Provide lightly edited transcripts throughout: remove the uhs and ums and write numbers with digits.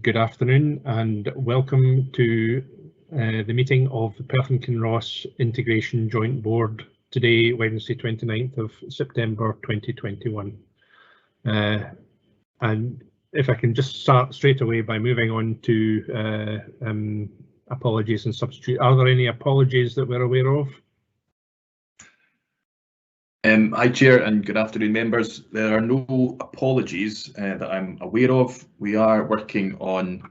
Good afternoon and welcome to the meeting of the Perth and Kinross Integration Joint Board today, Wednesday 29th of September 2021. And if I can just start straight away by moving on to apologies and substitute. Are there any apologies that we're aware of? Hi Chair and good afternoon members. There are no apologies that I'm aware of. We are working on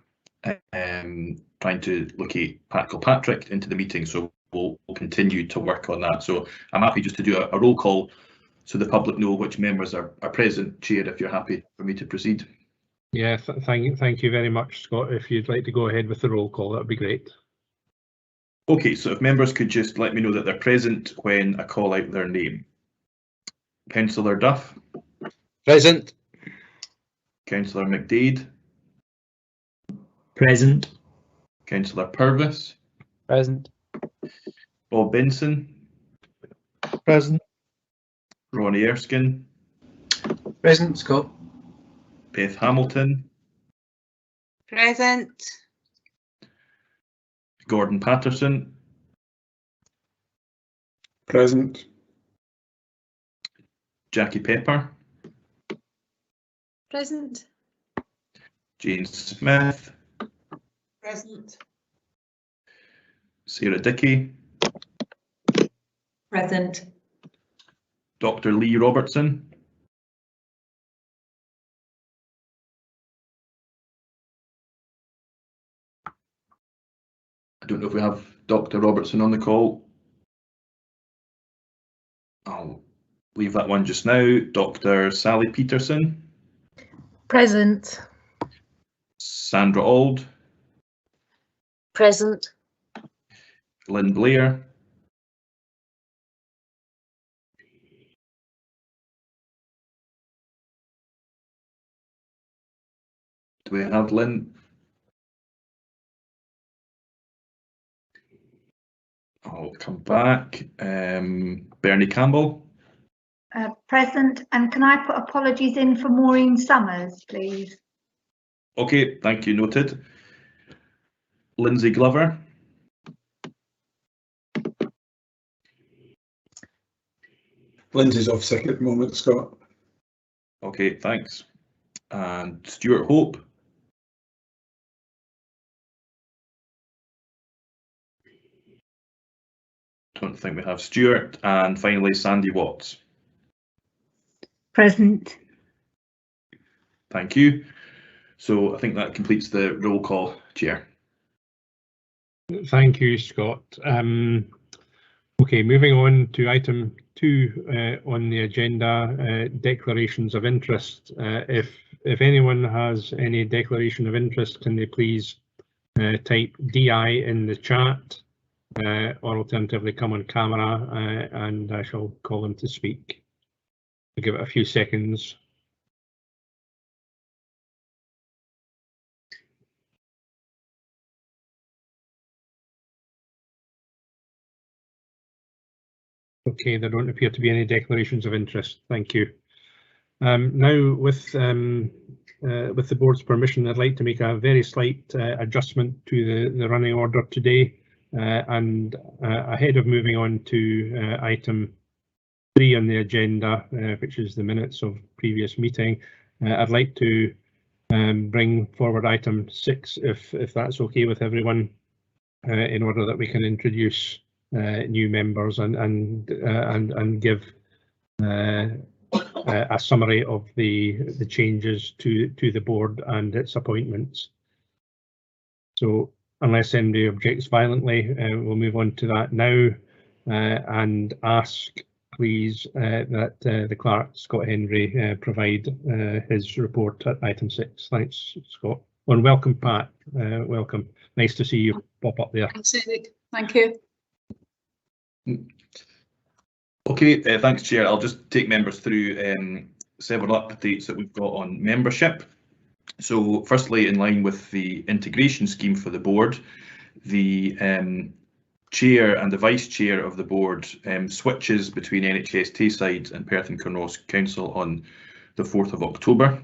trying to locate Pat Kilpatrick into the meeting, so we'll continue to work on that. So I'm happy just to do a roll call so the public know which members are present. Chair, if you're happy for me to proceed. Yeah, thank you very much, Scott. If you'd like to go ahead with the roll call, that would be great. Okay, so if members could just let me know that they're present when I call out their name. Councillor Duff. Present. Councillor McDade. Present. Councillor Purvis. Present. Bob Benson. Present. Ronnie Erskine. Present, Scott. Beth Hamilton. Present. Gordon Patterson. Present. Jackie Pepper. Present. Jane Smith. Present. Sarah Dickie. Present. Dr. Lee Robertson. I don't know if we have Dr. Robertson on the call. I'll leave that one just now. Dr. Sally Peterson. Present. Sandra Auld. Present. Lynn Blair. Do we have Lynn? I'll come back. Bernie Campbell. Present, and can I put apologies in for Maureen Summers, please? Okay, thank you, noted. Lindsay Glover. Lindsay's off sick at the moment, Scott. Okay, thanks. And Stuart Hope. Don't think we have Stuart. And finally, Sandy Watts. Present. Thank you. So I think that completes the roll call, Chair. Thank you, Scott. Okay, moving on to item 2 on the agenda, declarations of interest. If anyone has any declaration of interest, can they please type DI in the chat, or alternatively come on camera and I shall call them to speak. I'll give it a few seconds. Okay, there don't appear to be any declarations of interest. Thank you. Now, with the board's permission, I'd like to make a very slight adjustment to the running order today, and ahead of moving on to item 3 on the agenda, which is the minutes of previous meeting, I'd like to bring forward item 6, if that's okay with everyone, in order that we can introduce new members and give a summary of the changes to the board and its appointments. So unless anybody objects violently, we'll move on to that now and ask please that the clerk, Scott Henry, provide his report at item 6. Thanks, Scott. And welcome, Pat. Welcome. Nice to see you pop up there. Thanks, Eric. Thank you. Okay, thanks, Chair. I'll just take members through several updates that we've got on membership. So firstly, in line with the integration scheme for the board, the Chair and the Vice Chair of the board switches between NHS Tayside and Perth and Kinross Council on the 4th of October.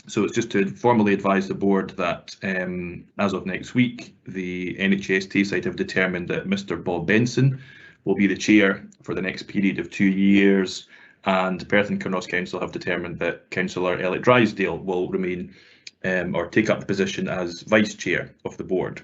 So it's just to formally advise the board that as of next week, the NHS site have determined that Mr. Bob Benson will be the chair for the next period of 2 years, and Perth and Kinross Council have determined that Councillor Elliot Drysdale will remain or take up the position as vice chair of the board.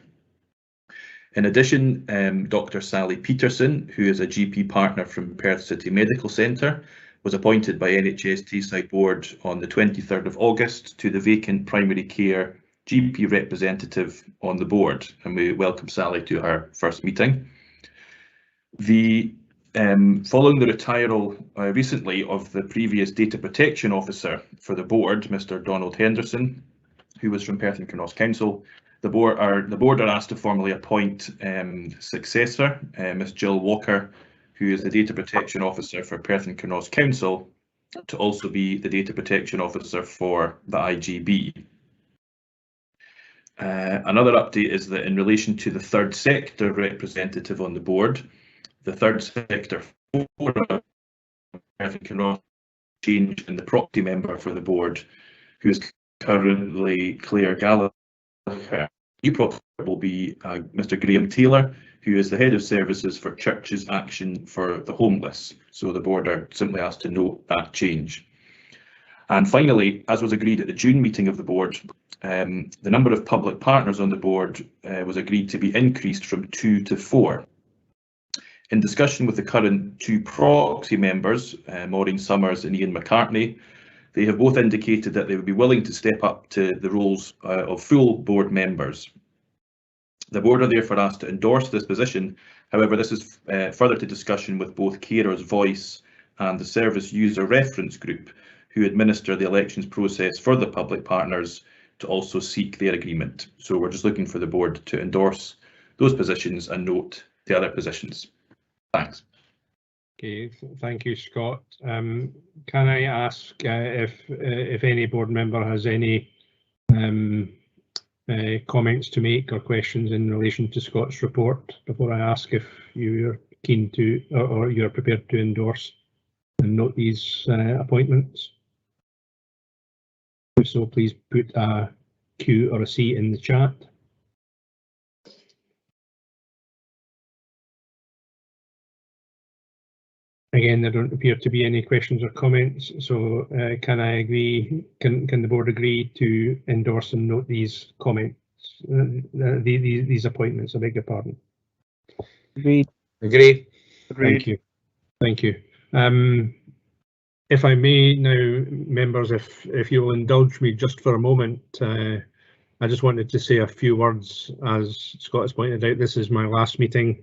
In addition, Dr. Sally Peterson, who is a GP partner from Perth City Medical Centre, was appointed by NHS Tayside Board on the 23rd of August to the vacant primary care GP representative on the board, and we welcome Sally to her first meeting. Following the retirement recently of the previous data protection officer for the board, Mr. Donald Henderson, who was from Perth and Kinross Council, the board are asked to formally appoint successor, Ms. Jill Walker, who is the data protection officer for Perth and Kinross Council, to also be the data protection officer for the IGB. Another update is that in relation to the third sector representative on the board, the third sector for Perth and Kinross changed in the proxy member for the board, who is currently Claire Gallagher. New proxy will be Mr. Graham Taylor, who is the Head of Services for Churches Action for the Homeless. So the board are simply asked to note that change. And finally, as was agreed at the June meeting of the board, the number of public partners on the board was agreed to be increased from 2 to 4. In discussion with the current 2 proxy members, Maureen Summers and Ian McCartney, they have both indicated that they would be willing to step up to the roles of full board members. The board are therefore asked to endorse this position. However, this is further to discussion with both Carers Voice and the Service User Reference Group, who administer the elections process for the public partners, to also seek their agreement. So we're just looking for the board to endorse those positions and note the other positions. Thanks. Okay, thank you, Scott. Can I ask if any board member has any comments to make or questions in relation to Scott's report before I ask if you're keen to or you're prepared to endorse and note these appointments? If so, please put a Q or a C in the chat. Again, there don't appear to be any questions or comments, so can I agree? Can the board agree to endorse and note these comments, these appointments? I beg your pardon. Agreed. Agree. Thank you. Thank you. If I may now, members, if you will indulge me just for a moment, I just wanted to say a few words. As Scott has pointed out, this is my last meeting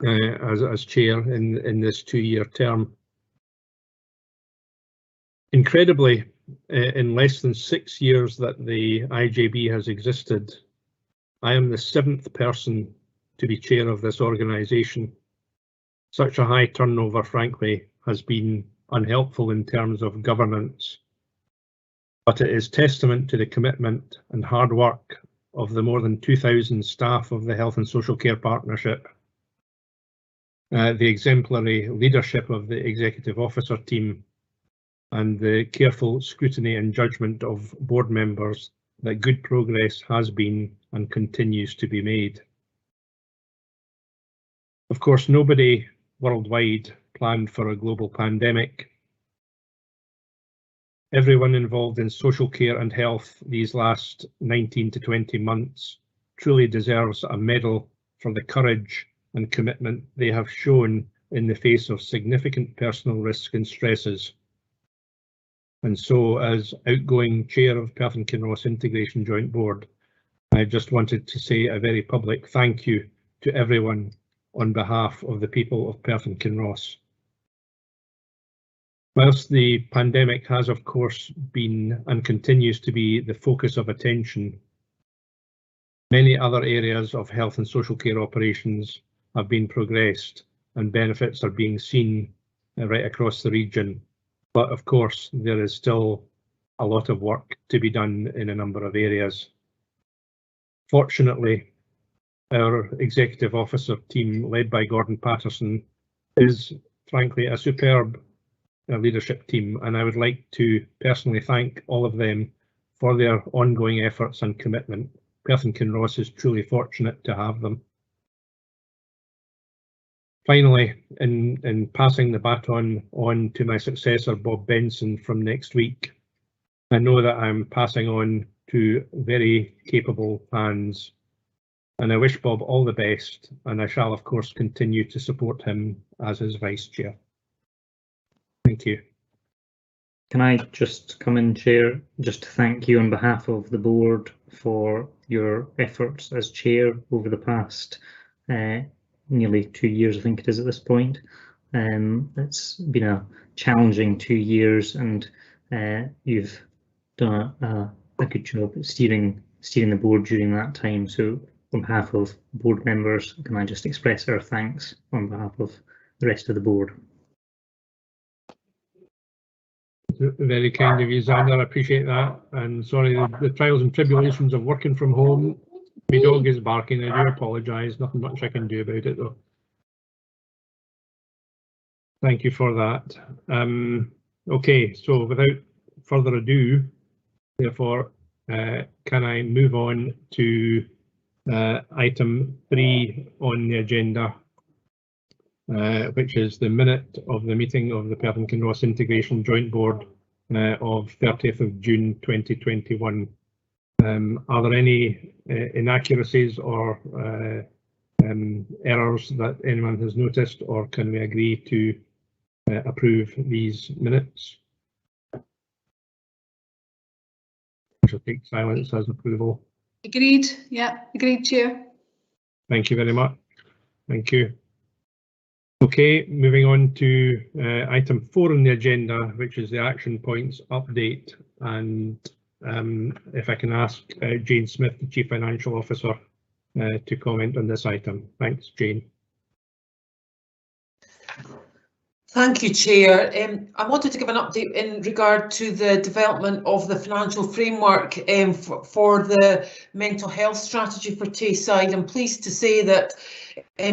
as chair in this 2-year term. Incredibly, in less than 6 years that the IJB has existed, I am the 7th person to be chair of this organisation. Such a high turnover, frankly, has been unhelpful in terms of governance, but it is testament to the commitment and hard work of the more than 2,000 staff of the Health and Social Care Partnership, the exemplary leadership of the executive officer team, and the careful scrutiny and judgment of board members that good progress has been and continues to be made. Of course, nobody worldwide planned for a global pandemic. Everyone involved in social care and health these last 19 to 20 months truly deserves a medal for the courage and commitment they have shown in the face of significant personal risk and stresses. And so, as outgoing chair of Perth and Kinross Integration Joint Board, I just wanted to say a very public thank you to everyone on behalf of the people of Perth and Kinross. Whilst the pandemic has, of course, been and continues to be the focus of attention, many other areas of health and social care operations have been progressed and benefits are being seen right across the region. But of course, there is still a lot of work to be done in a number of areas. Fortunately, our executive officer team, led by Gordon Patterson, is frankly a superb leadership team, and I would like to personally thank all of them for their ongoing efforts and commitment. Perth and Kinross is truly fortunate to have them. Finally, in passing the baton on to my successor, Bob Benson, from next week, I know that I'm passing on to very capable hands, and I wish Bob all the best, and I shall of course continue to support him as his Vice Chair. Thank you. Can I just come in, Chair, just to thank you on behalf of the board for your efforts as Chair over the past nearly 2 years, I think it is at this point. It's been a challenging 2 years, and you've done a good job at steering the board during that time. So on behalf of board members, can I just express our thanks on behalf of the rest of the board. Very kind of you, Xander. I appreciate that. And sorry, the trials and tribulations of working from home. My dog is barking. I do apologise. Nothing much I can do about it, though. Thank you for that. Okay, so without further ado, therefore, can I move on to item 3 on the agenda, which is the minute of the meeting of the Perth and Kinross Integration Joint Board of 30th of June 2021. Are there any inaccuracies or errors that anyone has noticed, or can we agree to approve these minutes? I shall take silence as approval. Agreed. Yeah, agreed, Chair. Thank you very much. Thank you. Okay, moving on to item 4 on the agenda, which is the action points update. And if I can ask Jane Smith, the Chief Financial Officer, to comment on this item. Thanks, Jane. Thank you, Chair. I wanted to give an update in regard to the development of the financial framework for the mental health strategy for Tayside. I'm pleased to say that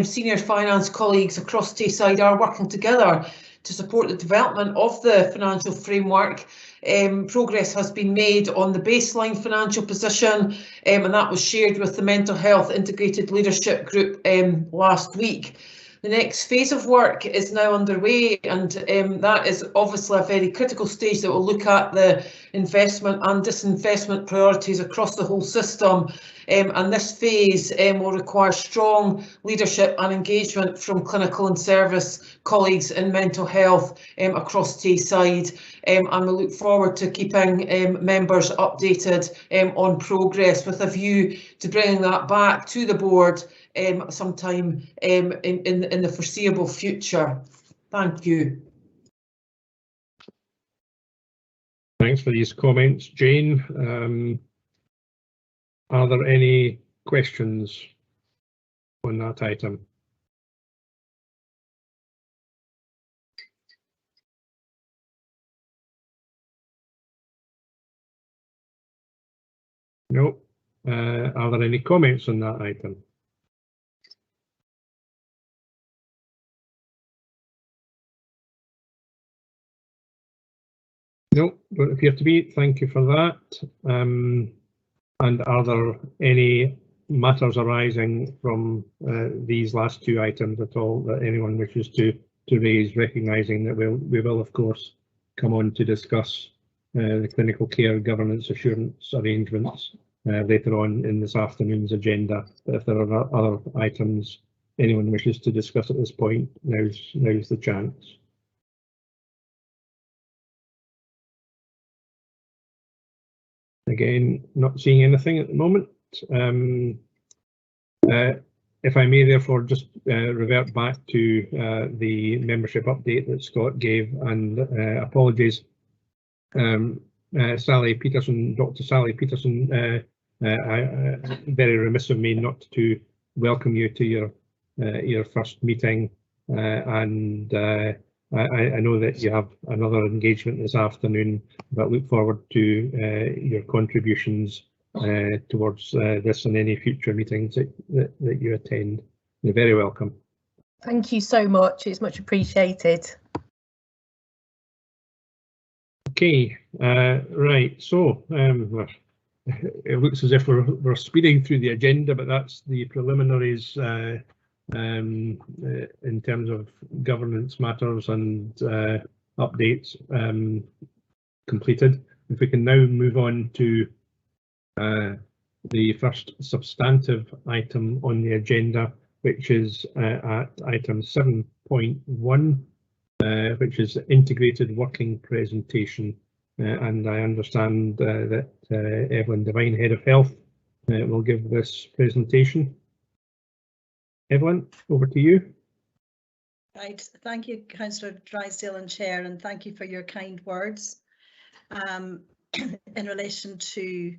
senior finance colleagues across Tayside are working together to support the development of the financial framework. Progress has been made on the baseline financial position, and that was shared with the Mental Health Integrated Leadership Group last week. The next phase of work is now underway, and that is obviously a very critical stage that will look at the investment and disinvestment priorities across the whole system. And this phase will require strong leadership and engagement from clinical and service colleagues in mental health across Tayside. And we look forward to keeping members updated on progress, with a view to bringing that back to the board sometime in the foreseeable future. Thank you. Thanks for these comments, Jane. Are there any questions on that item? No. Are there any comments on that item? No, don't appear to be. Thank you for that. And are there any matters arising from these last 2 items at all that anyone wishes to raise, recognising that we will of course come on to discuss the clinical care governance assurance arrangements later on in this afternoon's agenda. But if there are other items anyone wishes to discuss at this point, now's the chance. Again, not seeing anything at the moment. If I may therefore just revert back to the membership update that Scott gave, and apologies, Sally Peterson, Dr. Sally Peterson, very remiss of me not to welcome you to your first meeting, and I know that you have another engagement this afternoon, but look forward to your contributions towards this and any future meetings that you attend. You're very welcome. Thank you so much. It's much appreciated. Okay, right, so it looks as if we're speeding through the agenda, but that's the preliminaries in terms of governance matters and updates completed. If we can now move on to the first substantive item on the agenda, which is at item 7.1, which is integrated working presentation. And I understand that Evelyn Devine, Head of Health, will give this presentation. Evelyn, over to you. Right, thank you, Councillor Drysdale and Chair, and thank you for your kind words in relation to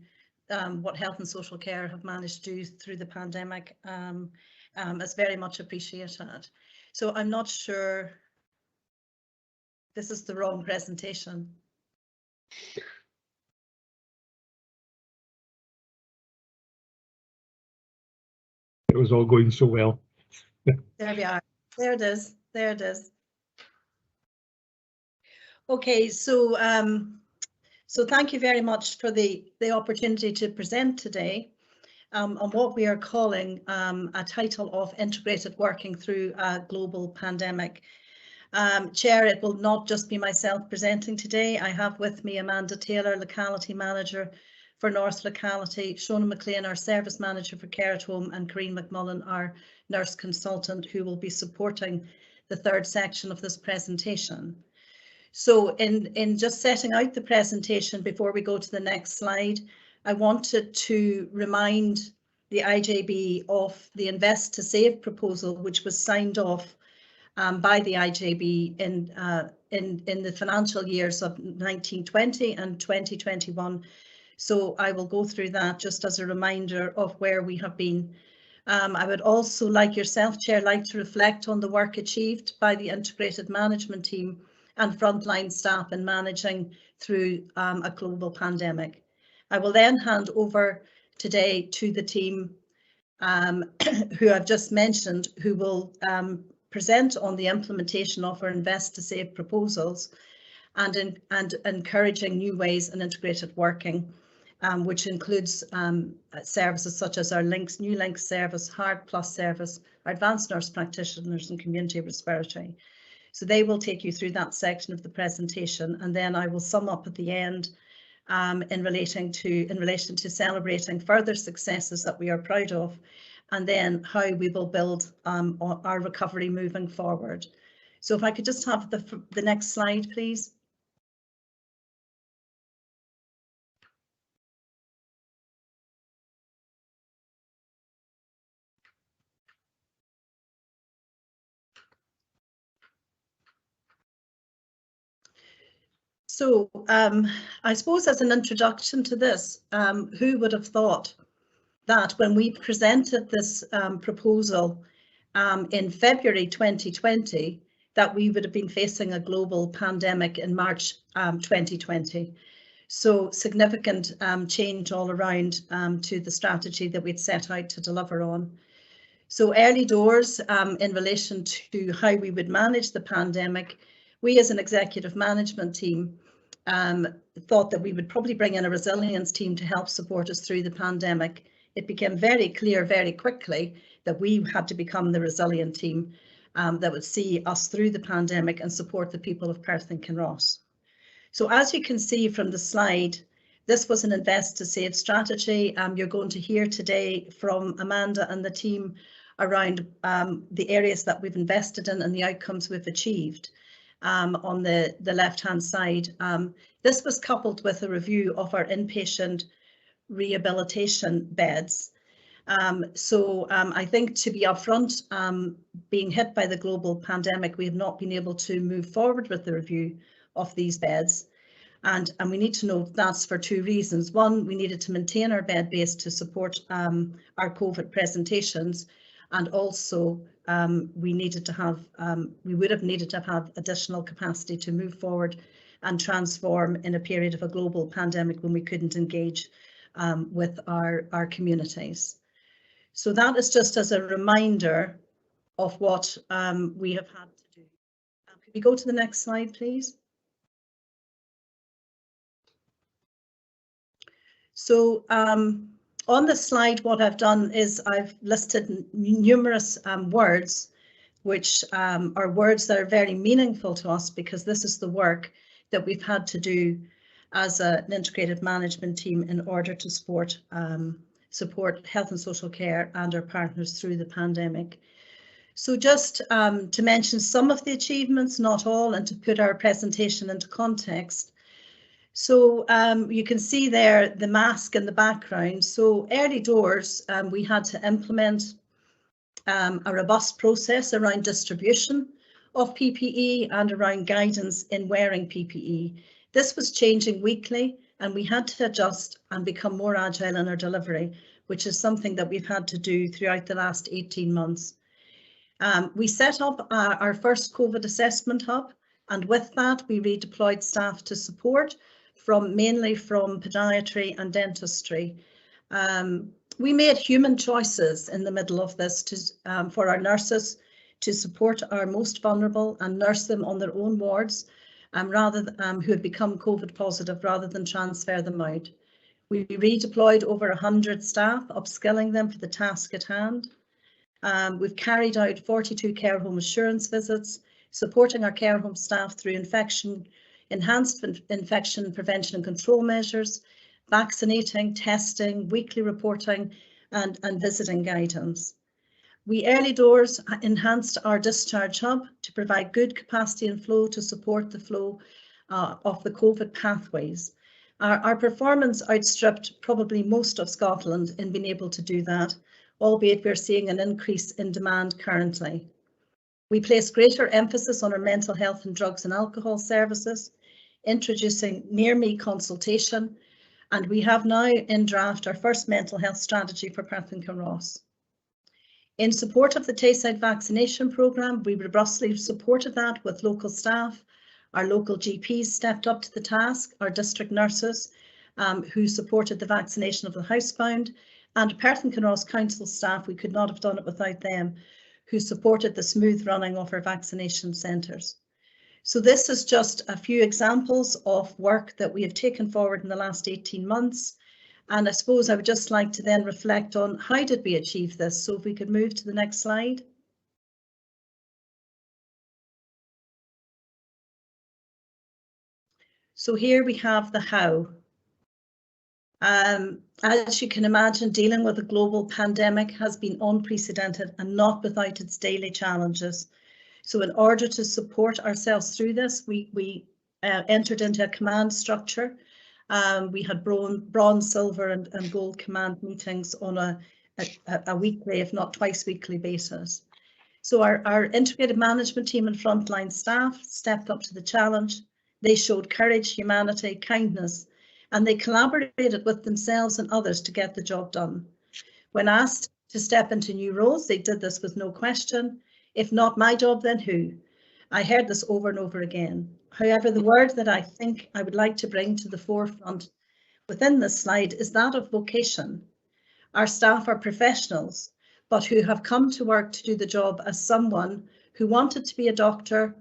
what health and social care have managed to do through the pandemic. It's very much appreciated. So I'm not sure this is the wrong presentation. It was all going so well. There we are. There it is. There it is. Okay, so so thank you very much for the opportunity to present today on what we are calling a title of Integrated Working Through a Global Pandemic. Chair, it will not just be myself presenting today. I have with me Amanda Taylor, Locality Manager for North Locality, Shona McLean, our Service Manager for Care at Home, and Corinne McMullen, our Nurse Consultant, who will be supporting the third section of this presentation. So in just setting out the presentation before we go to the next slide, I wanted to remind the IJB of the Invest to Save proposal, which was signed off by the IJB in the financial years of 1920 and 2021. So I will go through that just as a reminder of where we have been. I would also, like yourself, Chair, like to reflect on the work achieved by the integrated management team and frontline staff in managing through a global pandemic. I will then hand over today to the team who I've just mentioned, who will present on the implementation of our Invest to Save proposals and encouraging new ways in integrated working, which includes services such as our new Links service, Hard Plus service, our advanced nurse practitioners and community respiratory. So they will take you through that section of the presentation, and then I will sum up at the end in relation to celebrating further successes that we are proud of, and then how we will build our recovery moving forward. So if I could just have the next slide, please. So I suppose as an introduction to this, who would have thought that when we presented this proposal in February 2020, that we would have been facing a global pandemic in March 2020. So significant change all around to the strategy that we'd set out to deliver on. So early doors in relation to how we would manage the pandemic, we as an executive management team thought that we would probably bring in a resilience team to help support us through the pandemic. It became very clear very quickly that we had to become the resilient team that would see us through the pandemic and support the people of Perth and Kinross. So as you can see from the slide, this was an Invest to Save strategy. You're going to hear today from Amanda and the team around the areas that we've invested in and the outcomes we've achieved. On the left-hand side. This was coupled with a review of our inpatient rehabilitation beds. So I think, to be upfront, being hit by the global pandemic, we have not been able to move forward with the review of these beds. And we need to know that's for two reasons. One, we needed to maintain our bed base to support our COVID presentations. And also, we would have needed to have additional capacity to move forward and transform in a period of a global pandemic when we couldn't engage with our communities. So that is just as a reminder of what we have had to do. Could we go to the next slide, please? So on the slide, what I've done is I've listed numerous words, which are words that are very meaningful to us, because this is the work that we've had to do as an integrated management team in order to support health and social care and our partners through the pandemic. So just to mention some of the achievements, not all, and to put our presentation into context. So you can see there the mask in the background. So early doors, we had to implement a robust process around distribution of PPE and around guidance in wearing PPE. This was changing weekly, and we had to adjust and become more agile in our delivery, which is something that we've had to do throughout the last 18 months. We set up our first COVID assessment hub, and with that we redeployed staff to support mainly from podiatry and dentistry. We made human choices in the middle of this for our nurses to support our most vulnerable and nurse them on their own wards, who had become COVID positive, rather than transfer them out. We redeployed over 100 staff, upskilling them for the task at hand. We've carried out 42 care home assurance visits, supporting our care home staff through enhanced infection prevention and control measures, vaccinating, testing, weekly reporting, and visiting guidance. We early doors enhanced our discharge hub to provide good capacity and flow to support the flow of the COVID pathways. Our performance outstripped probably most of Scotland in being able to do that, albeit we're seeing an increase in demand currently. We place greater emphasis on our mental health and drugs and alcohol services, introducing near-me consultation, and we have now in draft our first mental health strategy for Perth and Kinross. In support of the Tayside vaccination programme, we robustly supported that with local staff. Our local GPs stepped up to the task, our district nurses who supported the vaccination of the housebound, and Perth and Kinross Council staff, we could not have done it without them, who supported the smooth running of our vaccination centres. So this is just a few examples of work that we have taken forward in the last 18 months. And I suppose I would just like to then reflect on how did we achieve this? So if we could move to the next slide. So here we have the how. As you can imagine, dealing with a global pandemic has been unprecedented and not without its daily challenges. So in order to support ourselves through this, we entered into a command structure. We had bronze, silver and gold command meetings on a weekly, if not twice weekly basis. So our integrated management team and frontline staff stepped up to the challenge. They showed courage, humanity, kindness, and they collaborated with themselves and others to get the job done. When asked to step into new roles, they did this with no question. If not my job, then who? I heard this over and over again. However, the word that I think I would like to bring to the forefront within this slide is that of vocation. Our staff are professionals, but who have come to work to do the job as someone who wanted to be a doctor,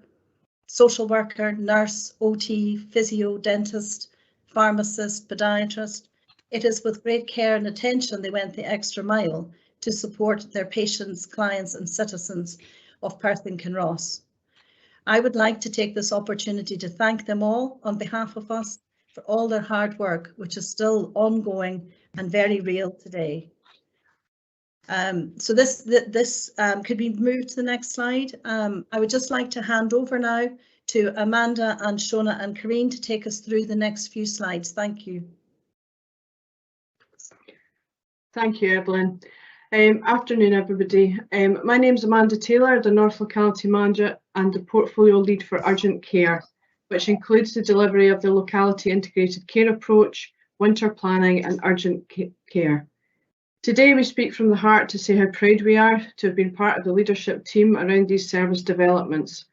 social worker, nurse, OT, physio, dentist, pharmacist, podiatrist. It is with great care and attention they went the extra mile to support their patients, clients and citizens of Perth and Kinross. I would like to take this opportunity to thank them all on behalf of us for all their hard work, which is still ongoing and very real today. So this could be moved to the next slide. I would just like to hand over now to Amanda and Shona and Karine to take us through the next few slides. Thank you. Thank you, Evelyn. Afternoon, everybody. My name is Amanda Taylor, the North Locality Manager and the Portfolio Lead for Urgent Care, which includes the delivery of the Locality Integrated Care Approach, Winter Planning and Urgent Care. Today we speak from the heart to say how proud we are to have been part of the leadership team around these service developments.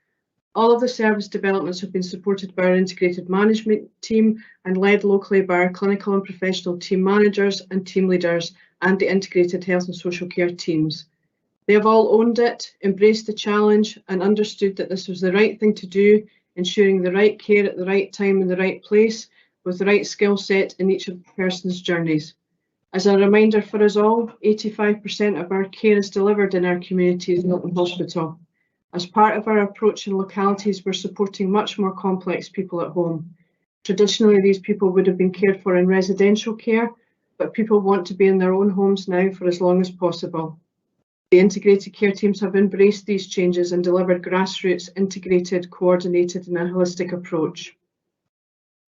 All of the service developments have been supported by our integrated management team and led locally by our clinical and professional team managers and team leaders and the integrated health and social care teams. They have all owned it, embraced the challenge and understood that this was the right thing to do, ensuring the right care at the right time in the right place with the right skill set in each of the person's journeys. As a reminder for us all, 85% of our care is delivered in our communities, not in hospital. As part of our approach in localities, we're supporting much more complex people at home. Traditionally, these people would have been cared for in residential care, but people want to be in their own homes now for as long as possible. The integrated care teams have embraced these changes and delivered grassroots, integrated, coordinated and a holistic approach.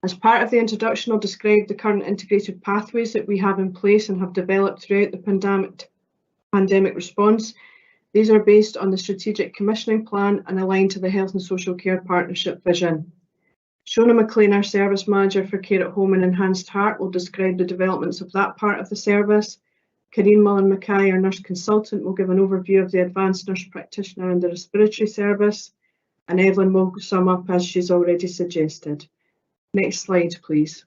As part of the introduction, I'll describe the current integrated pathways that we have in place and have developed throughout the pandemic response. These are based on the strategic commissioning plan and aligned to the Health and Social Care Partnership vision. Shona McLean, our service manager for Care at Home and Enhanced Heart, will describe the developments of that part of the service. Karine Mullen-Mackay, our nurse consultant, will give an overview of the advanced nurse practitioner and the respiratory service, and Evelyn will sum up as she's already suggested. Next slide, please.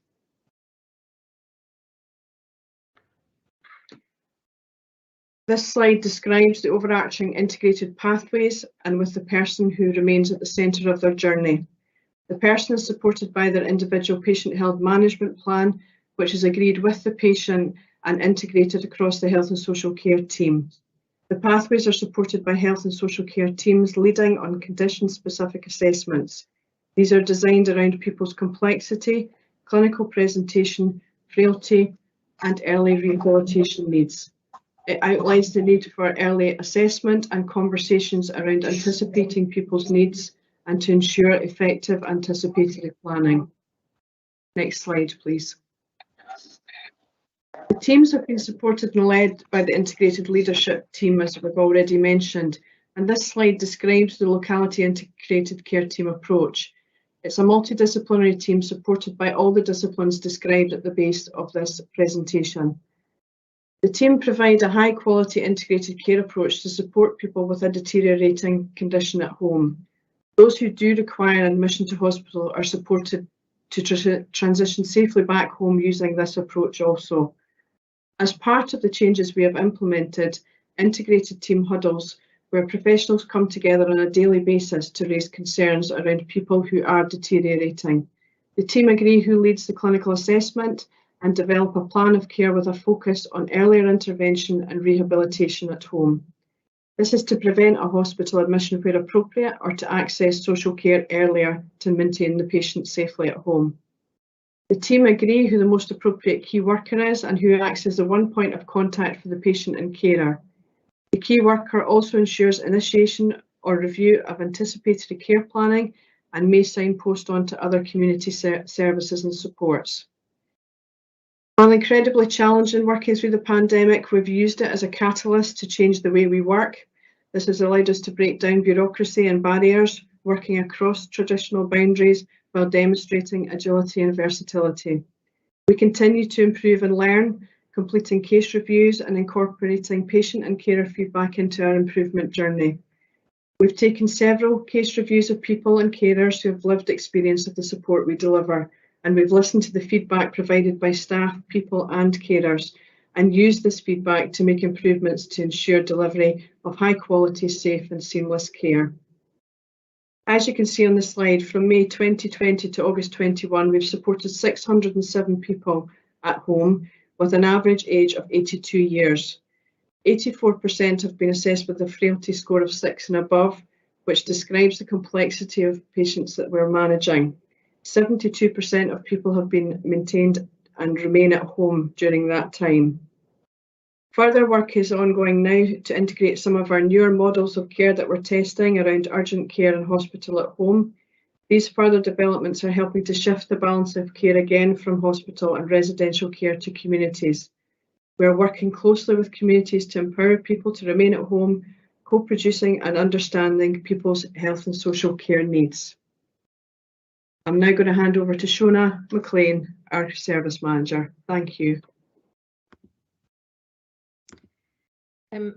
This slide describes the overarching integrated pathways and with the person who remains at the centre of their journey. The person is supported by their individual patient health management plan, which is agreed with the patient and integrated across the health and social care team. The pathways are supported by health and social care teams leading on condition-specific assessments. These are designed around people's complexity, clinical presentation, frailty, and early rehabilitation needs. It outlines the need for early assessment and conversations around anticipating people's needs and to ensure effective anticipatory planning. Next slide, please. The teams have been supported and led by the integrated leadership team, as we've already mentioned, and this slide describes the locality integrated care team approach. It's a multidisciplinary team supported by all the disciplines described at the base of this presentation. The team provide a high quality integrated care approach to support people with a deteriorating condition at home. Those who do require admission to hospital are supported to transition safely back home using this approach also. As part of the changes we have implemented, integrated team huddles where professionals come together on a daily basis to raise concerns around people who are deteriorating. The team agree who leads the clinical assessment and develop a plan of care with a focus on earlier intervention and rehabilitation at home. This is to prevent a hospital admission where appropriate or to access social care earlier to maintain the patient safely at home. The team agree who the most appropriate key worker is and who acts as the one point of contact for the patient and carer. The key worker also ensures initiation or review of anticipatory care planning and may signpost on to other community services and supports. While incredibly challenging working through the pandemic, we've used it as a catalyst to change the way we work. This has allowed us to break down bureaucracy and barriers, working across traditional boundaries while demonstrating agility and versatility. We continue to improve and learn, completing case reviews and incorporating patient and carer feedback into our improvement journey. We've taken several case reviews of people and carers who have lived experience of the support we deliver, and we've listened to the feedback provided by staff, people and carers, and used this feedback to make improvements to ensure delivery of high quality, safe and seamless care. As you can see on the slide, from May 2020 to August 21, we've supported 607 people at home with an average age of 82 years. 84% have been assessed with a frailty score of 6 and above, which describes the complexity of patients that we're managing. 72% of people have been maintained and remain at home during that time. Further work is ongoing now to integrate some of our newer models of care that we're testing around urgent care and hospital at home. These further developments are helping to shift the balance of care again from hospital and residential care to communities. We're working closely with communities to empower people to remain at home, co-producing and understanding people's health and social care needs. I'm now going to hand over to Shona McLean, our service manager. Thank you.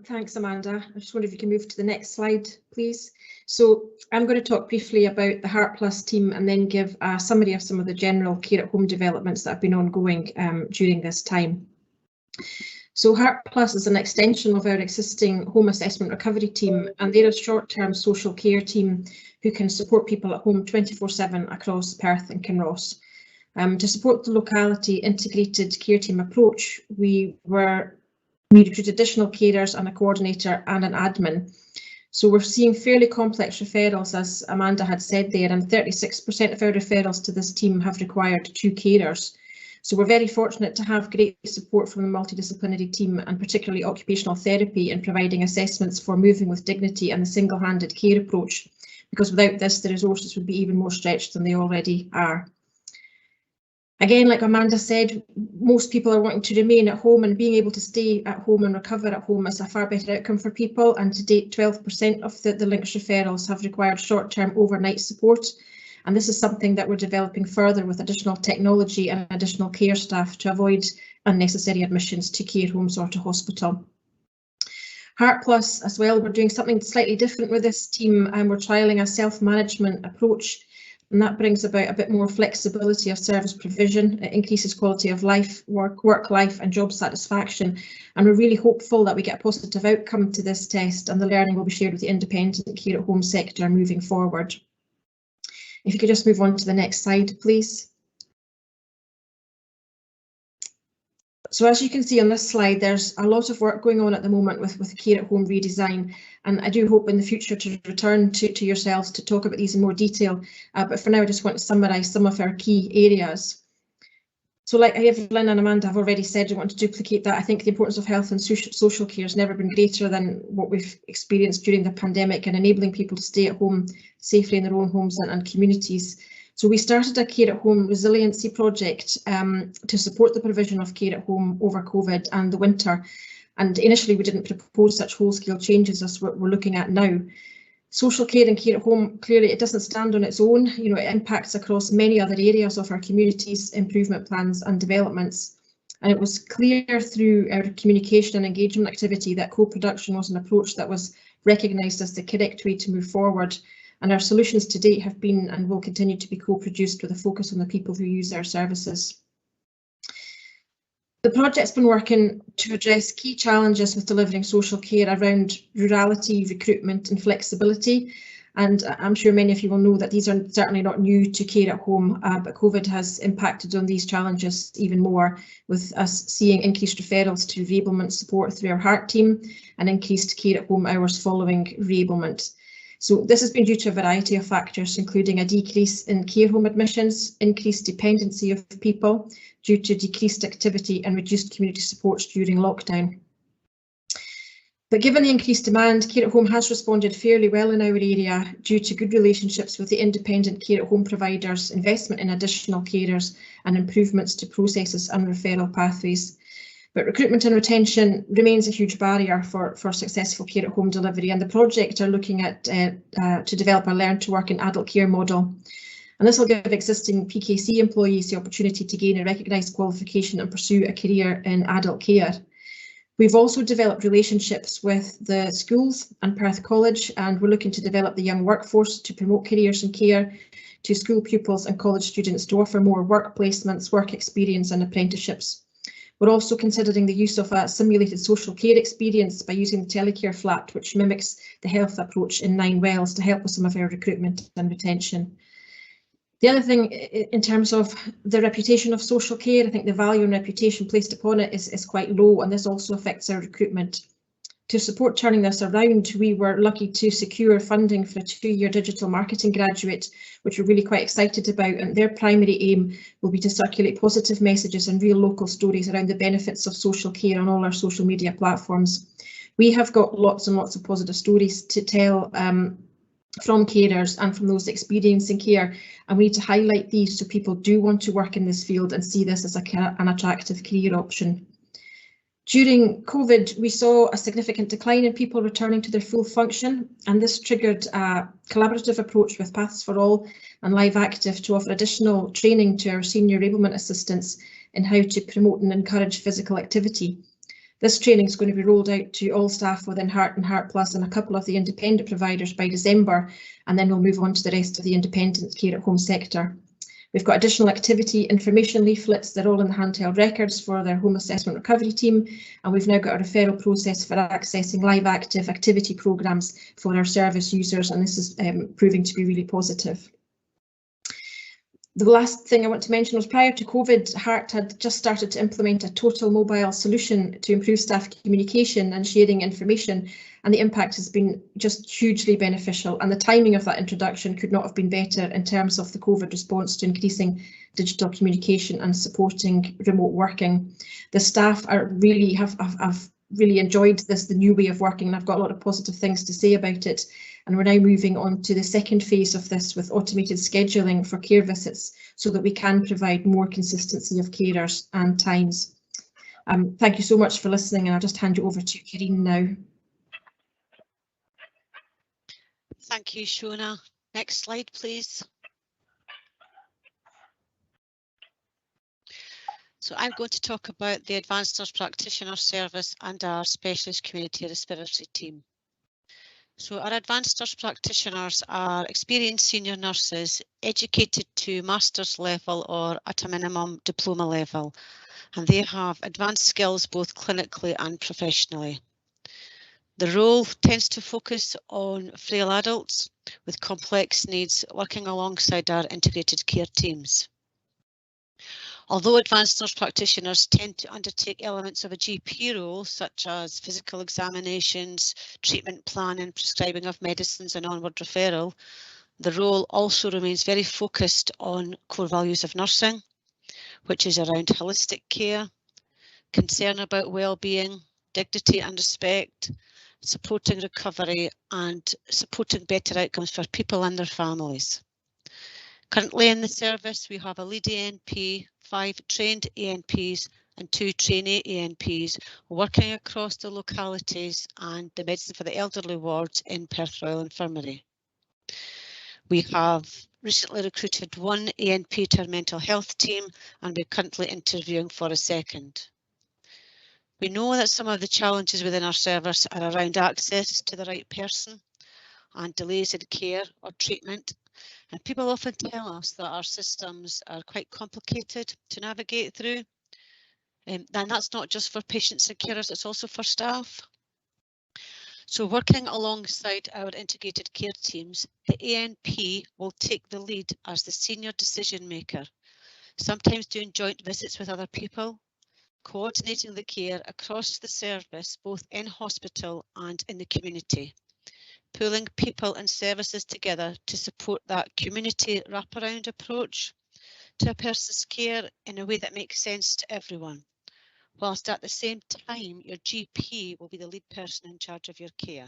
Thanks, Amanda. I just wonder if you can move to the next slide, please. So I'm going to talk briefly about the Heart Plus team and then give a summary of some of the general care at home developments that have been ongoing during this time. So Heart Plus is an extension of our existing home assessment recovery team, and they're a short-term social care team who can support people at home 24/7 across Perth and Kinross. To support the locality integrated care team approach, we recruited additional carers and a coordinator and an admin. So we're seeing fairly complex referrals, as Amanda had said there, and 36% of our referrals to this team have required 2 carers. So we're very fortunate to have great support from the multidisciplinary team, and particularly occupational therapy, in providing assessments for moving with dignity and the single-handed care approach, because without this the resources would be even more stretched than they already are. Again, like Amanda said, most people are wanting to remain at home, and being able to stay at home and recover at home is a far better outcome for people. And to date, 12% of the links referrals have required short-term overnight support. And this is something that we're developing further with additional technology and additional care staff to avoid unnecessary admissions to care homes or to hospital. Heart Plus as well, we're doing something slightly different with this team, and we're trialling a self-management approach. And that brings about a bit more flexibility of service provision. It increases quality of life, work life and job satisfaction. And we're really hopeful that we get a positive outcome to this test, and the learning will be shared with the independent care at home sector moving forward. If you could just move on to the next slide, please. So as you can see on this slide, there's a lot of work going on at the moment with care at home redesign, and I do hope in the future to return to yourselves to talk about these in more detail, but for now I just want to summarise some of our key areas. So like Evelyn and Amanda have already said, I want to duplicate that. I think the importance of health and social care has never been greater than what we've experienced during the pandemic, and enabling people to stay at home safely in their own homes and communities. So we started a care at home resiliency project to support the provision of care at home over COVID and the winter. And initially we didn't propose such whole-scale changes as what we're looking at now. Social care and care at home, clearly it doesn't stand on its own. You know, it impacts across many other areas of our communities, improvement plans and developments. And it was clear through our communication and engagement activity that co-production was an approach that was recognised as the correct way to move forward. And our solutions to date have been and will continue to be co-produced with a focus on the people who use our services. The project's been working to address key challenges with delivering social care around rurality, recruitment and flexibility. And I'm sure many of you will know that these are certainly not new to care at home, but COVID has impacted on these challenges even more, with us seeing increased referrals to reablement support through our heart team and increased care at home hours following reablement. So this has been due to a variety of factors, including a decrease in care home admissions, increased dependency of people due to decreased activity and reduced community supports during lockdown. But given the increased demand, care at home has responded fairly well in our area due to good relationships with the independent care at home providers, investment in additional carers and improvements to processes and referral pathways. But recruitment and retention remains a huge barrier for successful care at home delivery, and the project are looking at to develop a learn to work in adult care model. And this will give existing PKC employees the opportunity to gain a recognised qualification and pursue a career in adult care. We've also developed relationships with the schools and Perth College, and we're looking to develop the young workforce to promote careers in care to school pupils and college students to offer more work placements, work experience and apprenticeships. We're also considering the use of a simulated social care experience by using the telecare flat, which mimics the health approach in 9 Wells, to help with some of our recruitment and retention. The other thing, in terms of the reputation of social care, I think the value and reputation placed upon it is quite low, and this also affects our recruitment. To support turning this around, we were lucky to secure funding for a 2-year digital marketing graduate, which we're really quite excited about, and their primary aim will be to circulate positive messages and real local stories around the benefits of social care on all our social media platforms. We have got lots and lots of positive stories to tell from carers and from those experiencing care, and we need to highlight these so people do want to work in this field and see this as an attractive career option. During COVID, we saw a significant decline in people returning to their full function, and this triggered a collaborative approach with Paths for All and Live Active to offer additional training to our senior enablement assistants in how to promote and encourage physical activity. This training is going to be rolled out to all staff within Heart and Heart Plus and a couple of the independent providers by December, and then we'll move on to the rest of the independent care at home sector. We've got additional activity information leaflets. They're all in the handheld records for their home assessment recovery team, and we've now got a referral process for accessing Live Active activity programmes for our service users, and this is proving to be really positive. The last thing I want to mention was prior to COVID, Heart had just started to implement a total mobile solution to improve staff communication and sharing information, and the impact has been just hugely beneficial, and the timing of that introduction could not have been better in terms of the COVID response to increasing digital communication and supporting remote working. The staff are really have really enjoyed the new way of working, and I've got a lot of positive things to say about it. And we're now moving on to the second phase of this with automated scheduling for care visits so that we can provide more consistency of carers and times. Thank you so much for listening, and I'll just hand you over to Karine now. Thank you, Shona. Next slide, please. So I'm going to talk about the Advanced Nurse Practitioner Service and our Specialist Community Respiratory team. So our Advanced Nurse Practitioners are experienced senior nurses educated to master's level or at a minimum diploma level, and they have advanced skills both clinically and professionally. The role tends to focus on frail adults with complex needs, working alongside our integrated care teams. Although advanced nurse practitioners tend to undertake elements of a GP role, such as physical examinations, treatment planning, prescribing of medicines and onward referral, the role also remains very focused on core values of nursing, which is around holistic care, concern about well-being, dignity and respect, supporting recovery and supporting better outcomes for people and their families. Currently in the service, we have a lead ANP, 5 trained ANPs and 2 trainee ANPs working across the localities and the medicine for the elderly wards in Perth Royal Infirmary. We have recently recruited 1 ANP to our mental health team, and we're currently interviewing for a second. We know that some of the challenges within our service are around access to the right person and delays in care or treatment. And people often tell us that our systems are quite complicated to navigate through. And that's not just for patients and carers, it's also for staff. So working alongside our integrated care teams, the ANP will take the lead as the senior decision maker, sometimes doing joint visits with other people, coordinating the care across the service, both in hospital and in the community, pulling people and services together to support that community wraparound approach to a person's care in a way that makes sense to everyone, whilst at the same time your GP will be the lead person in charge of your care.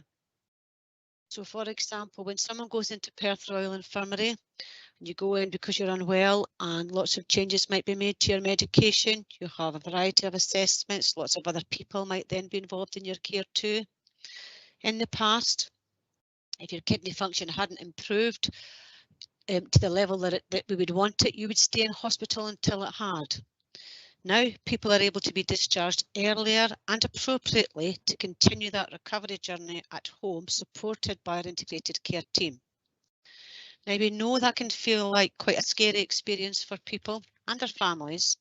So for example, when someone goes into Perth Royal Infirmary, and you go in because you're unwell and lots of changes might be made to your medication, you have a variety of assessments, lots of other people might then be involved in your care too. In the past, if your kidney function hadn't improved to the level that we would want it, you would stay in hospital until it had. Now people are able to be discharged earlier and appropriately to continue that recovery journey at home, supported by our integrated care team. Now we know that can feel like quite a scary experience for people and their families.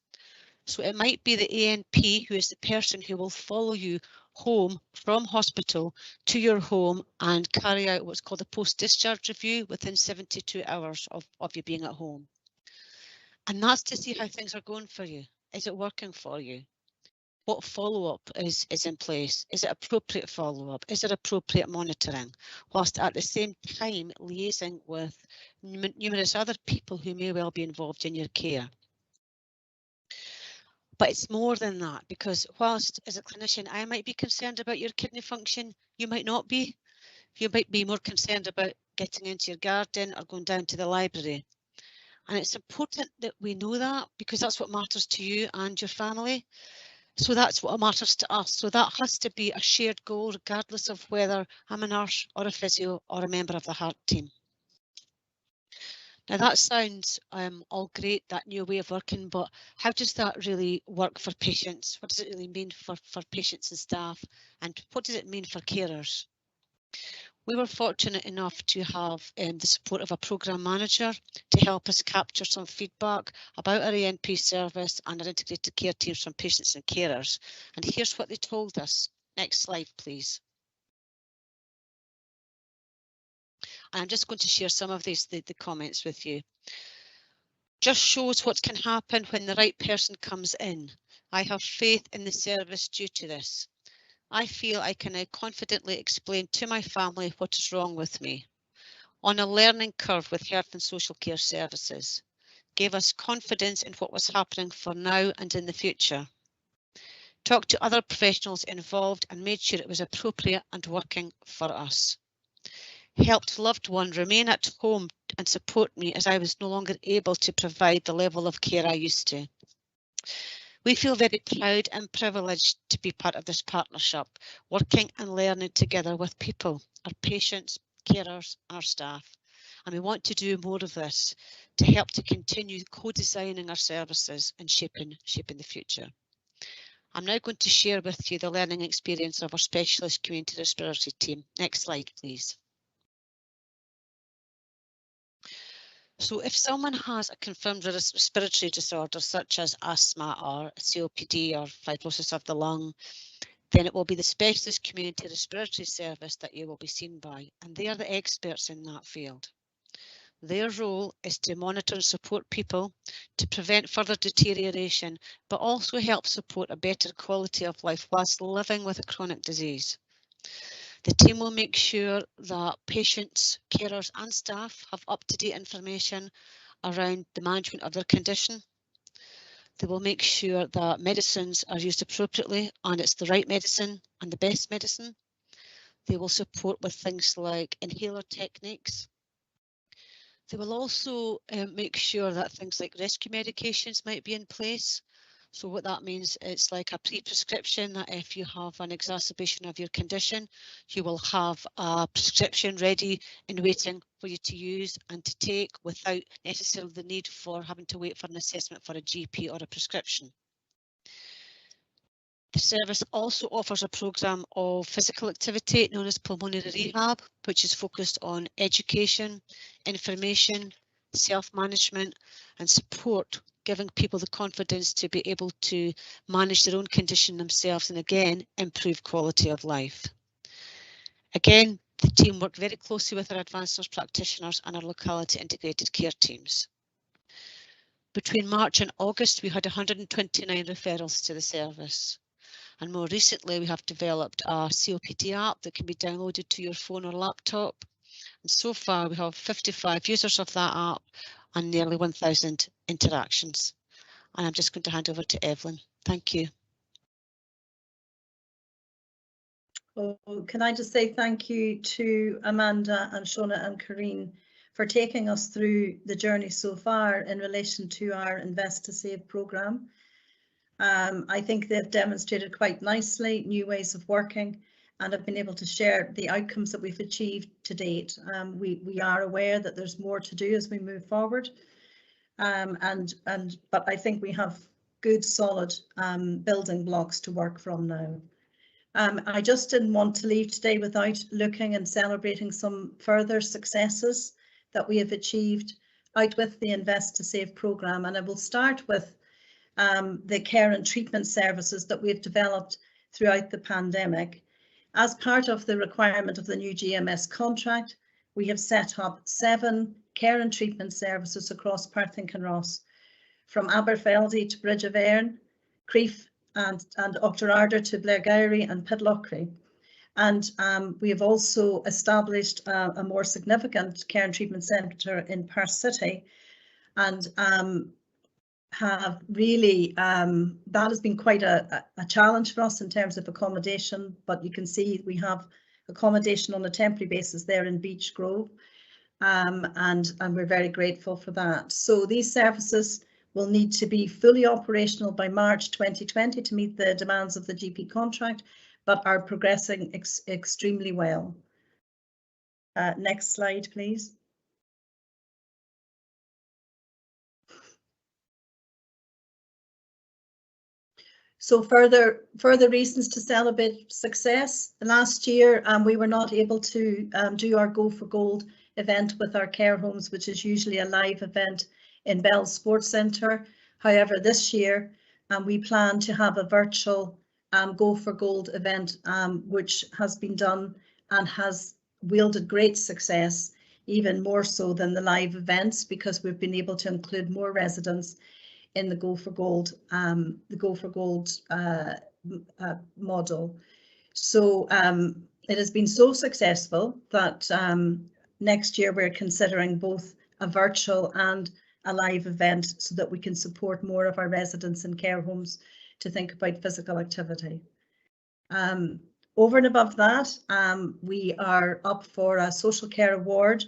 So it might be the ANP who is the person who will follow you home from hospital to your home and carry out what's called a post-discharge review within 72 hours of you being at home. And that's to see how things are going for you. Is it working for you? What follow-up is in place? Is it appropriate follow-up? Is it appropriate monitoring? Whilst at the same time liaising with numerous other people who may well be involved in your care. But it's more than that, because whilst as a clinician I might be concerned about your kidney function, you might not be. You might be more concerned about getting into your garden or going down to the library. And it's important that we know that, because that's what matters to you and your family. So that's what matters to us. So that has to be a shared goal, regardless of whether I'm a nurse or a physio or a member of the heart team. Now that sounds all great, that new way of working, but how does that really work for patients? What does it really mean for patients and staff? And what does it mean for carers? We were fortunate enough to have the support of a programme manager to help us capture some feedback about our ANP service and our integrated care teams from patients and carers. And here's what they told us. Next slide, please. And I'm just going to share some of the comments with you. just shows what can happen when the right person comes in. I have faith in the service due to this. I feel I can now confidently explain to my family what is wrong with me. On a learning curve with health and social care services, gave us confidence in what was happening for now and in the future. Talked to other professionals involved and made sure it was appropriate and working for us. Helped loved one remain at home and support me as I was no longer able to provide the level of care I used to. We feel very proud and privileged to be part of this partnership, working and learning together with people, our patients, carers and our staff. And we want to do more of this to help to continue co-designing our services and shaping the future. I'm now going to share with you the learning experience of our specialist community respiratory team. Next slide, please. So if someone has a confirmed respiratory disorder such as asthma or COPD or fibrosis of the lung, then it will be the specialist community respiratory service that you will be seen by, and they are the experts in that field. Their role is to monitor and support people to prevent further deterioration, but also help support a better quality of life whilst living with a chronic disease. The team will make sure that patients, carers and staff have up-to-date information around the management of their condition. They will make sure that medicines are used appropriately and it's the right medicine and the best medicine. They will support with things like inhaler techniques. They will also make sure that things like rescue medications might be in place. So what that means, it's like a pre-prescription that if you have an exacerbation of your condition, you will have a prescription ready and waiting for you to use and to take without necessarily the need for having to wait for an assessment for a GP or a prescription. The service also offers a programme of physical activity known as pulmonary rehab, which is focused on education, information, self-management and support, giving people the confidence to be able to manage their own condition themselves and again improve quality of life. Again, the team work very closely with our advanced nurse practitioners and our locality integrated care teams. Between March and August, we had 129 referrals to the service. And more recently, we have developed a COPD app that can be downloaded to your phone or laptop. And so far, we have 55 users of that app and nearly 1,000 interactions. And I'm just going to hand over to Evelyn. Thank you. Oh, can I just say thank you to Amanda and Shona and Karine for taking us through the journey so far in relation to our Invest to Save programme. I think they've demonstrated quite nicely new ways of working and have been able to share the outcomes that we've achieved to date. We are aware that there's more to do as we move forward, but I think we have good solid building blocks to work from now. I just didn't want to leave today without looking and celebrating some further successes that we have achieved out with the Invest to Save programme, and I will start with the care and treatment services that we've developed throughout the pandemic. As part of the requirement of the new GMS contract, we have set up 7 care and treatment services across Perth and Kinross, from Aberfeldy to Bridge of Erne, Crieff and Ochterarder to Blairgowrie and Pidlochry. And we have also established a more significant care and treatment centre in Perth City, and have really, that has been quite a challenge for us in terms of accommodation, but you can see we have accommodation on a temporary basis there in Beach Grove, and we're very grateful for that. So these services will need to be fully operational by March 2020 to meet the demands of the GP contract, but are progressing extremely well. Next slide, please. So further reasons to celebrate success. Last year, we were not able to do our Go for Gold event with our care homes, which is usually a live event in Bell's Sports Centre. However, this year, we plan to have a virtual Go for Gold event, which has been done and has wielded great success. even more so than the live events, because we've been able to include more residents in the Go for Gold, model. So it has been so successful that next year we're considering both a virtual and a live event so that we can support more of our residents in care homes to think about physical activity. Over and above that, we are up for a social care award,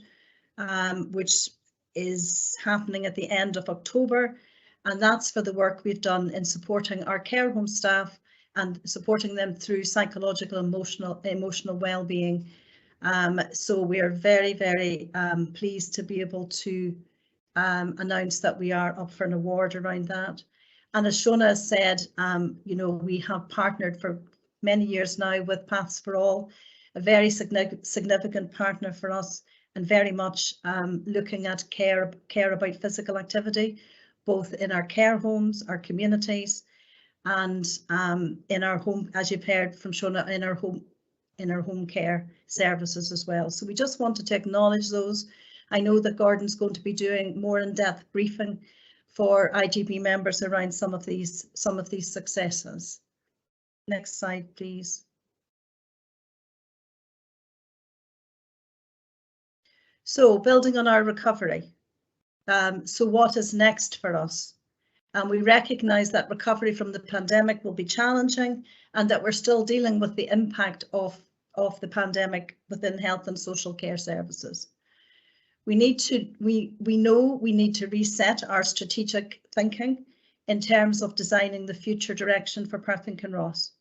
which is happening at the end of October, and that's for the work we've done in supporting our care home staff and supporting them through psychological, emotional well-being. So we are very, very pleased to be able to announce that we are up for an award around that. And as Shona has said, you know, we have partnered for many years now with Paths for All, a very significant partner for us, and very much looking at care about physical activity, both in our care homes, our communities, and in our home, as you've heard from Shona, in our home care services as well. So we just wanted to acknowledge those. I know that Gordon's going to be doing more in-depth briefing for IGB members around some of these successes. Next slide, please. So building on our recovery. So what is next for us? And we recognise that recovery from the pandemic will be challenging, and that we're still dealing with the impact of the pandemic within health and social care services. We know we need to reset our strategic thinking in terms of designing the future direction for Perth and Kinross.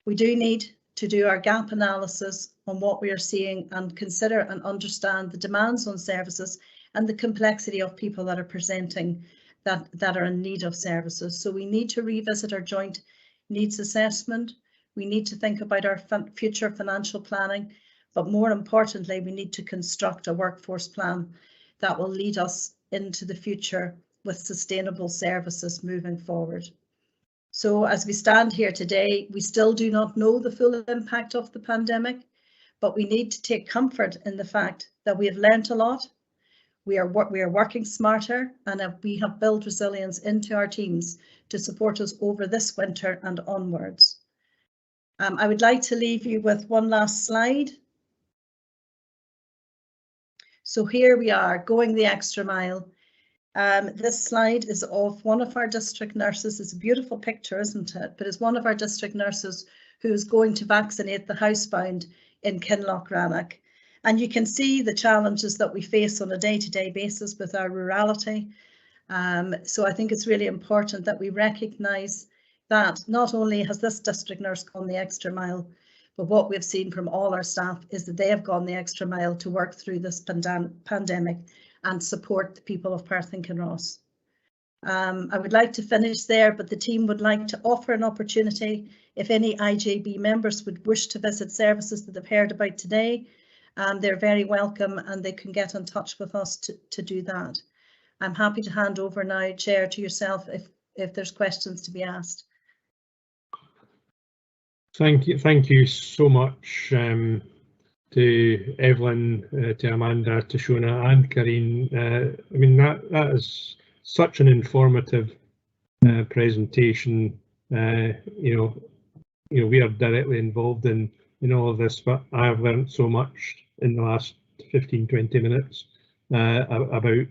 We do need to do our gap analysis on what we are seeing and consider and understand the demands on services and the complexity of people that are presenting that are in need of services. So we need to revisit our joint needs assessment. We need to think about our future financial planning, but more importantly, we need to construct a workforce plan that will lead us into the future with sustainable services moving forward. So as we stand here today, we still do not know the full impact of the pandemic, but we need to take comfort in the fact that we have learned a lot. We are working smarter, and we have built resilience into our teams to support us over this winter and onwards. I would like to leave you with one last slide. So here we are, going the extra mile. This slide is of one of our district nurses. It's a beautiful picture, isn't it? But it's one of our district nurses who is going to vaccinate the housebound in Kinlochrannoch. And you can see the challenges that we face on a day-to-day basis with our rurality. So I think it's really important that we recognise that not only has this district nurse gone the extra mile, but what we've seen from all our staff is that they have gone the extra mile to work through this pandemic and support the people of Perth and Kinross. I would like to finish there, but the team would like to offer an opportunity if any IJB members would wish to visit services that they've heard about today. They're very welcome, and they can get in touch with us to do that. I'm happy to hand over now, Chair, to yourself if there's questions to be asked. Thank you so much to Evelyn, to Amanda, to Shona and Karine. I mean, that is such an informative presentation. You know, we are directly involved in all of this, but I have learned so much in the last 15-20 minutes about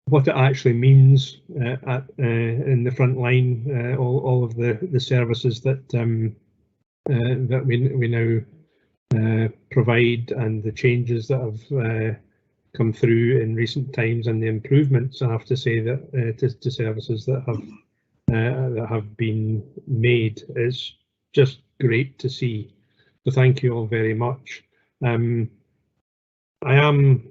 what it actually means in the front line, all of the services that that we now provide, and the changes that have come through in recent times, and the improvements, I have to say, that to services that have been made. It's just great to see. So thank you all very much. I am,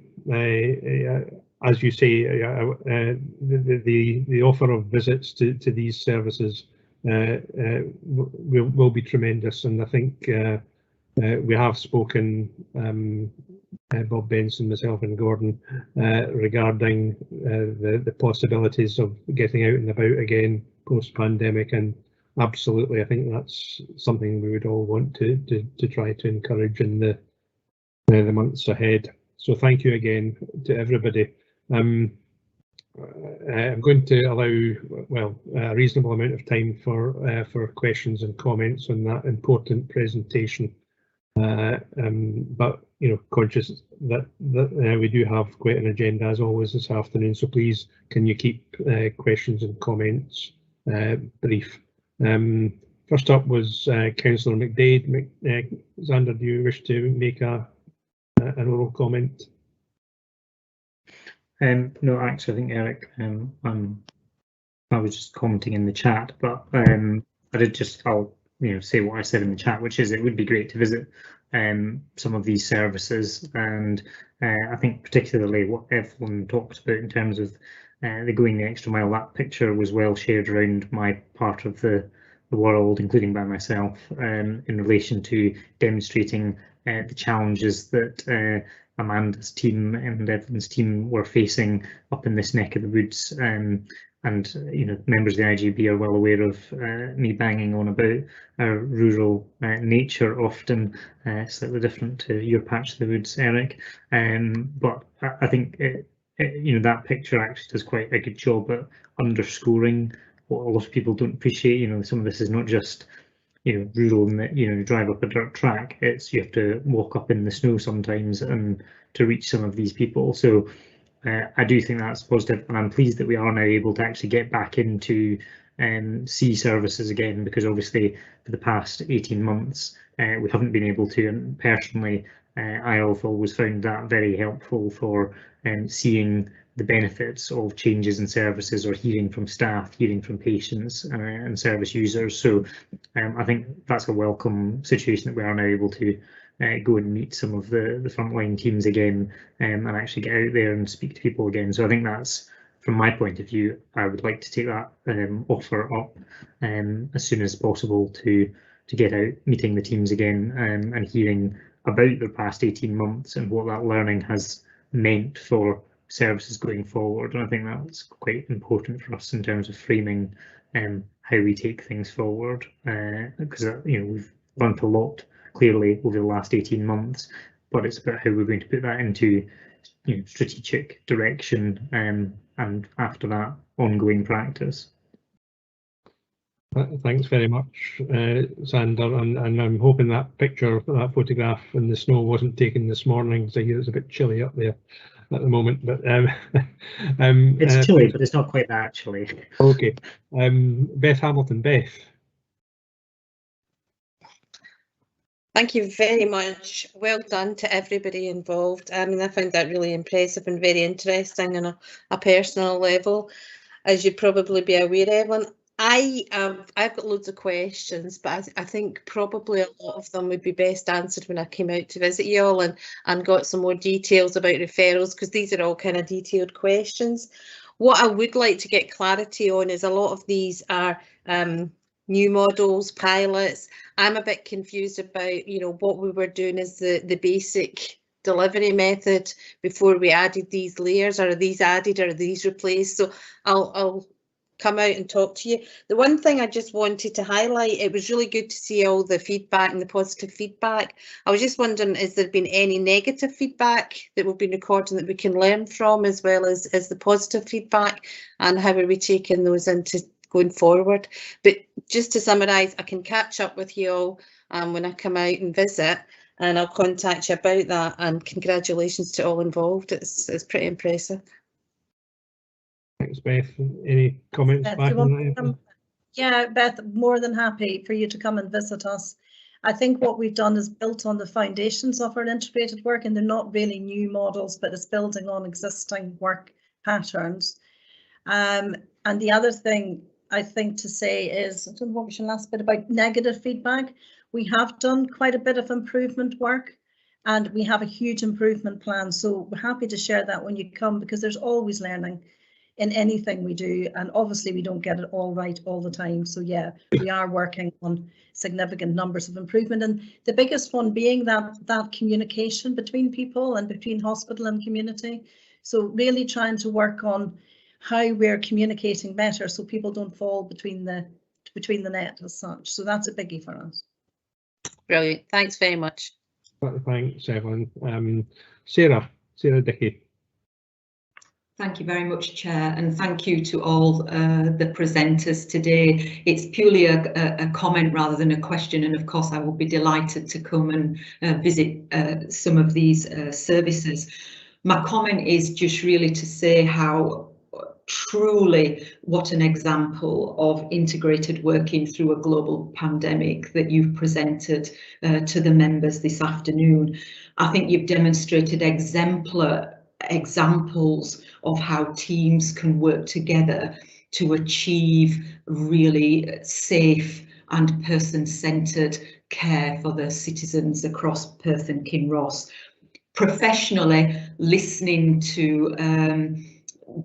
as you say, the offer of visits to these services will be tremendous, and I think we have spoken, Bob Benson, myself and Gordon, regarding the possibilities of getting out and about again post-pandemic, and absolutely, I think that's something we would all want to try to encourage in the months ahead. So thank you again to everybody. I'm going to allow, a reasonable amount of time for questions and comments on that important presentation. But conscious that we do have quite an agenda as always this afternoon, so please can you keep questions and comments brief. First up was Councillor McDade. Xander, do you wish to make an oral comment? No, actually, I think Eric, I was just commenting in the chat, but I'll say what I said in the chat, which is it would be great to visit some of these services, and I think particularly what Evelyn talked about in terms of the going the extra mile. That picture was well shared around my part of the world, including by myself, in relation to demonstrating the challenges that Amanda's team and Evelyn's team were facing up in this neck of the woods. And members of the IGB are well aware of me banging on about our rural nature, often slightly different to your patch of the woods, Eric. But I think that picture actually does quite a good job at underscoring what a lot of people don't appreciate. Some of this is not just rural, and that you drive up a dirt track. It's you have to walk up in the snow sometimes and to reach some of these people. So I do think that's positive, and I'm pleased that we are now able to actually get back into sea services again, because obviously for the past 18 months we haven't been able to, and personally I've always found that very helpful for seeing the benefits of changes in services, or hearing from staff, hearing from patients and service users. So I think that's a welcome situation that we are now able to go and meet some of the frontline teams again, and actually get out there and speak to people again. So I think that's, from my point of view, I would like to take that offer up as soon as possible to get out, meeting the teams again, and hearing about the past 18 months and what that learning has meant for services going forward. And I think that's quite important for us in terms of framing how we take things forward, because we've learned a lot clearly over the last 18 months, but it's about how we're going to put that into strategic direction, and after that, ongoing practice. Thanks very much, Xander, and I'm hoping that that photograph in the snow wasn't taken this morning, because I hear it's a bit chilly up there at the moment. But it's chilly, but it's not quite that chilly. Okay, Beth Hamilton. Beth. Thank you very much. Well done to everybody involved. I mean, I found that really impressive and very interesting on a personal level. As you'd probably be aware, Evelyn, I've got loads of questions, but I think probably a lot of them would be best answered when I came out to visit you all and got some more details about referrals, because these are all kind of detailed questions. What I would like to get clarity on is a lot of these are new models, pilots. I'm a bit confused about, what we were doing as the basic delivery method before we added these layers. Are these added, or are these replaced? So I'll come out and talk to you. The one thing I just wanted to highlight, it was really good to see all the feedback and the positive feedback. I was just wondering, has there been any negative feedback that we've been recording that we can learn from, as well as the positive feedback, and how are we taking those into going forward? But just to summarise, I can catch up with you all when I come out and visit, and I'll contact you about that. And congratulations to all involved. It's pretty impressive. Thanks, Beth. Any comments back on that? Yeah, Beth, more than happy for you to come and visit us. I think what we've done is built on the foundations of our integrated work, and they're not really new models, but it's building on existing work patterns. And the other thing I think to say is, I don't know what we should last bit about negative feedback. We have done quite a bit of improvement work, and we have a huge improvement plan. So we're happy to share that when you come, because there's always learning in anything we do, and obviously we don't get it all right all the time. So yeah, we are working on significant numbers of improvement, and the biggest one being that communication between people and between hospital and community. So really trying to work on how we're communicating better, so people don't fall between the net as such. So that's a biggie for us. Brilliant. Thanks very much. Thanks, Evelyn. Sarah Sarah Dickie. Thank you very much, Chair, and thank you to all the presenters today. It's purely a comment rather than a question, and of course I will be delighted to come and visit some of these services. My comment is just really to say how truly what an example of integrated working through a global pandemic that you've presented to the members this afternoon. I think you've demonstrated exemplar examples of how teams can work together to achieve really safe and person-centred care for the citizens across Perth and Kinross. Professionally, listening to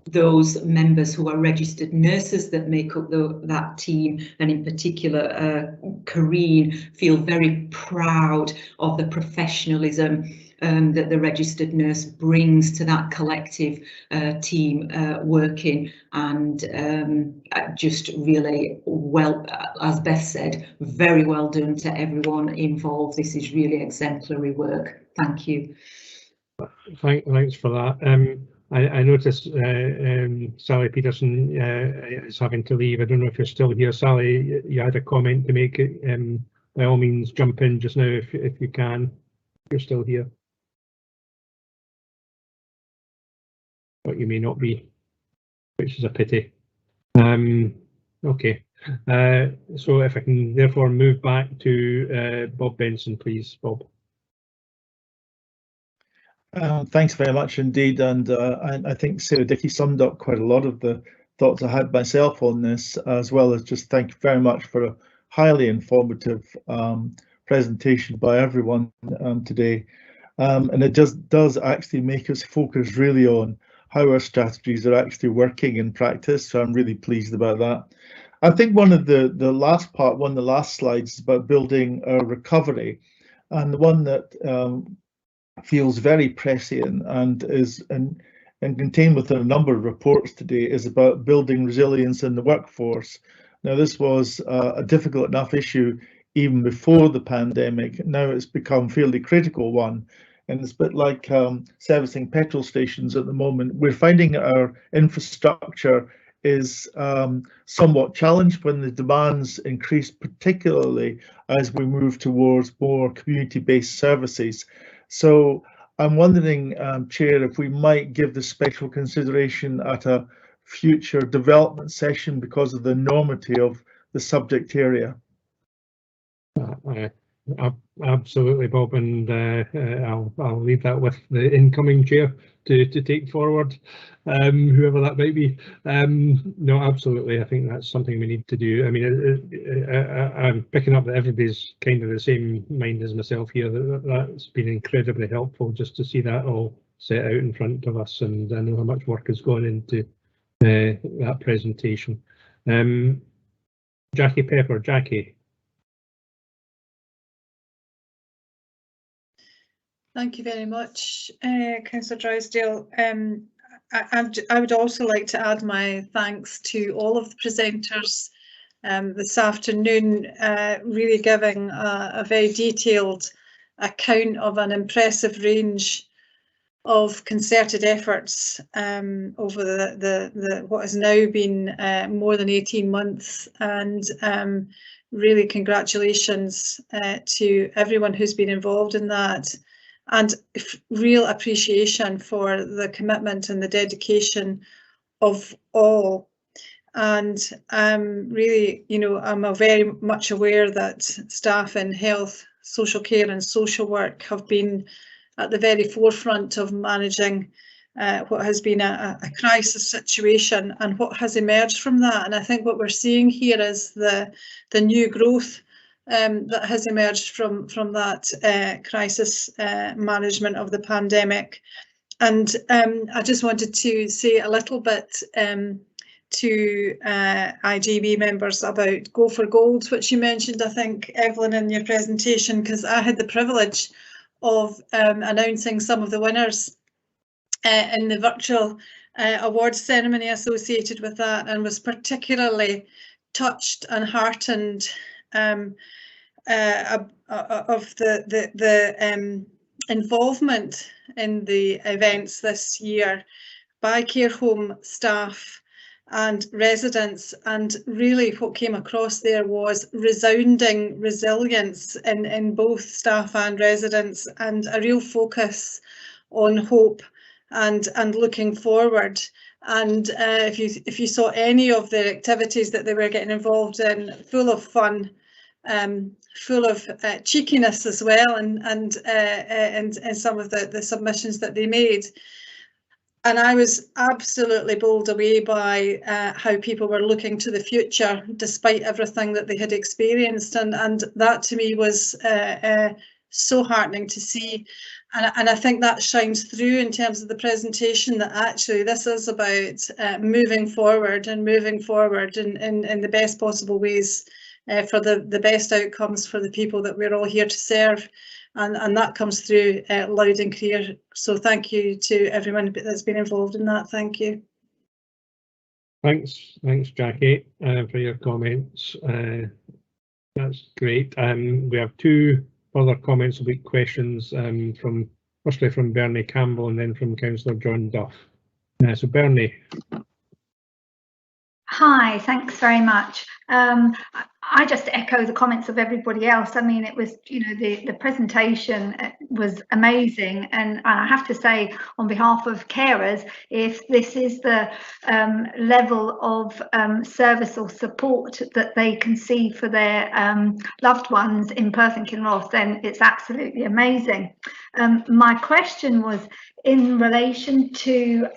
those members who are registered nurses that make up that team, and in particular Karine, feel very proud of the professionalism that the registered nurse brings to that collective team working, and just really well, as Beth said, very well done to everyone involved. This is really exemplary work. Thank you. Thanks for that. I noticed Sally Peterson is having to leave. I don't know if you're still here, Sally. You had a comment to make. By all means, jump in just now if you can. If you're still here, but you may not be, which is a pity. Okay, so if I can therefore move back to Bob Benson, please, Bob. Thanks very much indeed, and I think Sarah Dickie summed up quite a lot of the thoughts I had myself on this, as well as just thank you very much for a highly informative presentation by everyone today. And it just does actually make us focus really on how our strategies are actually working in practice, so I'm really pleased about that. I think one of the last slides is about building a recovery, and the one that feels very prescient and is and contained within a number of reports today is about building resilience in the workforce. Now, this was a difficult enough issue even before the pandemic. Now it's become a fairly critical one, and it's a bit like servicing petrol stations at the moment. We're finding our infrastructure is somewhat challenged when the demands increase, particularly as we move towards more community-based services. So I'm wondering, Chair, if we might give this special consideration at a future development session because of the enormity of the subject area. Absolutely, Bob, and I'll leave that with the incoming chair to take forward, whoever that might be. No, absolutely, I think that's something we need to do. I mean, I'm picking up that everybody's kind of the same mind as myself here. That's been incredibly helpful just to see that all set out in front of us, and I know how much work has gone into that presentation. Jackie Pepper, Jackie. Thank you very much, Councillor Drysdale. I would also like to add my thanks to all of the presenters this afternoon, really giving a very detailed account of an impressive range of concerted efforts over the what has now been more than 18 months, and really congratulations to everyone who's been involved in that, and real appreciation for the commitment and the dedication of all. And really, you know, I'm very much aware that staff in health, social care and social work have been at the very forefront of managing what has been a crisis situation and what has emerged from that. And I think what we're seeing here is the new growth that has emerged from that crisis management of the pandemic. And I just wanted to say a little bit to IGB members about Go for Gold, which you mentioned, I think, Evelyn, in your presentation, because I had the privilege of announcing some of the winners in the virtual awards ceremony associated with that, and was particularly touched and heartened of the involvement in the events this year by care home staff and residents, and really what came across there was resounding resilience in both staff and residents, and a real focus on hope and looking forward. And if you saw any of the activities that they were getting involved in, full of fun, full of cheekiness as well, and some of the submissions that they made. And I was absolutely bowled away by how people were looking to the future despite everything that they had experienced, and that to me was so heartening to see. And I think that shines through in terms of the presentation, that actually this is about moving forward in the best possible ways for the best outcomes for the people that we're all here to serve. And that comes through loud and clear. So thank you to everyone that's been involved in that. Thank you. Thanks, Jackie, for your comments. That's great. We have two further comments about questions firstly from Bernie Campbell and then from Councillor John Duff. So Bernie. Hi, thanks very much. I just echo the comments of everybody else. I mean, it was, the presentation was amazing, and I have to say, on behalf of carers, if this is the level of service or support that they can see for their loved ones in Perth and Kinross, then it's absolutely amazing. My question was in relation to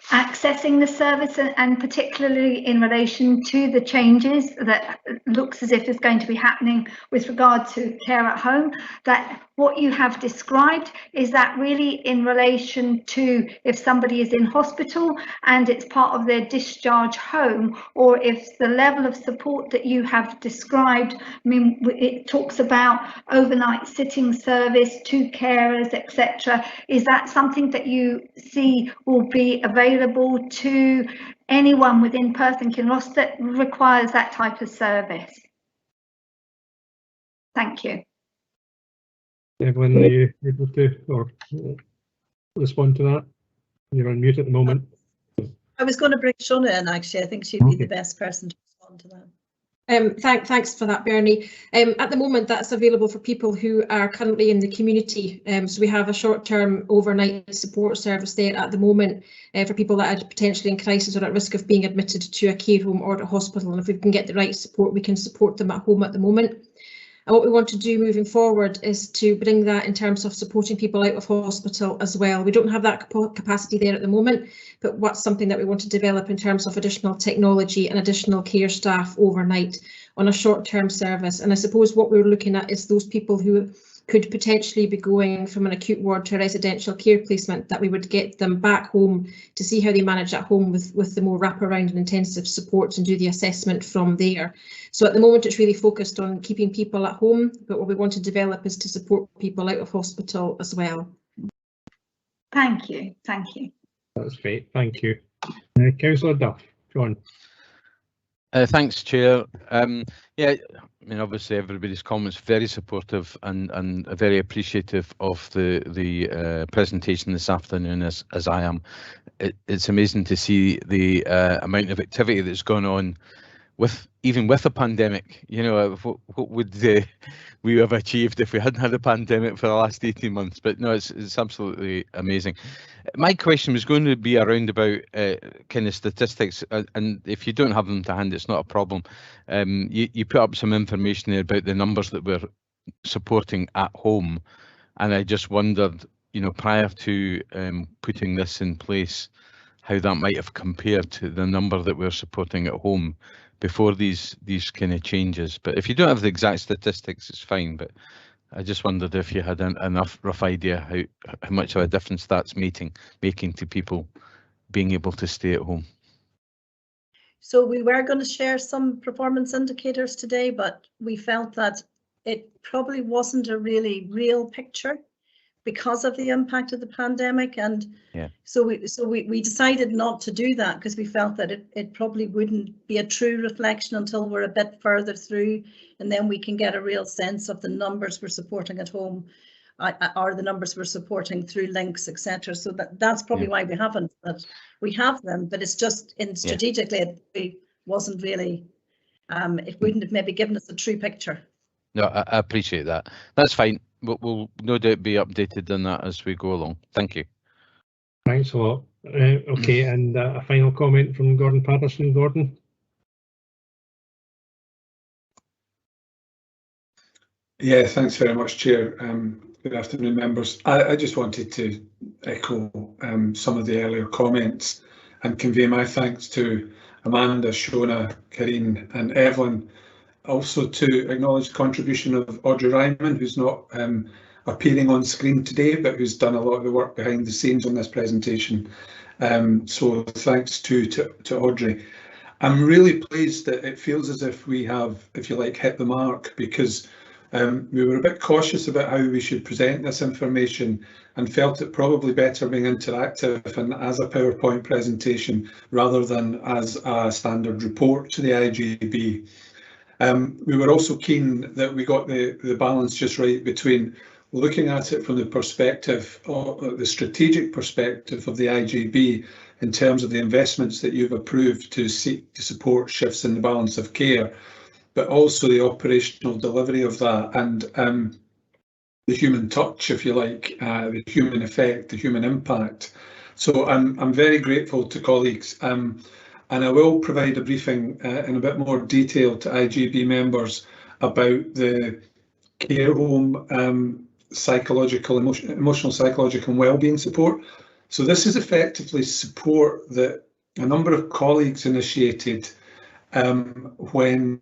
accessing the service, and particularly in relation to the changes that looks as if is going to be happening with regard to care at home, that what you have described, is that really in relation to if somebody is in hospital and it's part of their discharge home, or if the level of support that you have described, I mean, it talks about overnight sitting service, 2 carers, etc. Is that something that you see will be available to anyone within Perth and Kinross that requires that type of service? Thank you. Evelyn, are you able to respond to that? You're on mute at the moment. I was going to bring Shona in, actually. I think she'd be the best person to respond to that. Thanks for that, Bernie. At the moment, that's available for people who are currently in the community. So we have a short-term overnight support service there at the moment for people that are potentially in crisis or at risk of being admitted to a care home or a hospital. And if we can get the right support, we can support them at home at the moment. And what we want to do moving forward is to bring that in terms of supporting people out of hospital as well. We don't have that capacity there at the moment, but what's something that we want to develop in terms of additional technology and additional care staff overnight on a short-term service. And I suppose what we're looking at is those people who could potentially be going from an acute ward to a residential care placement, that we would get them back home to see how they manage at home with the more wraparound and intensive support and do the assessment from there. So at the moment it's really focused on keeping people at home, but what we want to develop is to support people out of hospital as well. Thank you. Thank you. That's great. Thank you. Councillor Duff, John. Thanks, Chair. Yeah, I mean, obviously everybody's comments very supportive and very appreciative of the presentation this afternoon, as I am. It's amazing to see the amount of activity that's gone on even with a pandemic. You know, what would we have achieved if we hadn't had a pandemic for the last 18 months? But no, it's absolutely amazing. My question was going to be around about kind of statistics, and if you don't have them to hand, it's not a problem. You put up some information there about the numbers that we're supporting at home, and I just wondered, you know, prior to putting this in place, how that might have compared to the number that we're supporting at home before these kind of changes. But if you don't have the exact statistics, it's fine. But I just wondered if you had enough rough idea how much of a difference that's making to people being able to stay at home. So we were going to share some performance indicators today, but we felt that it probably wasn't a really real picture because of the impact of the pandemic, and so we decided not to do that, because we felt that it probably wouldn't be a true reflection until we're a bit further through, and then we can get a real sense of the numbers we're supporting at home. are the numbers we're supporting through links, etc. So that's probably why we haven't. But we have them, but it's just strategically it wasn't really. It wouldn't have maybe given us a true picture. No, I appreciate that. That's fine. We'll no doubt be updated on that as we go along. Thank you. Thanks a lot. Okay, and a final comment from Gordon Patterson. Gordon. Yeah, thanks very much, Chair. Good afternoon, members. I just wanted to echo some of the earlier comments and convey my thanks to Amanda, Shona, Karine and Evelyn. Also to acknowledge the contribution of Audrey Ryman, who's not appearing on screen today, but who's done a lot of the work behind the scenes on this presentation. So thanks to Audrey. I'm really pleased that it feels as if we have, if you like, hit the mark, because we were a bit cautious about how we should present this information and felt it probably better being interactive and as a PowerPoint presentation rather than as a standard report to the IGB. We were also keen that we got the balance just right between looking at it from the perspective, or the strategic perspective of the IGB in terms of the investments that you've approved to seek to support shifts in the balance of care, but also the operational delivery of that and the human touch, if you like, the human effect, the human impact. So I'm very grateful to colleagues. And I will provide a briefing in a bit more detail to IGB members about the care home psychological, emotional, psychological and wellbeing support. So this is effectively support that a number of colleagues initiated when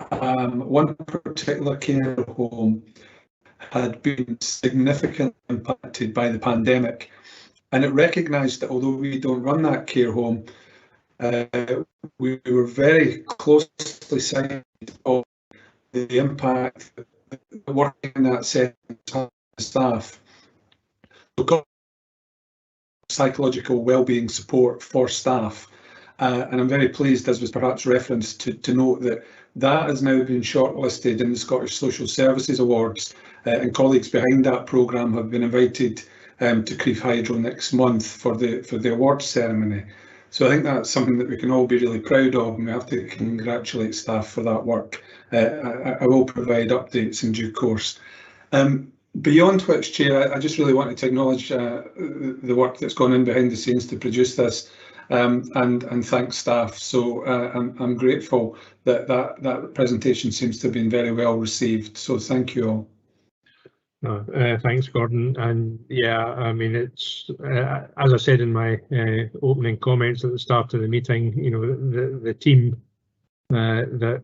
one particular care home had been significantly impacted by the pandemic. And it recognised that although we don't run that care home, we were very closely sighted of the impact that working in that setting on staff. So psychological wellbeing support for staff. And I'm very pleased, as was perhaps referenced, to note that that has now been shortlisted in the Scottish Social Services Awards, and colleagues behind that programme have been invited to Crieff Hydro next month for the awards ceremony. So I think that's something that we can all be really proud of, and we have to congratulate staff for that work. I will provide updates in due course. Beyond which, Chair, I just really wanted to acknowledge the work that's gone in behind the scenes to produce this, and thank staff. So I'm grateful that that presentation seems to have been very well received. So thank you all. Thanks, Gordon. And yeah, I mean, it's as I said in my opening comments at the start of the meeting, you know, the team that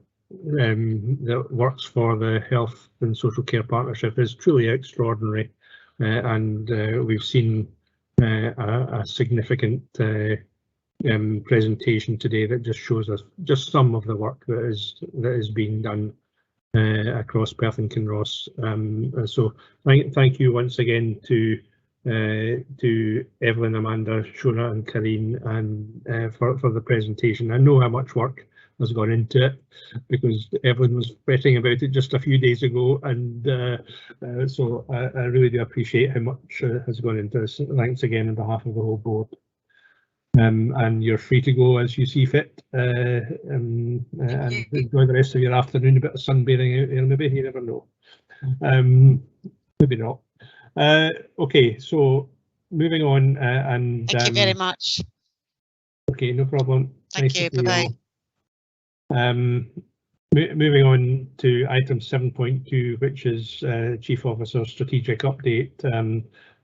works for the Health and Social Care Partnership is truly extraordinary, and we've seen a significant presentation today that just shows us just some of the work that is being done across Perth and Kinross. So thank you once again to Evelyn, Amanda, Shona and Karine and for the presentation. I know how much work has gone into it because Evelyn was fretting about it just a few days ago, and so I really do appreciate how much has gone into this. Thanks again on behalf of the whole board. And you're free to go as you see fit, and enjoy the rest of your afternoon. A bit of sunbathing out there, maybe, you never know. Maybe not. Okay, so moving on, and thank you very much. Okay, no problem. Thank you. Bye bye. Moving on to item 7.2, which is Chief Officer Strategic Update,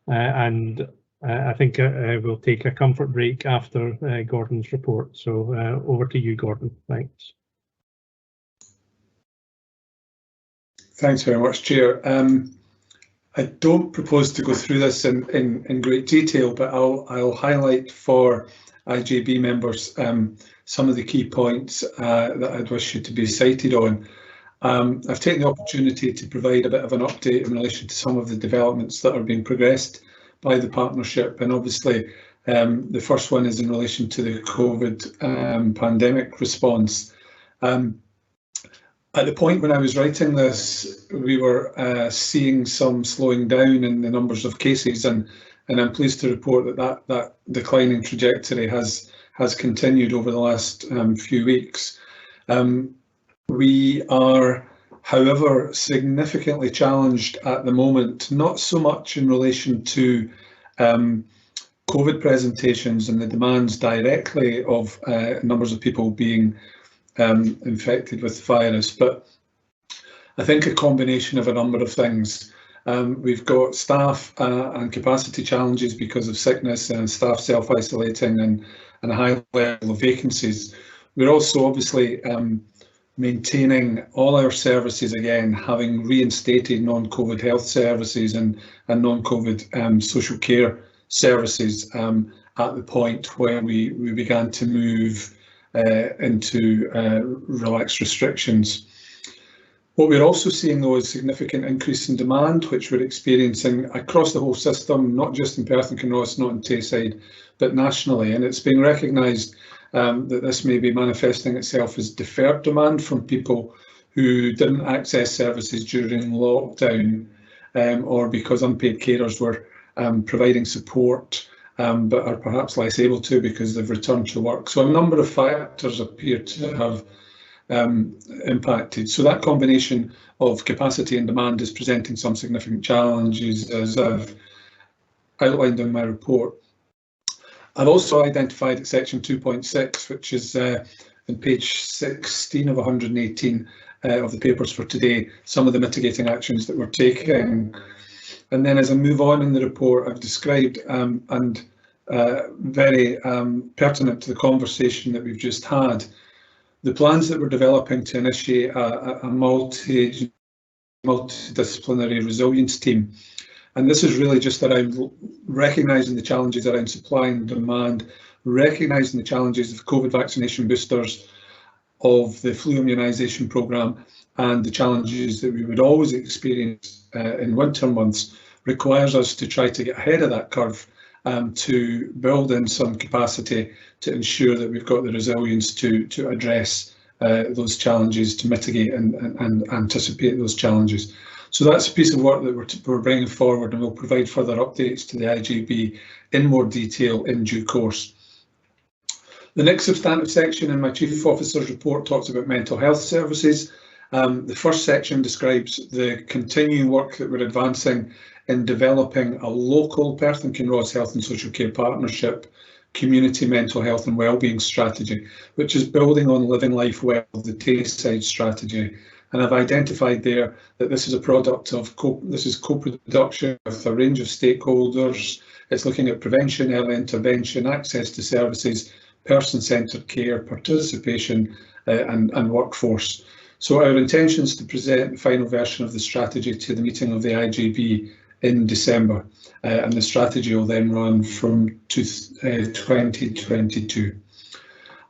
and I think we'll take a comfort break after Gordon's report. So over to you, Gordon. Thanks. Thanks very much, Chair. I don't propose to go through this in great detail, but I'll highlight for IGB members some of the key points that I'd wish you to be cited on. I've taken the opportunity to provide a bit of an update in relation to some of the developments that are being progressed by the partnership, and obviously the first one is in relation to the COVID pandemic response. At the point when I was writing this, we were seeing some slowing down in the numbers of cases, and I'm pleased to report that declining trajectory has continued over the last few weeks. We are, however, significantly challenged at the moment, not so much in relation to COVID presentations and the demands directly of numbers of people being infected with the virus, but I think a combination of a number of things. We've got staff and capacity challenges because of sickness and staff self-isolating and a high level of vacancies. We're also obviously maintaining all our services again, having reinstated non-COVID health services and non-COVID social care services at the point where we began to move into relaxed restrictions. What we're also seeing, though, is significant increase in demand, which we're experiencing across the whole system, not just in Perth and Kinross, not in Tayside, but nationally. And it's being recognised that this may be manifesting itself as deferred demand from people who didn't access services during lockdown, or because unpaid carers were providing support, but are perhaps less able to because they've returned to work. So a number of factors appear to have impacted. So that combination of capacity and demand is presenting some significant challenges, as I've outlined in my report. I've also identified at section 2.6, which is in page 16 of 118 of the papers for today, some of the mitigating actions that we're taking. And then as I move on in the report, I've described and very pertinent to the conversation that we've just had, the plans that we're developing to initiate a multidisciplinary resilience team. And this is really just around recognising the challenges around supply and demand, recognising the challenges of COVID vaccination boosters, of the flu immunisation programme, and the challenges that we would always experience in winter months, requires us to try to get ahead of that curve, to build in some capacity to ensure that we've got the resilience to address those challenges, to mitigate and anticipate those challenges. So that's a piece of work that we're bringing forward, and we'll provide further updates to the IGB in more detail in due course. The next substantive section in my Chief Officer's report talks about mental health services. The first section describes the continuing work that we're advancing in developing a local Perth and Kinross Health and Social Care Partnership community mental health and wellbeing strategy, which is building on Living Life Well, the Tayside strategy. And I've identified there that this is a product of co-production with a range of stakeholders. It's looking at prevention, early intervention, access to services, person-centred care, participation and workforce. So our intention is to present the final version of the strategy to the meeting of the IGB in December, and the strategy will then run from 2022.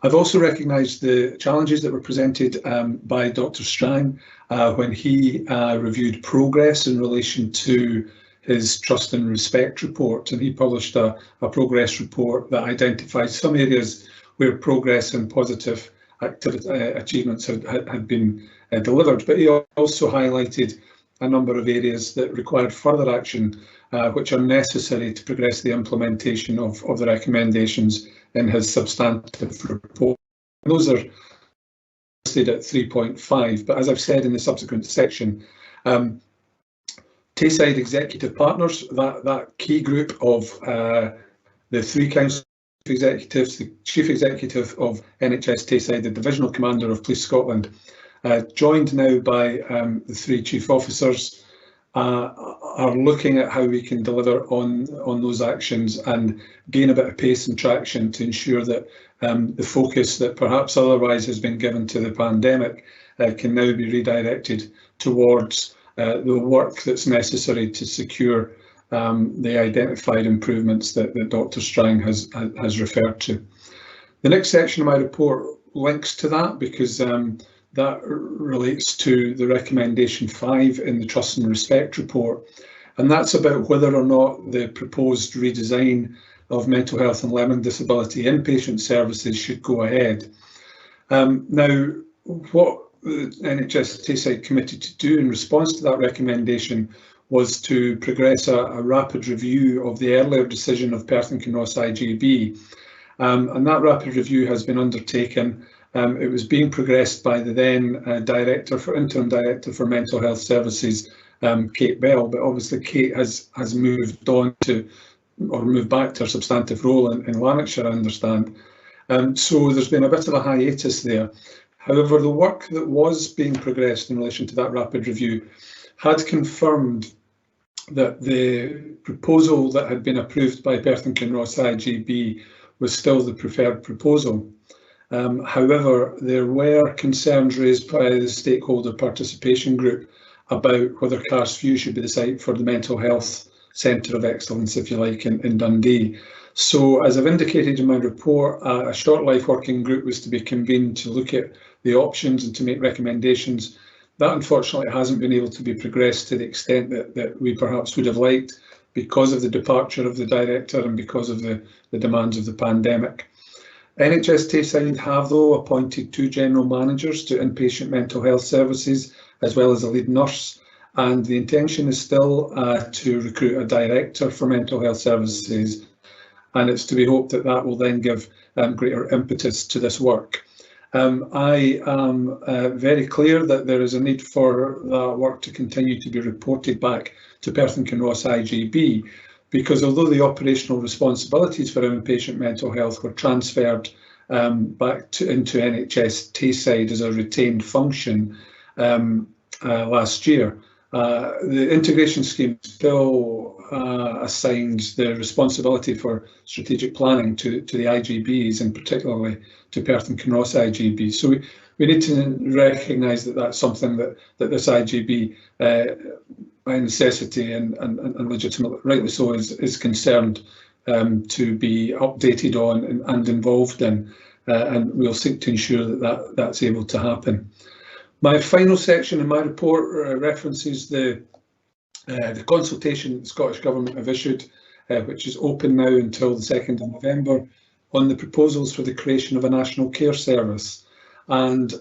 I've also recognised the challenges that were presented by Dr. Strang when he reviewed progress in relation to his Trust and Respect report, and he published a progress report that identified some areas where progress and positive achievements had been delivered, but he also highlighted a number of areas that required further action, which are necessary to progress the implementation of the recommendations in his substantive report. And those are listed at 3.5, but as I've said in the subsequent section, Tayside executive partners, that key group of the three council executives, the chief executive of NHS Tayside, the divisional commander of Police Scotland, joined now by the three chief officers, are looking at how we can deliver on those actions and gain a bit of pace and traction to ensure that the focus that perhaps otherwise has been given to the pandemic can now be redirected towards the work that's necessary to secure the identified improvements that Dr. Strang has referred to. The next section of my report links to that, because that relates to the recommendation 5 in the Trust and Respect report, and that's about whether or not the proposed redesign of mental health and learning disability inpatient services should go ahead. Now, what the NHS Tayside Committee to do in response to that recommendation was to progress a rapid review of the earlier decision of Perth and Kinross IGB. And that rapid review has been undertaken. It was being progressed by the then Interim Director for Mental Health Services, Kate Bell, but obviously Kate has moved on to, or moved back to her substantive role in Lanarkshire, I understand. So there's been a bit of a hiatus there. However, the work that was being progressed in relation to that rapid review had confirmed that the proposal that had been approved by Perth and Kinross IGB was still the preferred proposal. However, there were concerns raised by the stakeholder participation group about whether Carsview should be the site for the mental health centre of excellence, if you like, in Dundee. So, as I've indicated in my report, a short life working group was to be convened to look at the options and to make recommendations. That unfortunately hasn't been able to be progressed to the extent that we perhaps would have liked because of the departure of the director and because of the demands of the pandemic. NHS Tayside have, though, appointed 2 general managers to inpatient mental health services, as well as a lead nurse, and the intention is still to recruit a director for mental health services, and it's to be hoped that that will then give greater impetus to this work. I am very clear that there is a need for that work to continue to be reported back to Perth and Kinross IGB, because although the operational responsibilities for inpatient mental health were transferred back into NHS Tayside as a retained function last year, the integration scheme still assigns the responsibility for strategic planning to the IGBs, and particularly to Perth and Kinross IGB. So we need to recognise that that's something that this IGB, by necessity and legitimately, rightly so, is concerned to be updated on and involved in, and we'll seek to ensure that that's able to happen. My final section in my report references the consultation the Scottish Government have issued, which is open now until the 2nd of November, on the proposals for the creation of a national care service. And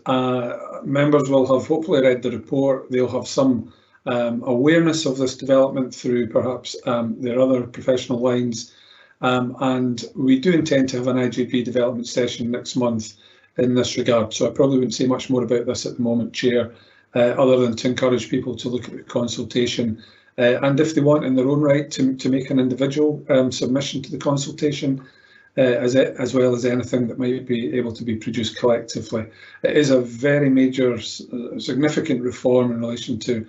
members will have hopefully read the report. They'll have some awareness of this development through perhaps their other professional lines. And we do intend to have an IGB development session next month in this regard. So I probably wouldn't say much more about this at the moment, Chair, other than to encourage people to look at the consultation. And if they want in their own right to make an individual submission to the consultation, as well as anything that might be able to be produced collectively. It is a very major, significant reform in relation to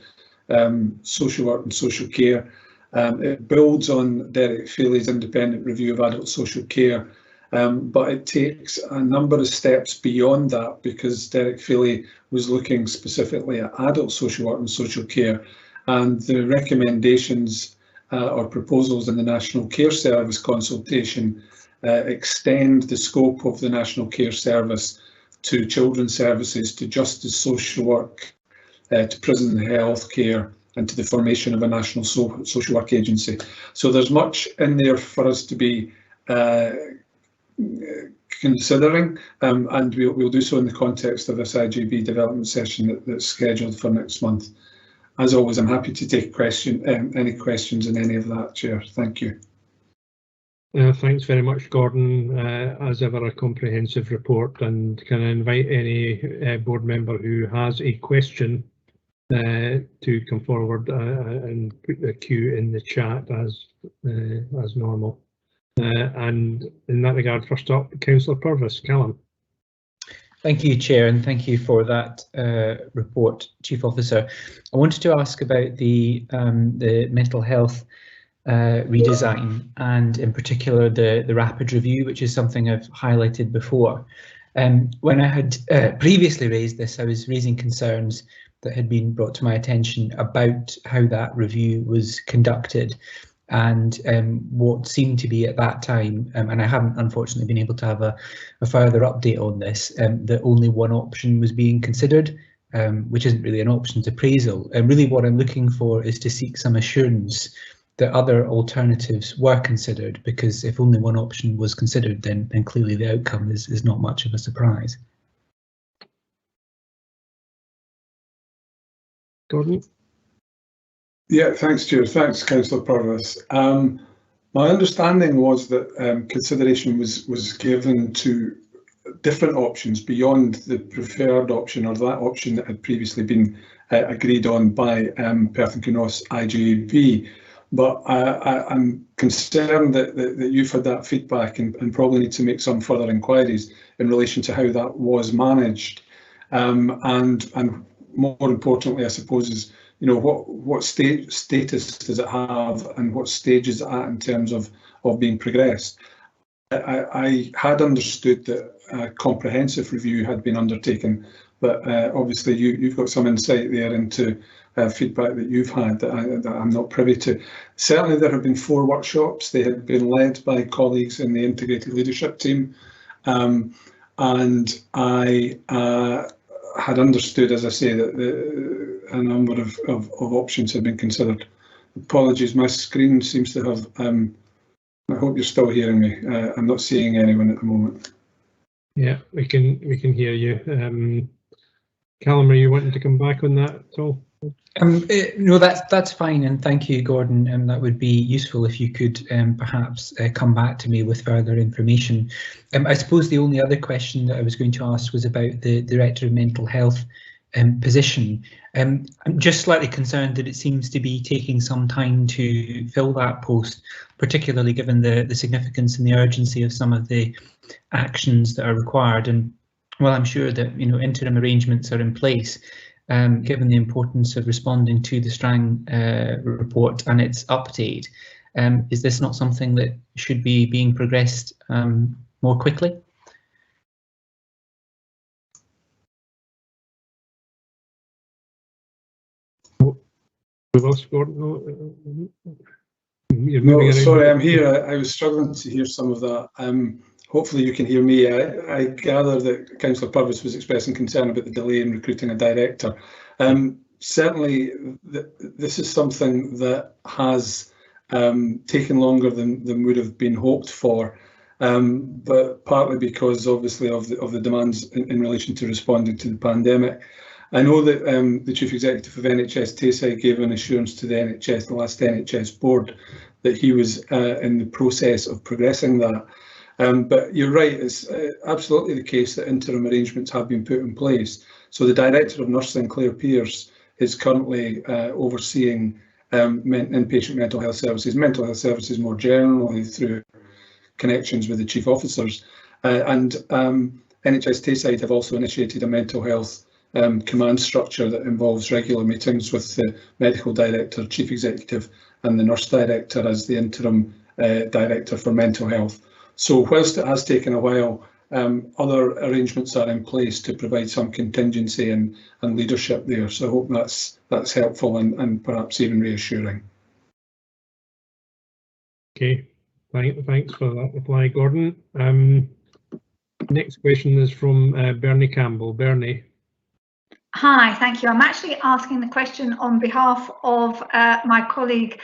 social work and social care. It builds on Derek Feely's independent review of adult social care, but it takes a number of steps beyond that, because Derek Feely was looking specifically at adult social work and social care, and the recommendations or proposals in the National Care Service consultation extend the scope of the National Care Service to children's services, to justice social work, to prison health care, and to the formation of a national social work agency. So there's much in there for us to be considering, and we'll do so in the context of this IGB development session that's scheduled for next month. As always, I'm happy to take any questions in any of that, Chair. Thank you. Thanks very much, Gordon. As ever, a comprehensive report, and can I invite any board member who has a question to come forward and put the queue in the chat as normal. And in that regard, first up, Councillor Purvis. Callum. Thank you, Chair, and thank you for that report, Chief Officer. I wanted to ask about the mental health redesign, and in particular the rapid review, which is something I've highlighted before. When I had previously raised this, I was raising concerns that had been brought to my attention about how that review was conducted, and what seemed to be at that time, and I haven't unfortunately been able to have a further update on this, that only one option was being considered, which isn't really an options appraisal. And really what I'm looking for is to seek some assurance that other alternatives were considered, because if only one option was considered, then clearly the outcome is not much of a surprise. Gordon? Yeah, thanks, Chair. Thanks, Councillor Purvis. My understanding was that consideration was given to different options beyond the preferred option, or that option that had previously been agreed on by Perth and Kinross IJV. But I'm concerned that you've had that feedback and probably need to make some further inquiries in relation to how that was managed. And more importantly, I suppose, is what status does it have, and what stage is it at in terms of being progressed? I had understood that a comprehensive review had been undertaken, but obviously you've got some insight there into feedback that you've had that I'm not privy to. Certainly there have been 4 workshops. They had been led by colleagues in the integrated leadership team, and I had understood, as I say, that a number of options have been considered. Apologies, my screen seems to have, I hope you're still hearing me. I'm not seeing anyone at the moment. Yeah, we can hear you. Callum, are you wanting to come back on that at all? No, that's fine, and thank you, Gordon. And that would be useful if you could perhaps come back to me with further information. I suppose the only other question that I was going to ask was about the Director of Mental Health position. I'm just slightly concerned that it seems to be taking some time to fill that post, particularly given the significance and the urgency of some of the actions that are required. And while I'm sure that interim arrangements are in place, given the importance of responding to the Strang report and its update, is this not something that should be being progressed more quickly? No, sorry, I'm here. I was struggling to hear some of that. Hopefully you can hear me. I gather that Councillor Purvis was expressing concern about the delay in recruiting a director. Certainly, this is something that has taken longer than would have been hoped for, but partly because, obviously, of the demands in relation to responding to the pandemic. I know that the Chief Executive of NHS Tayside gave an assurance to the NHS, the last NHS board, that he was in the process of progressing that. But you're right, it's absolutely the case that interim arrangements have been put in place. So the Director of Nursing, Claire Pearce, is currently overseeing inpatient mental health services more generally through connections with the chief officers. And NHS Tayside have also initiated a mental health command structure that involves regular meetings with the medical director, chief executive, and the nurse director as the interim director for mental health. So whilst it has taken a while, other arrangements are in place to provide some contingency and leadership there. So I hope that's helpful and perhaps even reassuring. Okay, thanks for that reply, Gordon. Next question is from Bernie Campbell. Bernie. Hi, thank you. I'm actually asking the question on behalf of my colleague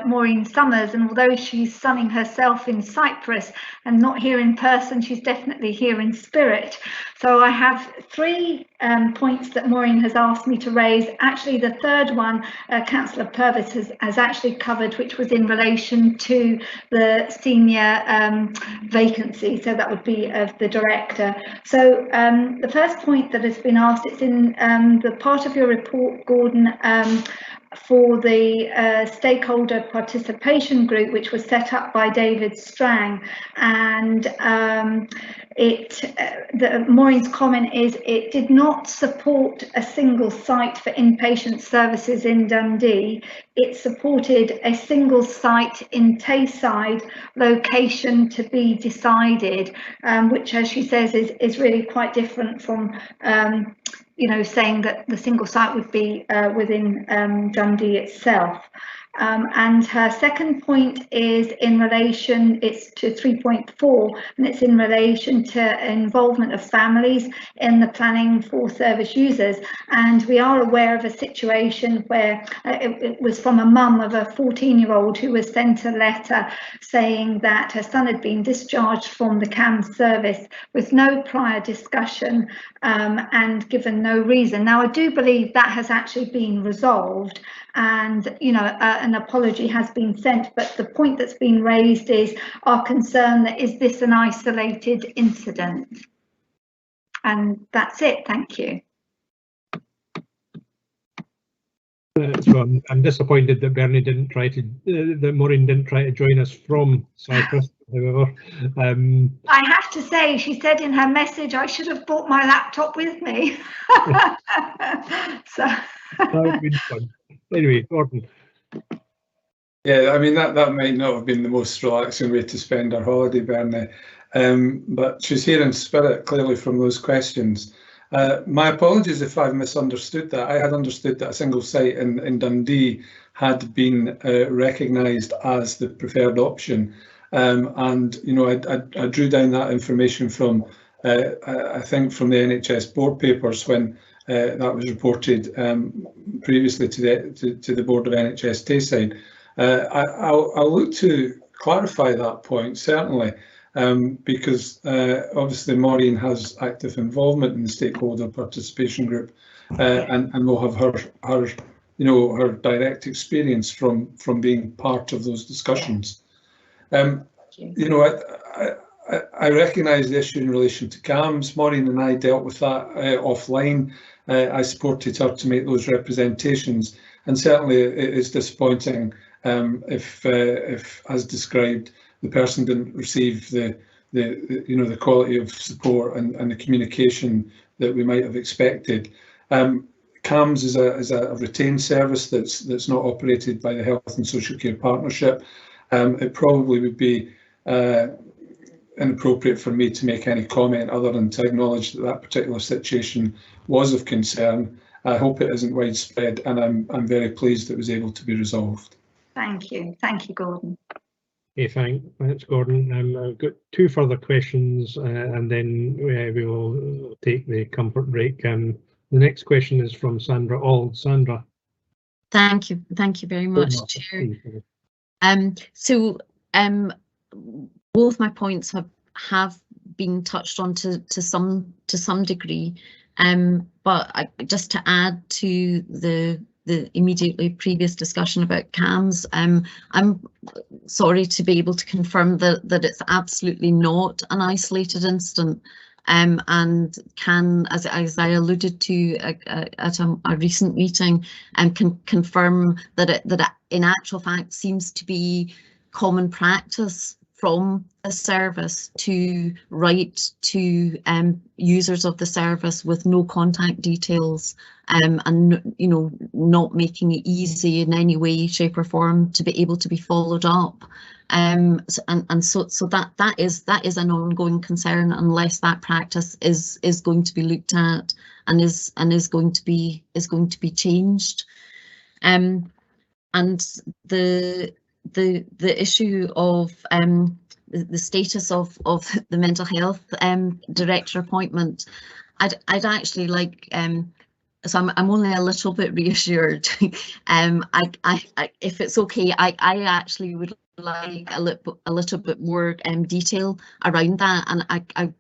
Maureen Summers, and although she's sunning herself in Cyprus and not here in person, she's definitely here in spirit. So I have 3 points that Maureen has asked me to raise. Actually, the third one Councillor Purvis has actually covered, which was in relation to the senior vacancy, so that would be of the director. So the first point that has been asked, it's in the part of your report, Gordon, for the stakeholder participation group, which was set up by David Strang, and Maureen's comment is it did not support a single site for inpatient services in Dundee. It supported a single site in Tayside, location to be decided, which, as she says, is really quite different from saying that the single site would be within Dundee itself. And her second point is in relation, it's to 3.4, and it's in relation to involvement of families in the planning for service users. And we are aware of a situation where it was from a mum of a 14-year-old who was sent a letter saying that her son had been discharged from the CAMS service with no prior discussion and given no reason. Now, I do believe that has actually been resolved, and an apology has been sent, but the point that's been raised is our concern that is this an isolated incident? And that's it. Thank you. So I'm disappointed that Bernie didn't try to, that Maureen didn't try to join us from Cyprus. However, I have to say, she said in her message, I should have brought my laptop with me. So that would have been fun. Anyway, Gordon. Yeah, I mean, that might not have been the most relaxing way to spend our holiday, Bernie, but she's here in spirit, clearly, from those questions. My apologies if I've misunderstood that. I had understood that a single site in Dundee had been recognised as the preferred option. And I drew down that information from, I think, from the NHS board papers when that was reported previously to the board of NHS Tayside. I'll look to clarify that point, certainly, because obviously Maureen has active involvement in the stakeholder participation group, and will have her direct experience from being part of those discussions. I recognise the issue in relation to CAMS. Maureen and I dealt with that offline. I supported her to make those representations, and certainly it is disappointing if, as described, the person didn't receive the quality of support and the communication that we might have expected. CAMS is a retained service that's not operated by the Health and Social Care Partnership. It probably would be inappropriate for me to make any comment other than to acknowledge that particular situation was of concern. I hope it isn't widespread, and I'm very pleased it was able to be resolved. Thank you, Gordon. Okay, thanks, Gordon. I've got two further questions, and then we will take the comfort break. The next question is from Sandra Auld. Sandra. Thank you very much, Chair. Both my points have been touched on to some degree, but just to add to the immediately previous discussion about CAMS, I'm sorry to be able to confirm that it's absolutely not an isolated incident, and can, as I alluded to at a recent meeting, and can confirm that it in actual fact seems to be common practice from the service to write to users of the service with no contact details, and not making it easy in any way, shape or form to be able to be followed up. So that is an ongoing concern unless that practice is going to be looked at and is going to be changed. And the issue of the status of the mental health director appointment, I'd actually like, so I'm only a little bit reassured. If it's okay, I actually would like a little bit more detail around that, and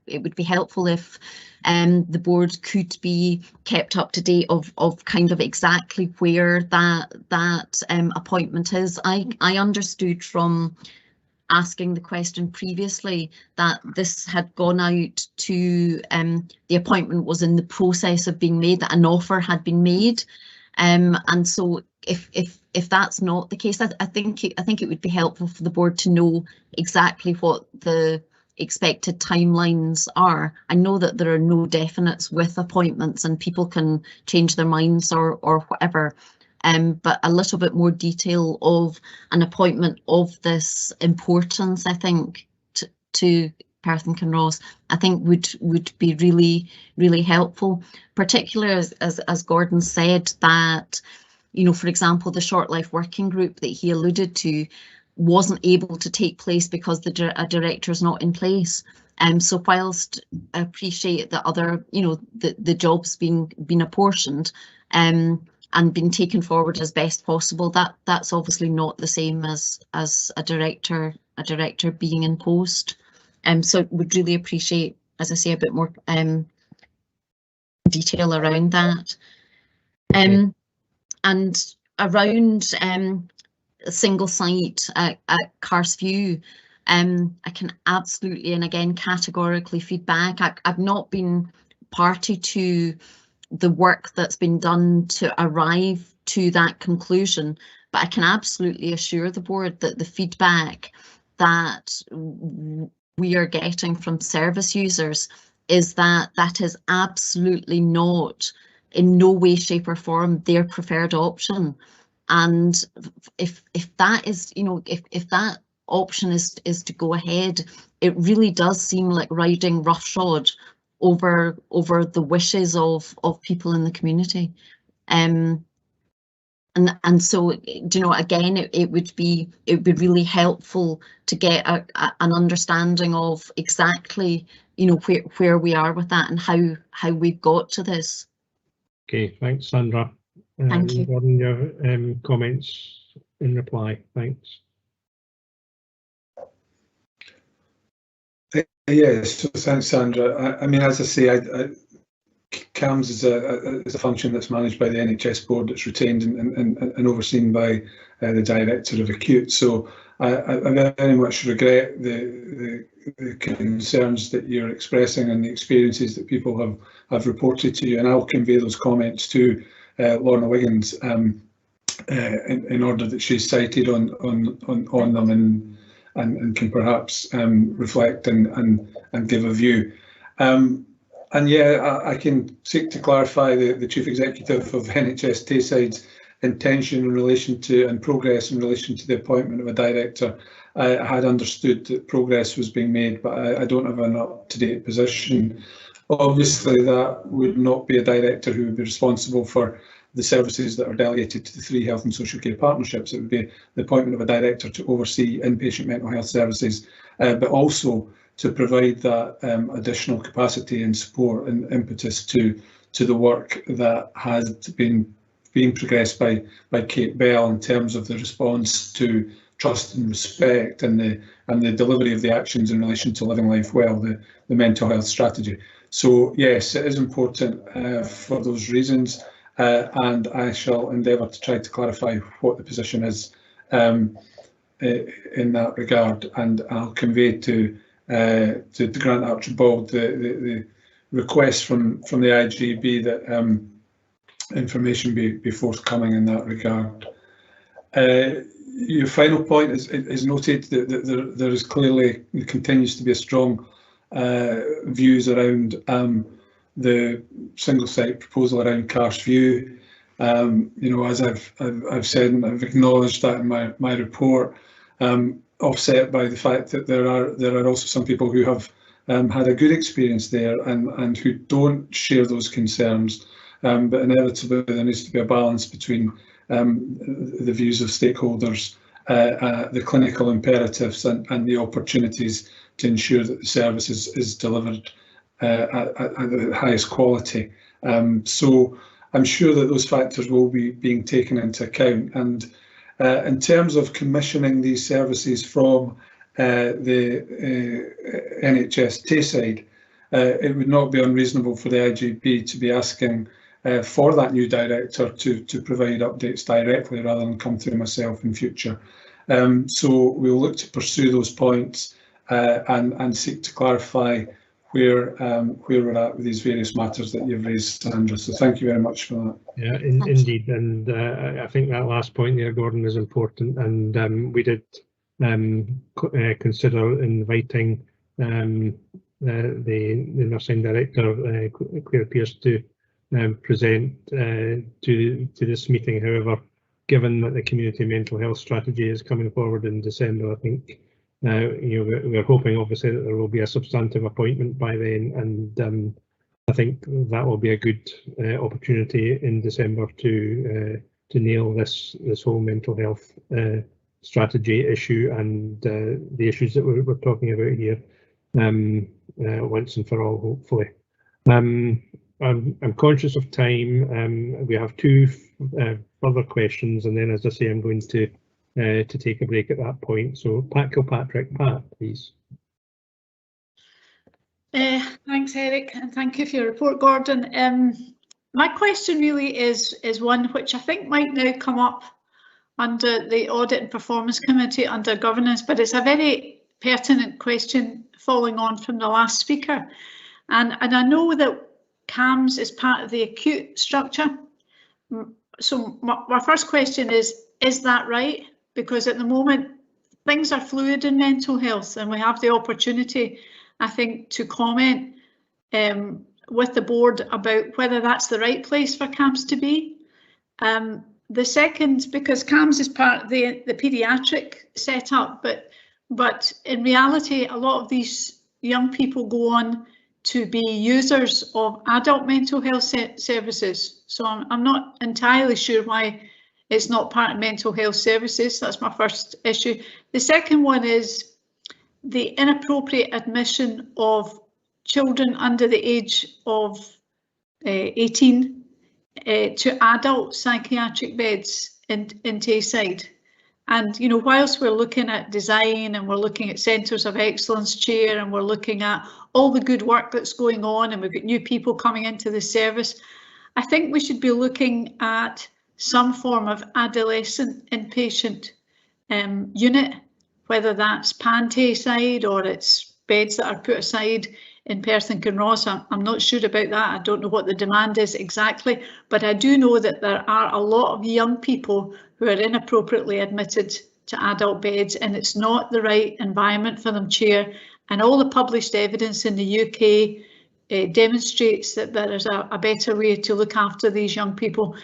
it would be helpful if the board could be kept up to date of kind of exactly where that appointment is. I understood from asking the question previously that this had gone out to the appointment was in the process of being made, that an offer had been made, and so if that's not the case, I think it would be helpful for the board to know exactly what the expected timelines are. I know that there are no definites with appointments and people can change their minds or whatever, but a little bit more detail of an appointment of this importance, I think, to Perth and Kinross, I think would be really helpful, particularly as Gordon said, that you know, for example, the short life working group that he alluded to wasn't able to take place because a director is not in place. So whilst I appreciate that other, you know, the jobs being apportioned and being taken forward as best possible, that's obviously not the same as a director being in post. So would really appreciate, as I say, a bit more detail around that. And around a single site at Carsview, I can absolutely and again categorically feedback. I've not been party to the work that's been done to arrive to that conclusion, but I can absolutely assure the board that the feedback that we are getting from service users is that that is absolutely not, in no way, shape or form, their preferred option. And if that is, you know, if that option is to go ahead, it really does seem like riding roughshod over the wishes of people in the community. And so, you know, again, it would be really helpful to get an understanding of exactly, you know, where we are with that and how we've got to this. Okay, thanks, Sandra. Thank you. Gordon, your comments in reply. Thanks. Yes, so thanks, Sandra. I mean, as I say, CAMS is a function that's managed by the NHS board, that's retained and overseen by the Director of Acute. So I very much regret the concerns that you're expressing and the experiences that people have reported to you, and I'll convey those comments to Lorna Wiggins in order that she's cited on them and can perhaps reflect and give a view. And yeah, I can seek to clarify the Chief Executive of NHS Tayside's intention in relation to and progress in relation to the appointment of a director. I had understood that progress was being made, but I don't have an up-to-date position. Obviously, that would not be a director who would be responsible for the services that are delegated to the 3 health and social care partnerships. It would be the appointment of a director to oversee inpatient mental health services, but also to provide that additional capacity and support and impetus to the work that has been being progressed by Kate Bell in terms of the response to trust and respect and the delivery of the actions in relation to living life well, the mental health strategy. So yes, it is important for those reasons, and I shall endeavour to try to clarify what the position is in that regard, and I'll convey to Grant Archibald the request from the IGB that information be forthcoming in that regard. Your final point is noted that there is clearly, there continues to be a strong views around the single site proposal around Carsview. You know, as I've said and I've acknowledged that in my report, offset by the fact that there are also some people who have had a good experience there and who don't share those concerns. But inevitably there needs to be a balance between the views of stakeholders, the clinical imperatives and the opportunities to ensure that the service is delivered at the highest quality. So I'm sure that those factors will be being taken into account. And in terms of commissioning these services from the NHS Tayside, it would not be unreasonable for the IGB to be asking for that new director to provide updates directly rather than come through myself in future. So we'll look to pursue those points and seek to clarify where we're at with these various matters that you've raised, Sandra. So thank you very much for that. Yeah, indeed, and I think that last point there, Gordon, is important, and we did consider inviting the nursing director, Claire Pearce, to present to this meeting. However, given that the community mental health strategy is coming forward in December, I think you know, we're hoping obviously that there will be a substantive appointment by then, and I think that will be a good opportunity in December to nail this whole mental health strategy issue and the issues that we're talking about here once and for all, hopefully. I'm conscious of time. We have two further questions, and then, as I say, I'm going to take a break at that point. So, Pat Kilpatrick, Pat, please. Thanks, Eric, and thank you for your report, Gordon. My question really is one which I think might now come up under the Audit and Performance Committee under Governance, but it's a very pertinent question following on from the last speaker. And I know that CAMS is part of the acute structure. So my first question is that right? Because at the moment, things are fluid in mental health, and we have the opportunity, I think, to comment with the board about whether that's the right place for CAMS to be. The second, because CAMS is part of the paediatric setup, but in reality, a lot of these young people go on to be users of adult mental health services. So I'm not entirely sure why it's not part of mental health services. That's my first issue. The second one is the inappropriate admission of children under the age of 18 to adult psychiatric beds in Tayside. And, you know, whilst we're looking at design and we're looking at centres of excellence, Chair, and we're looking at all the good work that's going on, and we've got new people coming into the service, I think we should be looking at some form of adolescent inpatient unit, whether that's Tayside or it's beds that are put aside in Perth and Kinross. I'm not sure about that. I don't know what the demand is exactly, but I do know that there are a lot of young people who are inappropriately admitted to adult beds, and it's not the right environment for them, Chair. And all the published evidence in the UK demonstrates that there is a better way to look after these young people,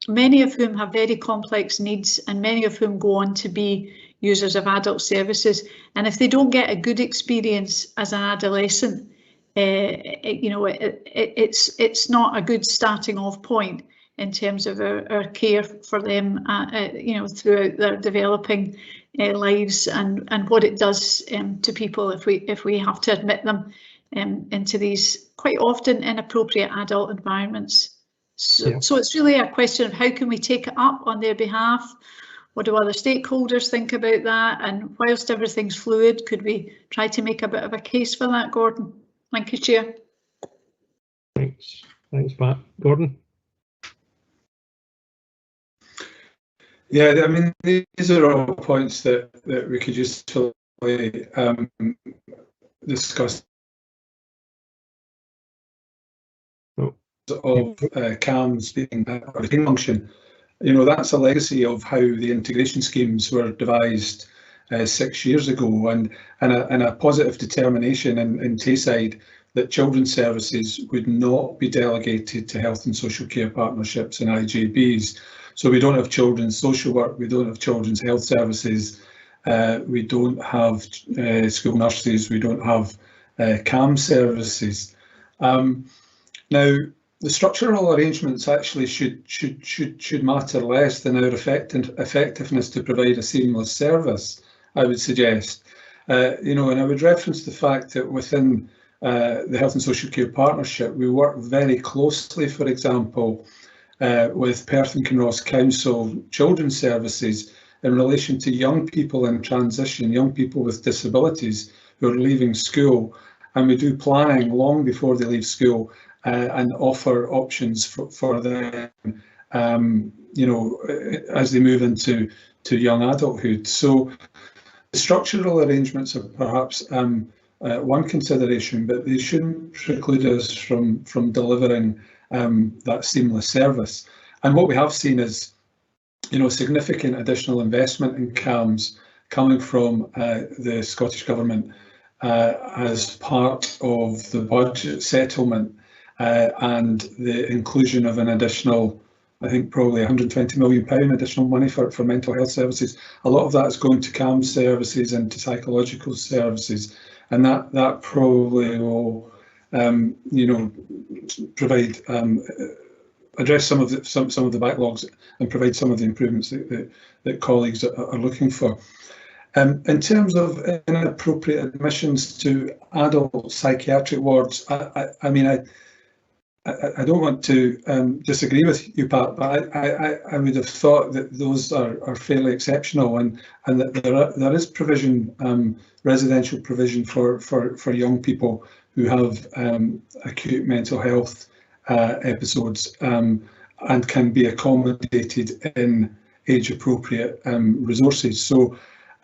many of whom have very complex needs and many of whom go on to be users of adult services. And if they don't get a good experience as an adolescent, you know, it's not a good starting off point in terms of our care for them, you know, throughout their developing lives, and what it does to people if we have to admit them into these quite often inappropriate adult environments. So it's really a question of how can we take it up on their behalf? What do other stakeholders think about that? And whilst everything's fluid, could we try to make a bit of a case for that, Gordon? Thank you, Chair. Thanks, Pat. Gordon? Yeah, I mean, these are all points that we could usefully discuss. Of CAMS being a team function, you know, that's a legacy of how the integration schemes were devised 6 years ago, and a positive determination in Tayside that children's services would not be delegated to health and social care partnerships and IJBs. So we don't have children's social work, we don't have children's health services, we don't have school nurses, we don't have CAMS services. Now, the structural arrangements actually should matter less than our effectiveness to provide a seamless service, I would suggest. You know, and I would reference the fact that within the Health and Social Care Partnership, we work very closely, for example, with Perth and Kinross Council Children's Services in relation to young people in transition, young people with disabilities who are leaving school, and we do planning long before they leave school and offer options for them, you know, as they move into young adulthood. So the structural arrangements are perhaps one consideration, but they shouldn't preclude us from delivering that seamless service. And what we have seen is, you know, significant additional investment in CAMS coming from the Scottish Government as part of the budget settlement and the inclusion of an additional, I think probably £120 million additional money for mental health services. A lot of that is going to CAMS services and to psychological services, and that probably will, you know, provide address some of the backlogs and provide some of the improvements that colleagues are looking for. In terms of inappropriate admissions to adult psychiatric wards, I mean, I don't want to disagree with you, Pat, but I would have thought that those are fairly exceptional, and that there is provision, residential provision for young people who have acute mental health episodes, and can be accommodated in age-appropriate resources. So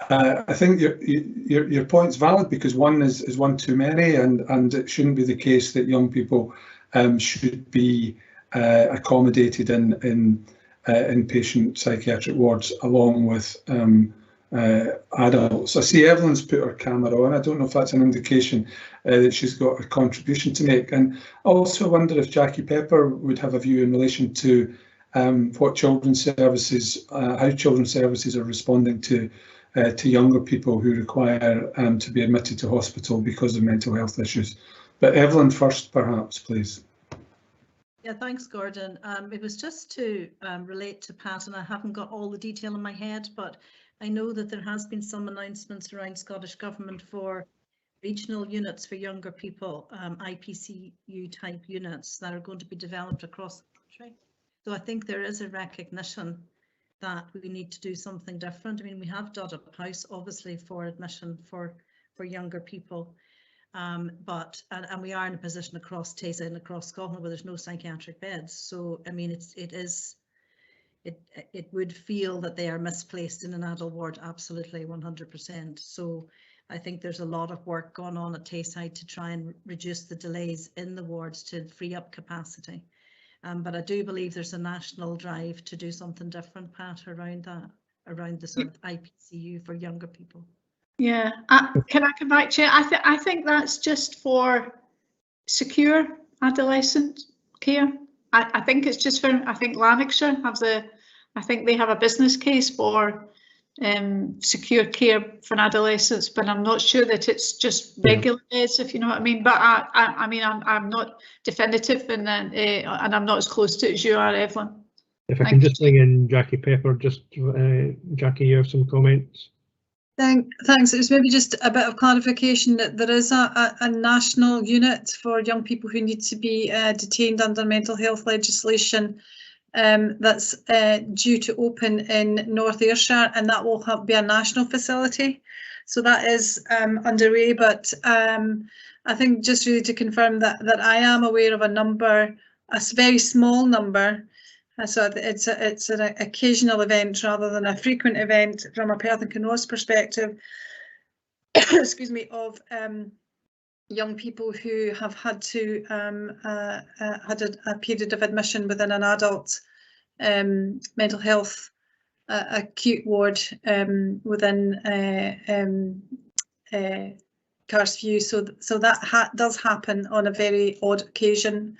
I think your point's valid, because one is one too many, and it shouldn't be the case that young people should be accommodated in inpatient psychiatric wards along with adults. I see Evelyn's put her camera on. I don't know if that's an indication that she's got a contribution to make. And I also wonder if Jackie Pepper would have a view in relation to what children's services, how children's services are responding to younger people who require to be admitted to hospital because of mental health issues. But Evelyn first, perhaps, please. Yeah, thanks, Gordon. It was just to relate to Pat, and I haven't got all the detail in my head, but I know that there has been some announcements around Scottish Government for regional units for younger people, IPCU type units that are going to be developed across the country. So I think there is a recognition that we need to do something different. I mean, we have Duddup House, obviously, for admission for younger people. But we are in a position across Tayside and across Scotland where there's no psychiatric beds. So I mean, it would feel that they are misplaced in an adult ward, absolutely 100%. So I think there's a lot of work going on at Tayside to try and reduce the delays in the wards to free up capacity. But I do believe there's a national drive to do something different, Pat, around that, around the sort of IPCU for younger people. Yeah, can I come back to you? I think that's just for secure adolescent care. I think it's just for, I think Lanarkshire have I think they have a business case for secure care for adolescents, but I'm not sure that it's just regular beds, if you know what I mean. But I mean, I'm not definitive, and I'm not as close to it as you are, Evelyn. If I can just bring in Jackie Pepper, just Jackie, you have some comments? Thanks. It was maybe just a bit of clarification that there is a national unit for young people who need to be detained under mental health legislation that's due to open in North Ayrshire, and that will be a national facility. So that is underway, but I think just really to confirm that I am aware of a number, a very small number. So it's an occasional event rather than a frequent event from a Perth and Kinross perspective, excuse me, of young people who have had to had a period of admission within an adult mental health acute ward within Carsview. So that does happen on a very odd occasion.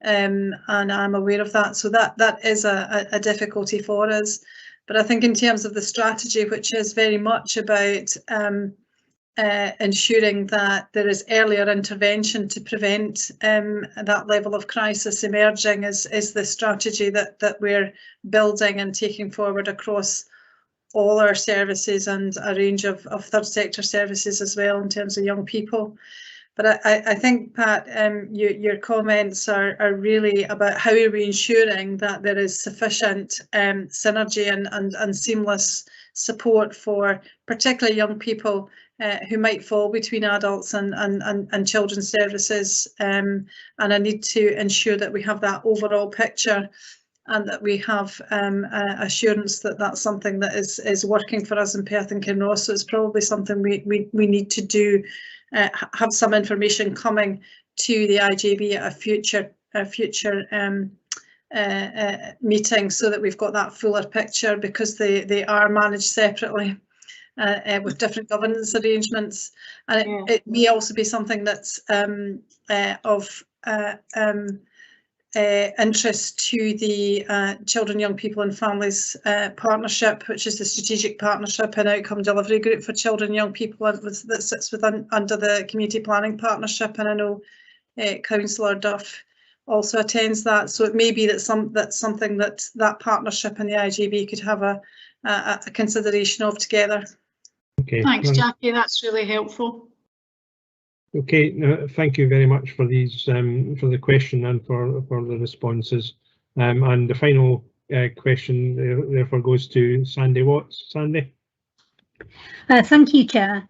And I'm aware of that, so that is a difficulty for us. But I think in terms of the strategy, which is very much about ensuring that there is earlier intervention to prevent that level of crisis emerging, is the strategy that we're building and taking forward across all our services and a range of third sector services as well in terms of young people. But I think, Pat, your comments are really about how are we ensuring that there is sufficient synergy and seamless support for particularly young people who might fall between adults and children's services. And I need to ensure that we have that overall picture and that we have assurance that that's something that is working for us in Perth and Kinross. So it's probably something we need to do. Have some information coming to the IJB at a future meeting, so that we've got that fuller picture, because they are managed separately with different governance arrangements, and it may also be something that's of interest to the Children, Young People and Families Partnership, which is the strategic partnership and outcome delivery group for children and young people that sits under the Community Planning Partnership. And I know Councillor Duff also attends that. So it may be that that's something that partnership and the IGB could have a consideration of together. Okay. Thanks, Jackie. That's really helpful. Okay, thank you very much for these for the question and for the responses. And the final question therefore goes to Sandy Watts. Sandy. Thank you, Chair.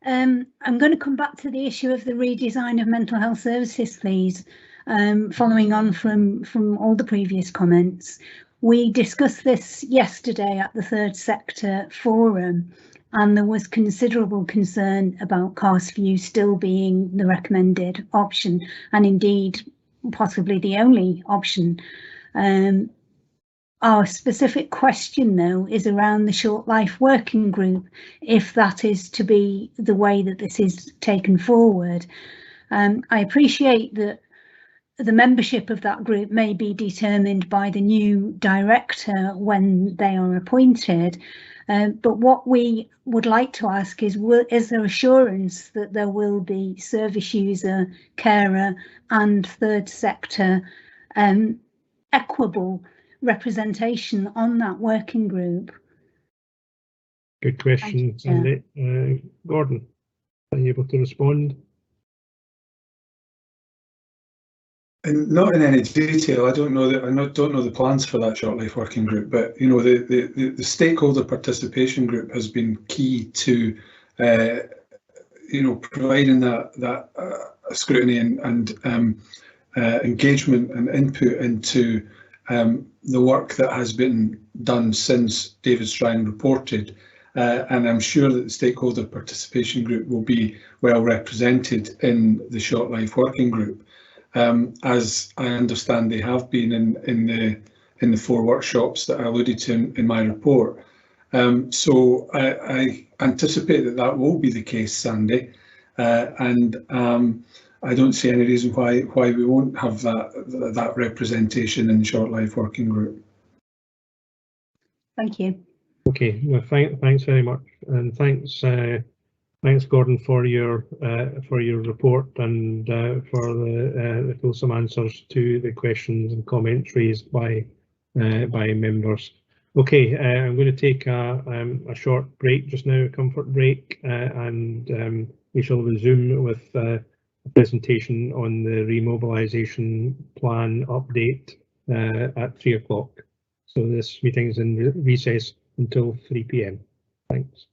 I'm going to come back to the issue of the redesign of mental health services, please. Following on from all the previous comments, we discussed this yesterday at the Third Sector Forum, and there was considerable concern about cost view still being the recommended option, and indeed possibly the only option. Our specific question, though, is around the short life working group, if that is to be the way that this is taken forward. I appreciate that the membership of that group may be determined by the new director when they are appointed, but what we would like to ask is there assurance that there will be service user, carer and third sector equable representation on that working group? Good question, Sandy. Gordon, are you able to respond? And not in any detail. I don't know the plans for that short life working group, but you know the stakeholder participation group has been key to you know providing that scrutiny and engagement and input into the work that has been done since David Strang reported, and I'm sure that the stakeholder participation group will be well represented in the short life working group. As I understand, they have been in the 4 workshops that I alluded to in my report. So I anticipate that will be the case, Sandy, and I don't see any reason why we won't have that representation in the short life working group. Thank you. Okay, well, thanks very much, and thanks. Thanks, Gordon, for your report and for the fulsome answers to the questions and comments raised by members. Okay, I'm going to take a short break just now, a comfort break, and we shall resume with a presentation on the remobilisation plan update at 3 o'clock. So this meeting is in recess until 3 p.m. Thanks.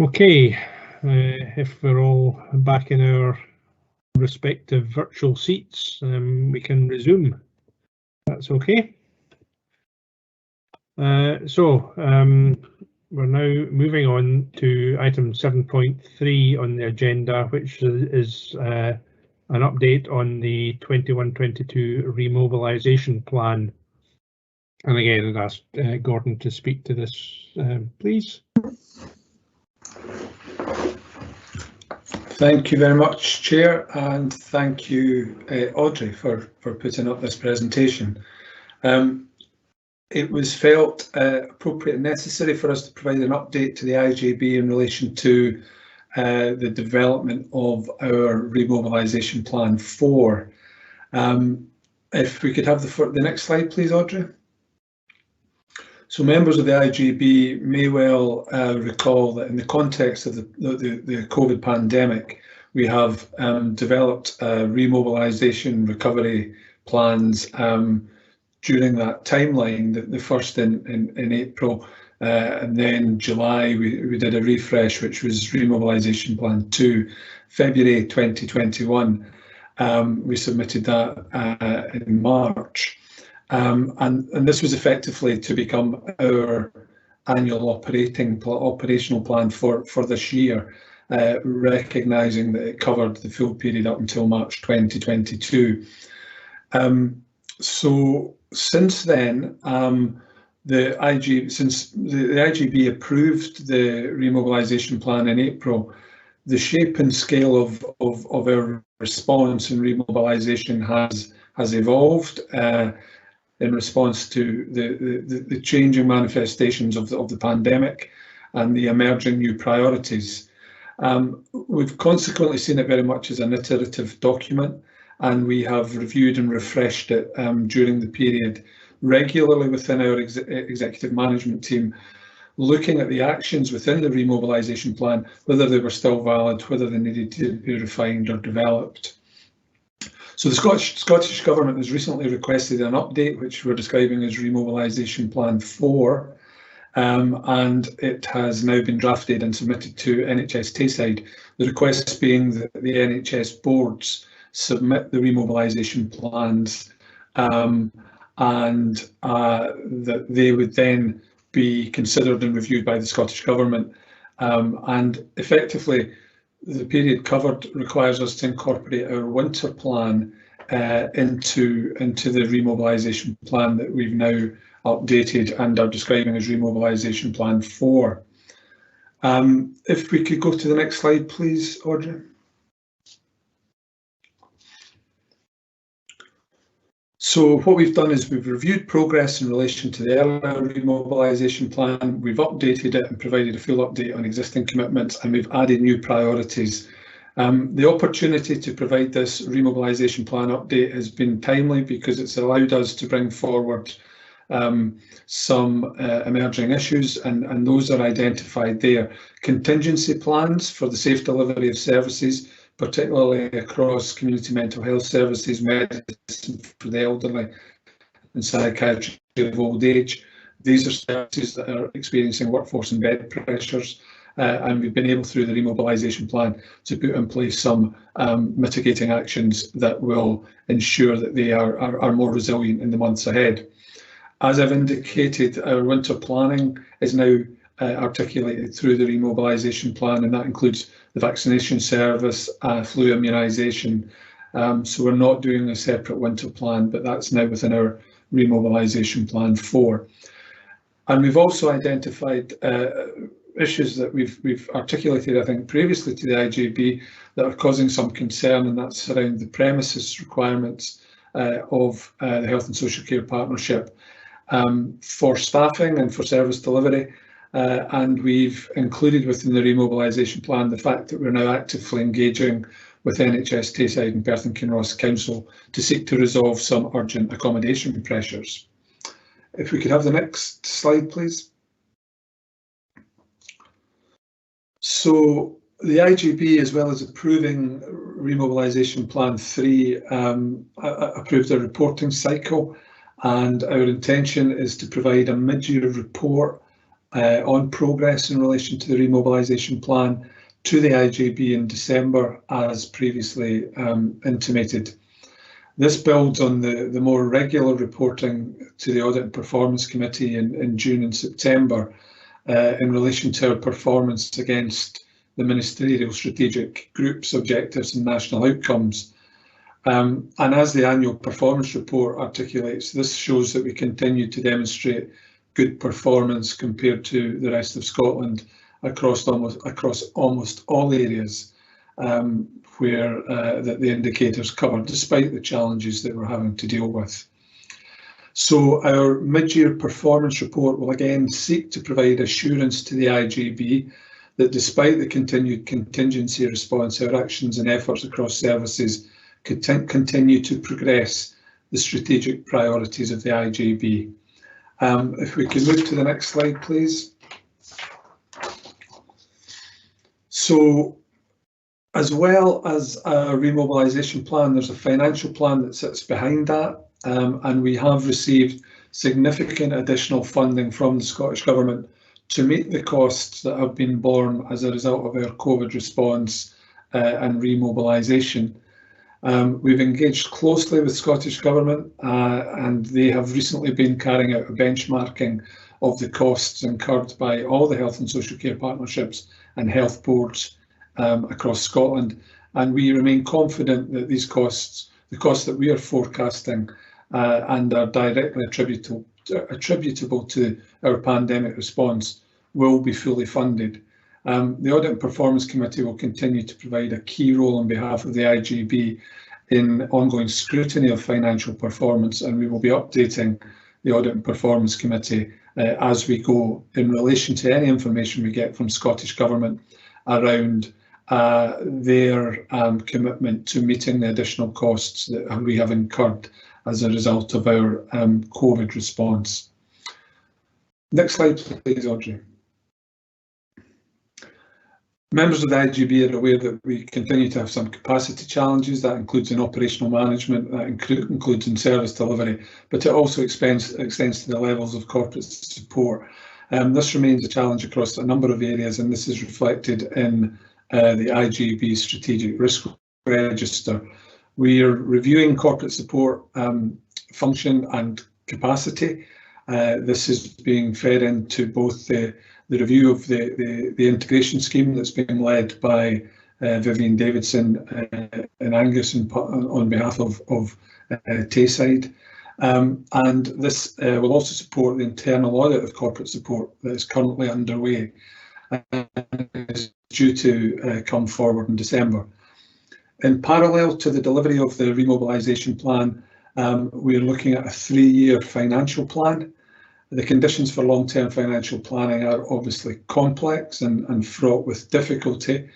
Okay, if we're all back in our respective virtual seats, we can resume. That's okay. We're now moving on to item 7.3 on the agenda, which is an update on the 21-22 remobilisation plan. And again, I'd ask Gordon to speak to this, please. Thank you very much, Chair, and thank you, Audrey, for putting up this presentation. It was felt appropriate and necessary for us to provide an update to the IJB in relation to the development of our remobilisation plan 4. If we could have the next slide, please, Audrey. So members of the IJB may well recall that in the context of the COVID pandemic, we have developed remobilisation recovery plans during that timeline, the first in April, and then July we did a refresh, which was remobilisation plan 2. February 2021, we submitted that in March. And this was effectively to become our annual operational plan for this year, recognising that it covered the full period up until March 2022. So since then, the IJB approved the remobilisation plan in April, the shape and scale of our response and remobilisation has evolved in response to the changing manifestations of the pandemic and the emerging new priorities. We've consequently seen it very much as an iterative document, and we have reviewed and refreshed it during the period regularly within our executive management team, looking at the actions within the remobilisation plan, whether they were still valid, whether they needed to be refined or developed. So the Scottish Government has recently requested an update, which we're describing as Remobilisation Plan 4, and it has now been drafted and submitted to NHS Tayside. The request being that the NHS boards submit the remobilisation plans and that they would then be considered and reviewed by the Scottish Government. And effectively, the period covered requires us to incorporate our winter plan into the remobilisation plan that we've now updated and are describing as remobilisation plan 4. If we could go to the next slide, please, Audrey. So what we've done is we've reviewed progress in relation to the earlier remobilisation plan, we've updated it and provided a full update on existing commitments, and we've added new priorities. The opportunity to provide this remobilisation plan update has been timely because it's allowed us to bring forward some emerging issues, and those are identified there. Contingency plans for the safe delivery of services, particularly across community mental health services, medicine for the elderly and psychiatry of old age. These are services that are experiencing workforce and bed pressures, and we've been able through the remobilisation plan to put in place some mitigating actions that will ensure that they are more resilient in the months ahead. As I've indicated, our winter planning is now articulated through the remobilisation plan, and that includes the vaccination service, flu immunisation. So we're not doing a separate winter plan, but that's now within our remobilisation plan 4. And we've also identified issues that we've articulated, I think, previously to the IJB that are causing some concern, and that's around the premises requirements of the Health and Social Care Partnership for staffing and for service delivery. And we've included within the remobilisation plan the fact that we're now actively engaging with NHS Tayside and Perth and Kinross Council to seek to resolve some urgent accommodation pressures. If we could have the next slide, please. So the IJB, as well as approving remobilisation plan 3, approved a reporting cycle, and our intention is to provide a mid-year report on progress in relation to the remobilisation plan to the IJB in December, as previously intimated. This builds on the more regular reporting to the Audit and Performance Committee in June and September in relation to our performance against the Ministerial Strategic Group's objectives and national outcomes. And as the annual performance report articulates, this shows that we continue to demonstrate good performance compared to the rest of Scotland across almost all areas where that the indicators cover, despite the challenges that we're having to deal with. So our mid-year performance report will again seek to provide assurance to the IJB that despite the continued contingency response, our actions and efforts across services continue to progress the strategic priorities of the IJB. If we can move to the next slide, please. So, as well as a remobilisation plan, there's a financial plan that sits behind that, and we have received significant additional funding from the Scottish Government to meet the costs that have been borne as a result of our COVID response and remobilisation. We've engaged closely with Scottish Government and they have recently been carrying out a benchmarking of the costs incurred by all the health and social care partnerships and health boards across Scotland, and we remain confident that these costs, the costs that we are forecasting and are directly attributable to our pandemic response, will be fully funded. The Audit and Performance Committee will continue to provide a key role on behalf of the IJB in ongoing scrutiny of financial performance, and we will be updating the Audit and Performance Committee as we go in relation to any information we get from Scottish Government around their commitment to meeting the additional costs that we have incurred as a result of our COVID response. Next slide, please, Audrey. Members of the IJB are aware that we continue to have some capacity challenges. That includes in operational management, that includes in service delivery, but it also extends to the levels of corporate support. This remains a challenge across a number of areas, and this is reflected in the IJB Strategic Risk Register. We are reviewing corporate support function and capacity. This is being fed into both the review of the integration scheme that's being led by Vivian Davidson and Angus on behalf of Tayside. And this will also support the internal audit of corporate support that is currently underway and is due to come forward in December. In parallel to the delivery of the remobilisation plan, we are looking at a 3-year financial plan. The conditions for long-term financial planning are obviously complex and fraught with difficulty,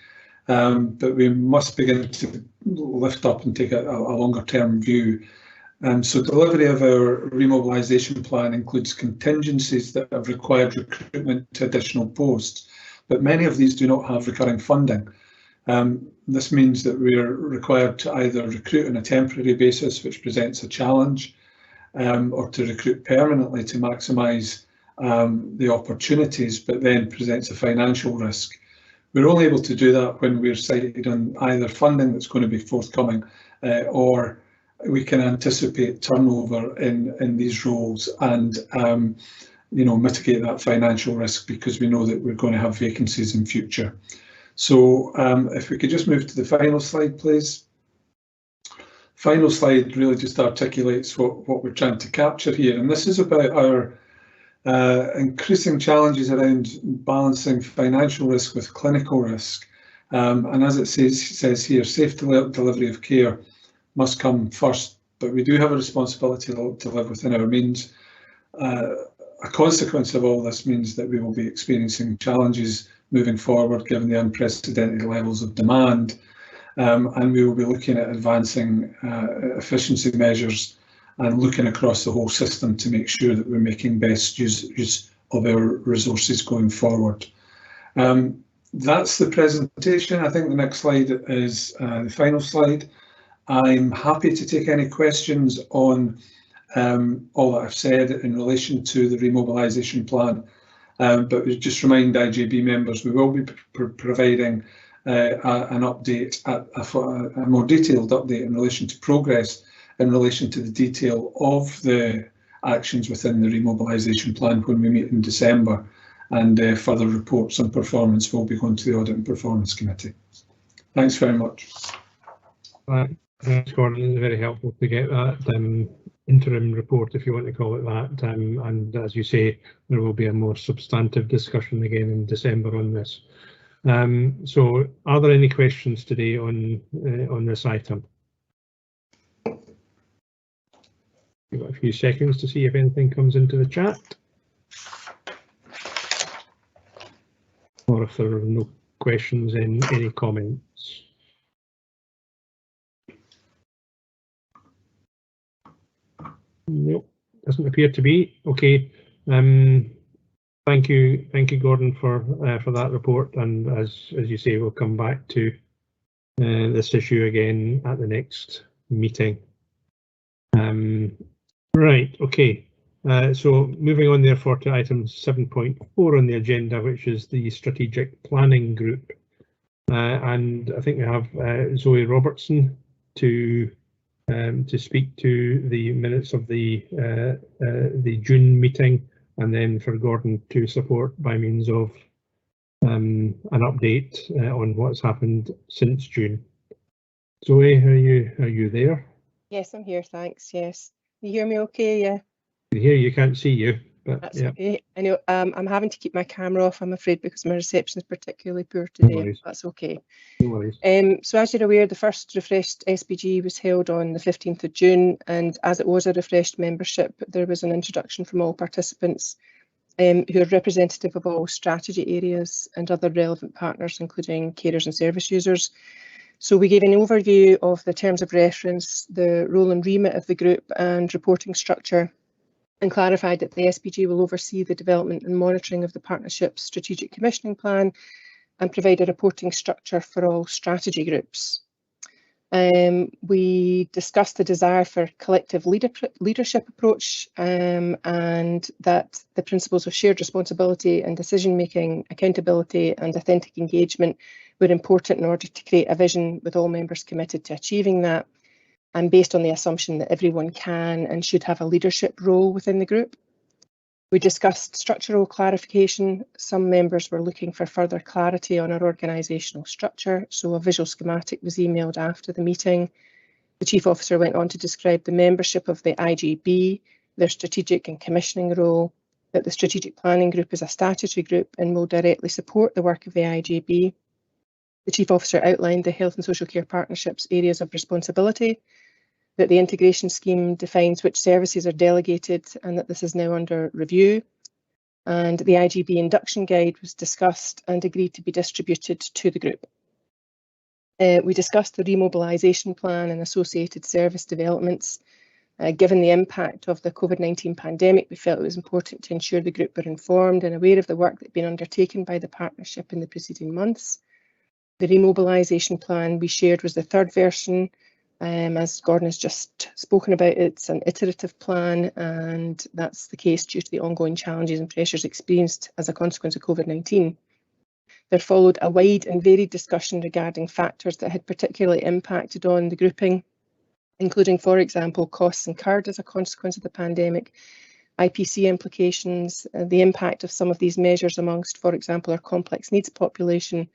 but we must begin to lift up and take a longer-term view. So delivery of our remobilisation plan includes contingencies that have required recruitment to additional posts, but many of these do not have recurring funding. This means that we are required to either recruit on a temporary basis, which presents a challenge, or to recruit permanently to maximise the opportunities, but then presents a financial risk. We're only able to do that when we're sighted on either funding that's going to be forthcoming or we can anticipate turnover in these roles and mitigate that financial risk because we know that we're going to have vacancies in future. So if we could just move to the final slide, please. Final slide really just articulates what we're trying to capture here, and this is about our increasing challenges around balancing financial risk with clinical risk. And as it says here, safe delivery of care must come first, but we do have a responsibility to live within our means. A consequence of all this means that we will be experiencing challenges moving forward given the unprecedented levels of demand. And we will be looking at advancing efficiency measures and looking across the whole system to make sure that we're making best use of our resources going forward. That's the presentation. I think the next slide is the final slide. I'm happy to take any questions on all that I've said in relation to the remobilisation plan But we just remind IJB members we will be providing an update, a more detailed update in relation to progress in relation to the detail of the actions within the remobilisation plan when we meet in December, and further reports on performance will be going to the Audit and Performance Committee. Thanks very much. Thanks, Gordon. It's very helpful to get that interim report, if you want to call it that, and as you say, there will be a more substantive discussion again in December on this. So are there any questions today on this item? Give it a few seconds to see if anything comes into the chat, or if there are no questions in any comments. Nope, doesn't appear to be. Okay. Thank you, Gordon, for that report. And as you say, we'll come back to this issue again at the next meeting. Right. Okay. So moving on, therefore, to item 7.4 on the agenda, which is the strategic planning group, and I think we have Zoe Robertson to speak to the minutes of the June meeting, and then for Gordon to support by means of an update on what's happened since June. Zoe, are you there? Yes, I'm here, thanks. Yes. You hear me okay? Yeah. I can hear you, can't see you. But That's yeah. okay. I know I'm having to keep my camera off, I'm afraid, because my reception is particularly poor today. No worries. That's okay. No worries. So as you're aware, the first refreshed SPG was held on the 15th of June, and as it was a refreshed membership, there was an introduction from all participants who are representative of all strategy areas and other relevant partners, including carers and service users. So we gave an overview of the terms of reference, the role and remit of the group and reporting structure, and clarified that the SPG will oversee the development and monitoring of the partnership's strategic commissioning plan and provide a reporting structure for all strategy groups. We discussed the desire for collective leadership approach, and that the principles of shared responsibility and decision-making, accountability and authentic engagement were important in order to create a vision with all members committed to achieving that, and based on the assumption that everyone can and should have a leadership role within the group. We discussed structural clarification. Some members were looking for further clarity on our organisational structure, so a visual schematic was emailed after the meeting. The Chief Officer went on to describe the membership of the IGB, their strategic and commissioning role, that the Strategic Planning Group is a statutory group and will directly support the work of the IGB. The Chief Officer outlined the Health and Social Care Partnership's areas of responsibility, that the integration scheme defines which services are delegated and that this is now under review. And the IGB induction guide was discussed and agreed to be distributed to the group. We discussed the remobilisation plan and associated service developments. Given the impact of the COVID-19 pandemic, we felt it was important to ensure the group were informed and aware of the work that had been undertaken by the partnership in the preceding months. The remobilisation plan we shared was the third version. As Gordon has just spoken about, it's an iterative plan, and that's the case due to the ongoing challenges and pressures experienced as a consequence of COVID-19. There followed a wide and varied discussion regarding factors that had particularly impacted on the grouping, including, for example, costs incurred as a consequence of the pandemic, IPC implications, the impact of some of these measures amongst, for example, our complex needs population,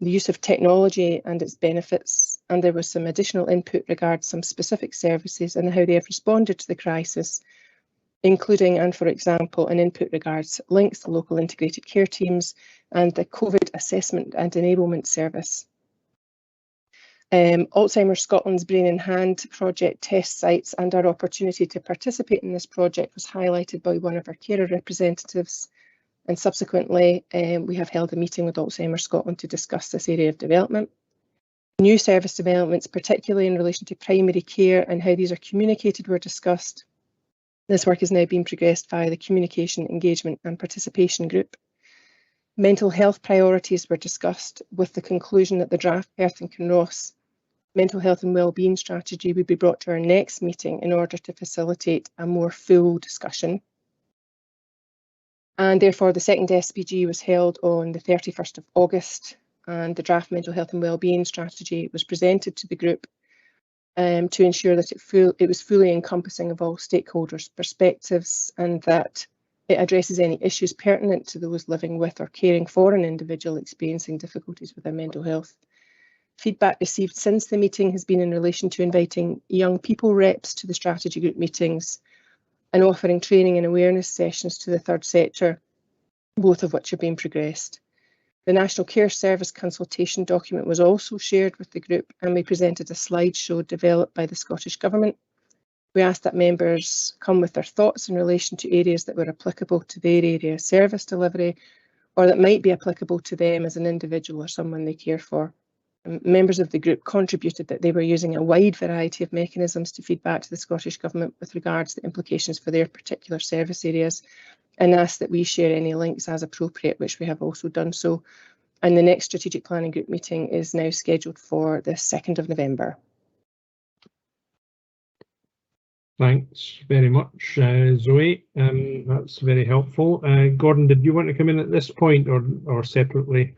the use of technology and its benefits, and there was some additional input regarding some specific services and how they have responded to the crisis, including, and for example, an input regards links to local integrated care teams and the COVID assessment and enablement service. Alzheimer's Scotland's Brain in Hand project test sites and our opportunity to participate in this project was highlighted by one of our carer representatives. And subsequently, we have held a meeting with Alzheimer's Scotland to discuss this area of development. New service developments, particularly in relation to primary care and how these are communicated, were discussed. This work is now being progressed via the Communication, Engagement and Participation Group. Mental health priorities were discussed with the conclusion that the draft Perth and Kinross mental health and wellbeing strategy would be brought to our next meeting in order to facilitate a more full discussion. And therefore the second SPG was held on the 31st of August, and the draft mental health and wellbeing strategy was presented to the group to ensure that it was fully encompassing of all stakeholders' perspectives, and that it addresses any issues pertinent to those living with or caring for an individual experiencing difficulties with their mental health. Feedback received since the meeting has been in relation to inviting young people reps to the strategy group meetings and offering training and awareness sessions to the third sector, both of which are being progressed. The National Care Service consultation document was also shared with the group, and we presented a slideshow developed by the Scottish Government. We asked that members come with their thoughts in relation to areas that were applicable to their area of service delivery, or that might be applicable to them as an individual or someone they care for. Members of the group contributed that they were using a wide variety of mechanisms to feed back to the Scottish Government with regards to the implications for their particular service areas, and asked that we share any links as appropriate, which we have also done so. And the next strategic planning group meeting is now scheduled for the 2nd of November. Thanks very much, Zoe. That's very helpful. Gordon, did you want to come in at this point or separately?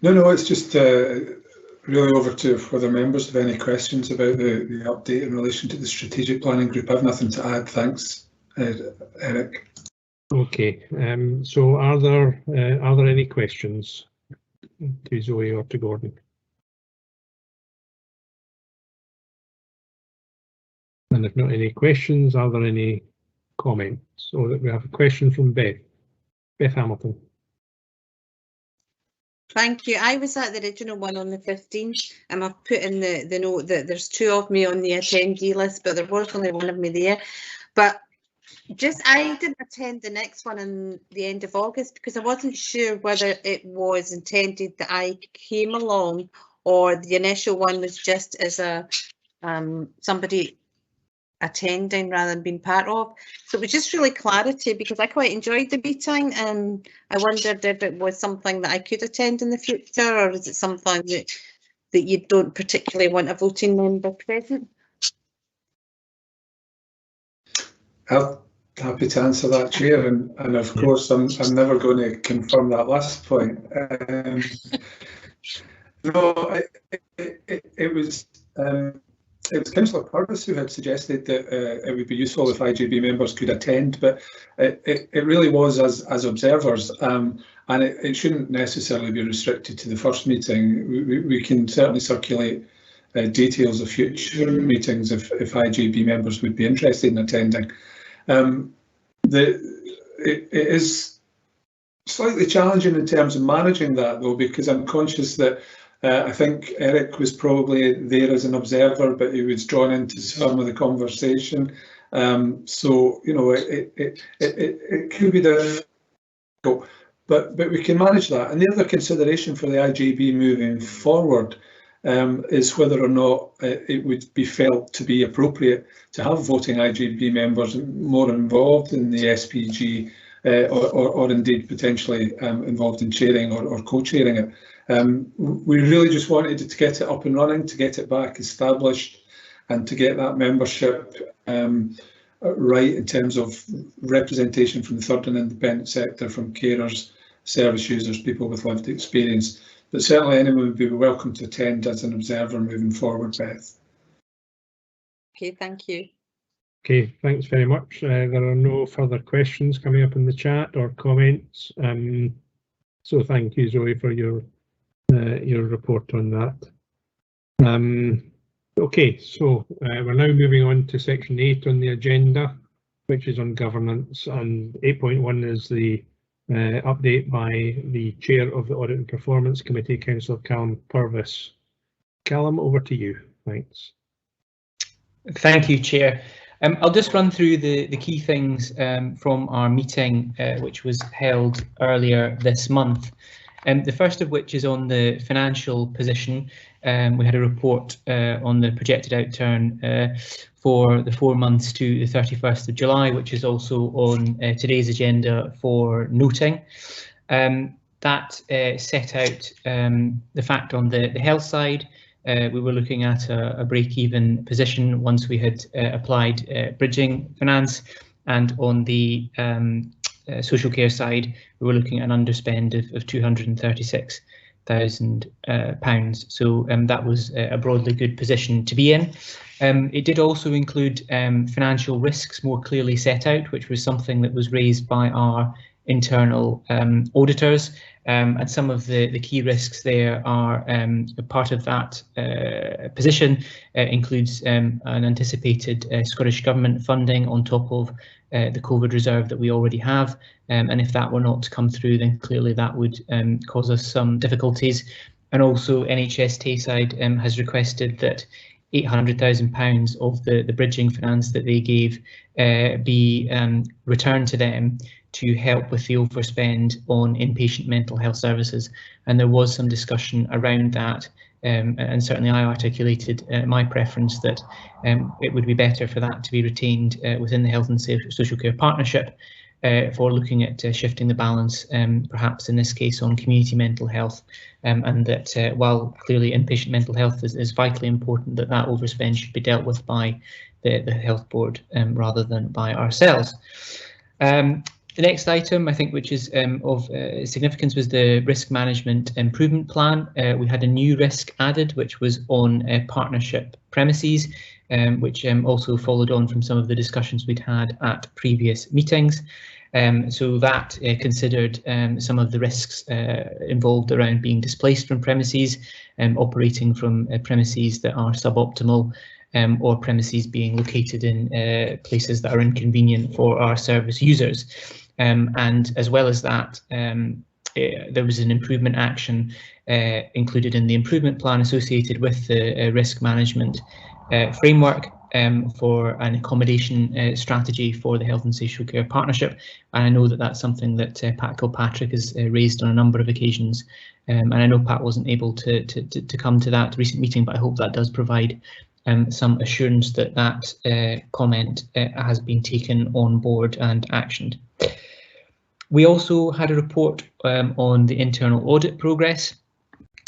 No, it's just really over to whether members have any questions about the update in relation to the strategic planning group. I've nothing to add, thanks, Eric. Okay, so are there any questions to Zoe or to Gordon? And if not any questions, are there any comments? So that we have a question from Beth Hamilton. Thank you. I was at the original one on the 15th, and I've put in the note that there's 2 of me on the attendee list, but there was only 1 of me there. But I didn't attend the next one in the end of August because I wasn't sure whether it was intended that I came along or the initial one was just as a somebody attending rather than being part of. So it was just really clarity because I quite enjoyed the meeting, and I wondered if it was something that I could attend in the future, or is it something that you don't particularly want a voting member present? Happy to answer that, Chair, and of course I'm never going to confirm that last point. No, it was Councillor Purvis who had suggested that it would be useful if IGB members could attend, but it really was as observers, and it shouldn't necessarily be restricted to the first meeting. We can certainly circulate details of future meetings if IGB members would be interested in attending. It is slightly challenging in terms of managing that, though, because I'm conscious that I think Eric was probably there as an observer, but he was drawn into some of the conversation. So, you know, it could be difficult, but we can manage that. And the other consideration for the IGB moving forward is whether or not it would be felt to be appropriate to have voting IGB members more involved in the SPG, or indeed potentially involved in chairing or co-chairing it. We really just wanted to get it up and running, to get it back established, and to get that membership right in terms of representation from the third and independent sector, from carers, service users, people with lived experience. But certainly anyone would be welcome to attend as an observer moving forward, Beth. Okay, thank you. Okay, thanks very much. There are no further questions coming up in the chat or comments. So thank you, Zoe, for your report on that. Okay, so we're now moving on to section 8 on the agenda, which is on governance, and 8.1 is the update by the Chair of the Audit and Performance Committee, Councillor Callum Purvis. Callum, over to you. Thanks. Thank you, Chair. I'll just run through the key things from our meeting, which was held earlier this month. The first of which is on the financial position. We had a report on the projected outturn for the 4 months to the 31st of July, which is also on today's agenda for noting. That set out the fact on the health side we were looking at a break-even position once we had applied bridging finance, and on the social care side, we were looking at an underspend of £236,000. So that was a broadly good position to be in. It did also include financial risks more clearly set out, which was something that was raised by our internal auditors, and some of the key risks there are part of that position includes an anticipated Scottish Government funding on top of the COVID reserve that we already have, and if that were not to come through, then clearly that would cause us some difficulties. And also NHS Tayside has requested that £800,000 of the bridging finance that they gave be returned to them to help with the overspend on inpatient mental health services. And there was some discussion around that, and certainly I articulated my preference that it would be better for that to be retained within the Health and Social Care Partnership for looking at shifting the balance, perhaps in this case on community mental health, and that while clearly inpatient mental health is vitally important, that overspend should be dealt with by the Health Board rather than by ourselves. The next item, I think, which is of significance, was the risk management improvement plan. We had a new risk added, which was on partnership premises, which also followed on from some of the discussions we'd had at previous meetings. So that considered some of the risks involved around being displaced from premises, operating from premises that are suboptimal, or premises being located in places that are inconvenient for our service users. And as well as that, there was an improvement action included in the improvement plan associated with the risk management framework for an accommodation strategy for the Health and Social Care Partnership. And I know that that's something that Pat Kilpatrick has raised on a number of occasions. And I know Pat wasn't able to come to that recent meeting, but I hope that does provide some assurance that that comment has been taken on board and actioned. We also had a report on the internal audit progress,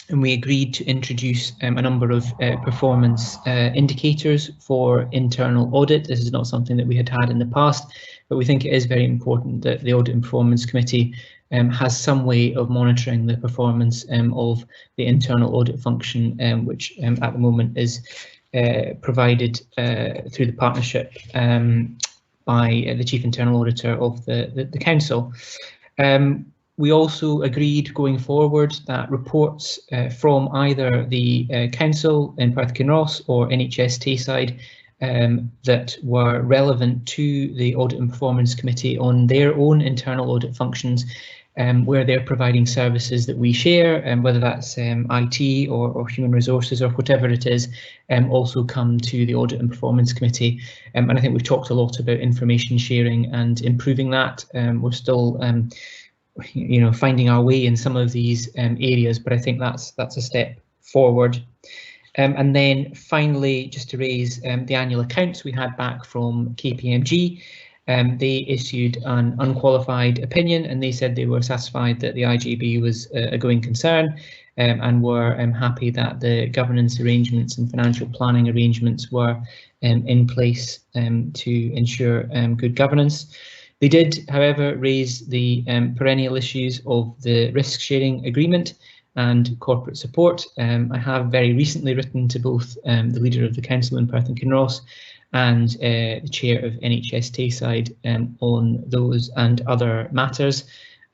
and we agreed to introduce a number of performance indicators for internal audit. This is not something that we had in the past, but we think it is very important that the Audit and Performance Committee has some way of monitoring the performance of the internal audit function, which at the moment is provided through the partnership by the Chief Internal Auditor of the Council. We also agreed going forward that reports from either the Council in Perth and Kinross or NHS Tayside that were relevant to the Audit and Performance Committee on their own internal audit functions, where they're providing services that we share, and whether that's IT or human resources or whatever it is, also come to the Audit and Performance Committee. And I think we've talked a lot about information sharing and improving that. We're still finding our way in some of these areas, but I think that's a step forward. And then finally, just to raise the annual accounts we had back from KPMG. They issued an unqualified opinion, and they said they were satisfied that the IGB was a going concern, and were happy that the governance arrangements and financial planning arrangements were in place to ensure good governance. They did, however, raise the perennial issues of the risk sharing agreement and corporate support. I have very recently written to both the leader of the council in Perth and Kinross and the chair of NHS Tayside on those and other matters.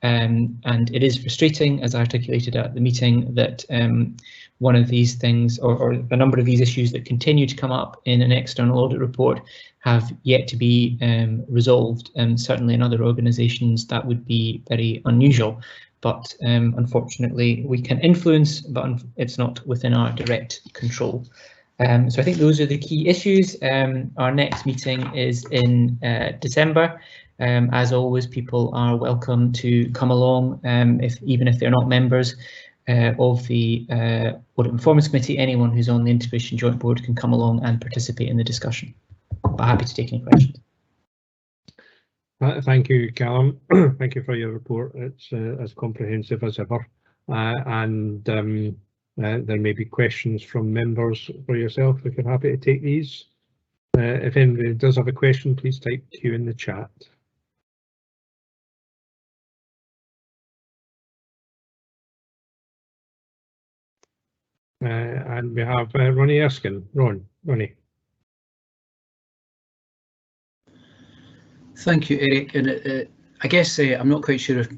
And it is frustrating, as articulated at the meeting, that one of these things, or a number of these issues that continue to come up in an external audit report, have yet to be resolved. And certainly in other organisations that would be very unusual. But unfortunately we can influence, but it's not within our direct control. So I think those are the key issues. Our next meeting is in December. As always, people are welcome to come along, even if they're not members of the Audit and Performance Committee. Anyone who's on the Integration Joint Board can come along and participate in the discussion. But happy to take any questions. Thank you, Callum. Thank you for your report. It's as comprehensive as ever, and there may be questions from members for yourself, if you're happy to take these. If anybody does have a question, please type Q in the chat. And we have Ronnie Erskine. Ronnie. Thank you, Eric. And I guess I'm not quite sure if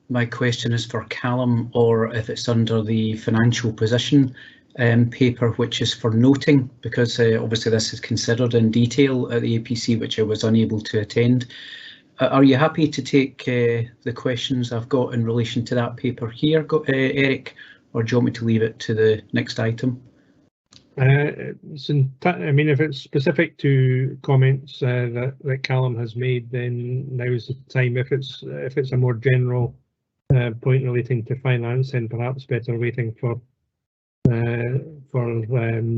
my question is for Callum or if it's under the financial position paper, which is for noting, because obviously this is considered in detail at the APC, which I was unable to attend. Are you happy to take the questions I've got in relation to that paper here, Eric, or do you want me to leave it to the next item? I mean, if it's specific to comments that Callum has made, then now's the time. If it's a more general point relating to finance, then perhaps better waiting for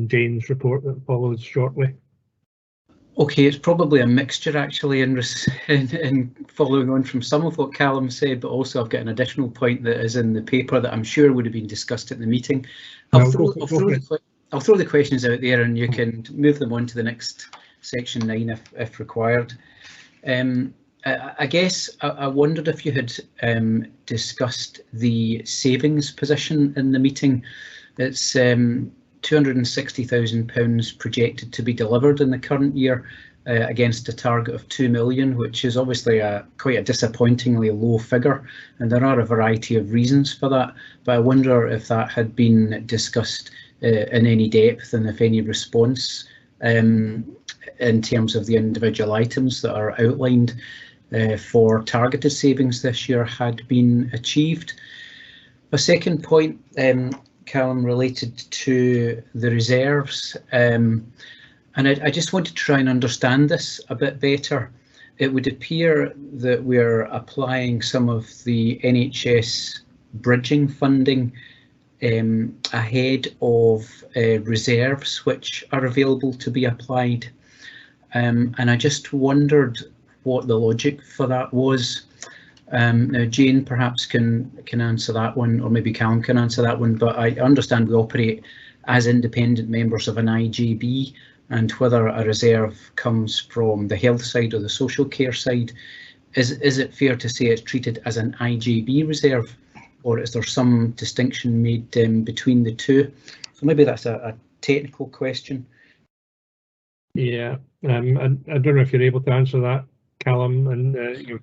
Jane's report that follows shortly. Okay, it's probably a mixture actually in following on from some of what Callum said, but also I've got an additional point that is in the paper that I'm sure would have been discussed at the meeting. I'll throw the questions out there and you can move them on to the next section 9 if required. I guess I wondered if you had discussed the savings position in the meeting. It's £260,000 projected to be delivered in the current year against a target of 2 million, which is obviously quite a disappointingly low figure, and there are a variety of reasons for that, but I wonder if that had been discussed in any depth and if any response in terms of the individual items that are outlined for targeted savings this year had been achieved. A second point, Callum, related to the reserves, and I just want to try and understand this a bit better. It would appear that we're applying some of the NHS bridging funding ahead of reserves which are available to be applied, and I just wondered what the logic for that was. Now Jane perhaps can answer that one, or maybe Callum can answer that one, but I understand we operate as independent members of an IJB, and whether a reserve comes from the health side or the social care side, is it fair to say it's treated as an IJB reserve, or is there some distinction made between the two? So maybe that's a technical question. Yeah, I don't know if you're able to answer that, Callum, and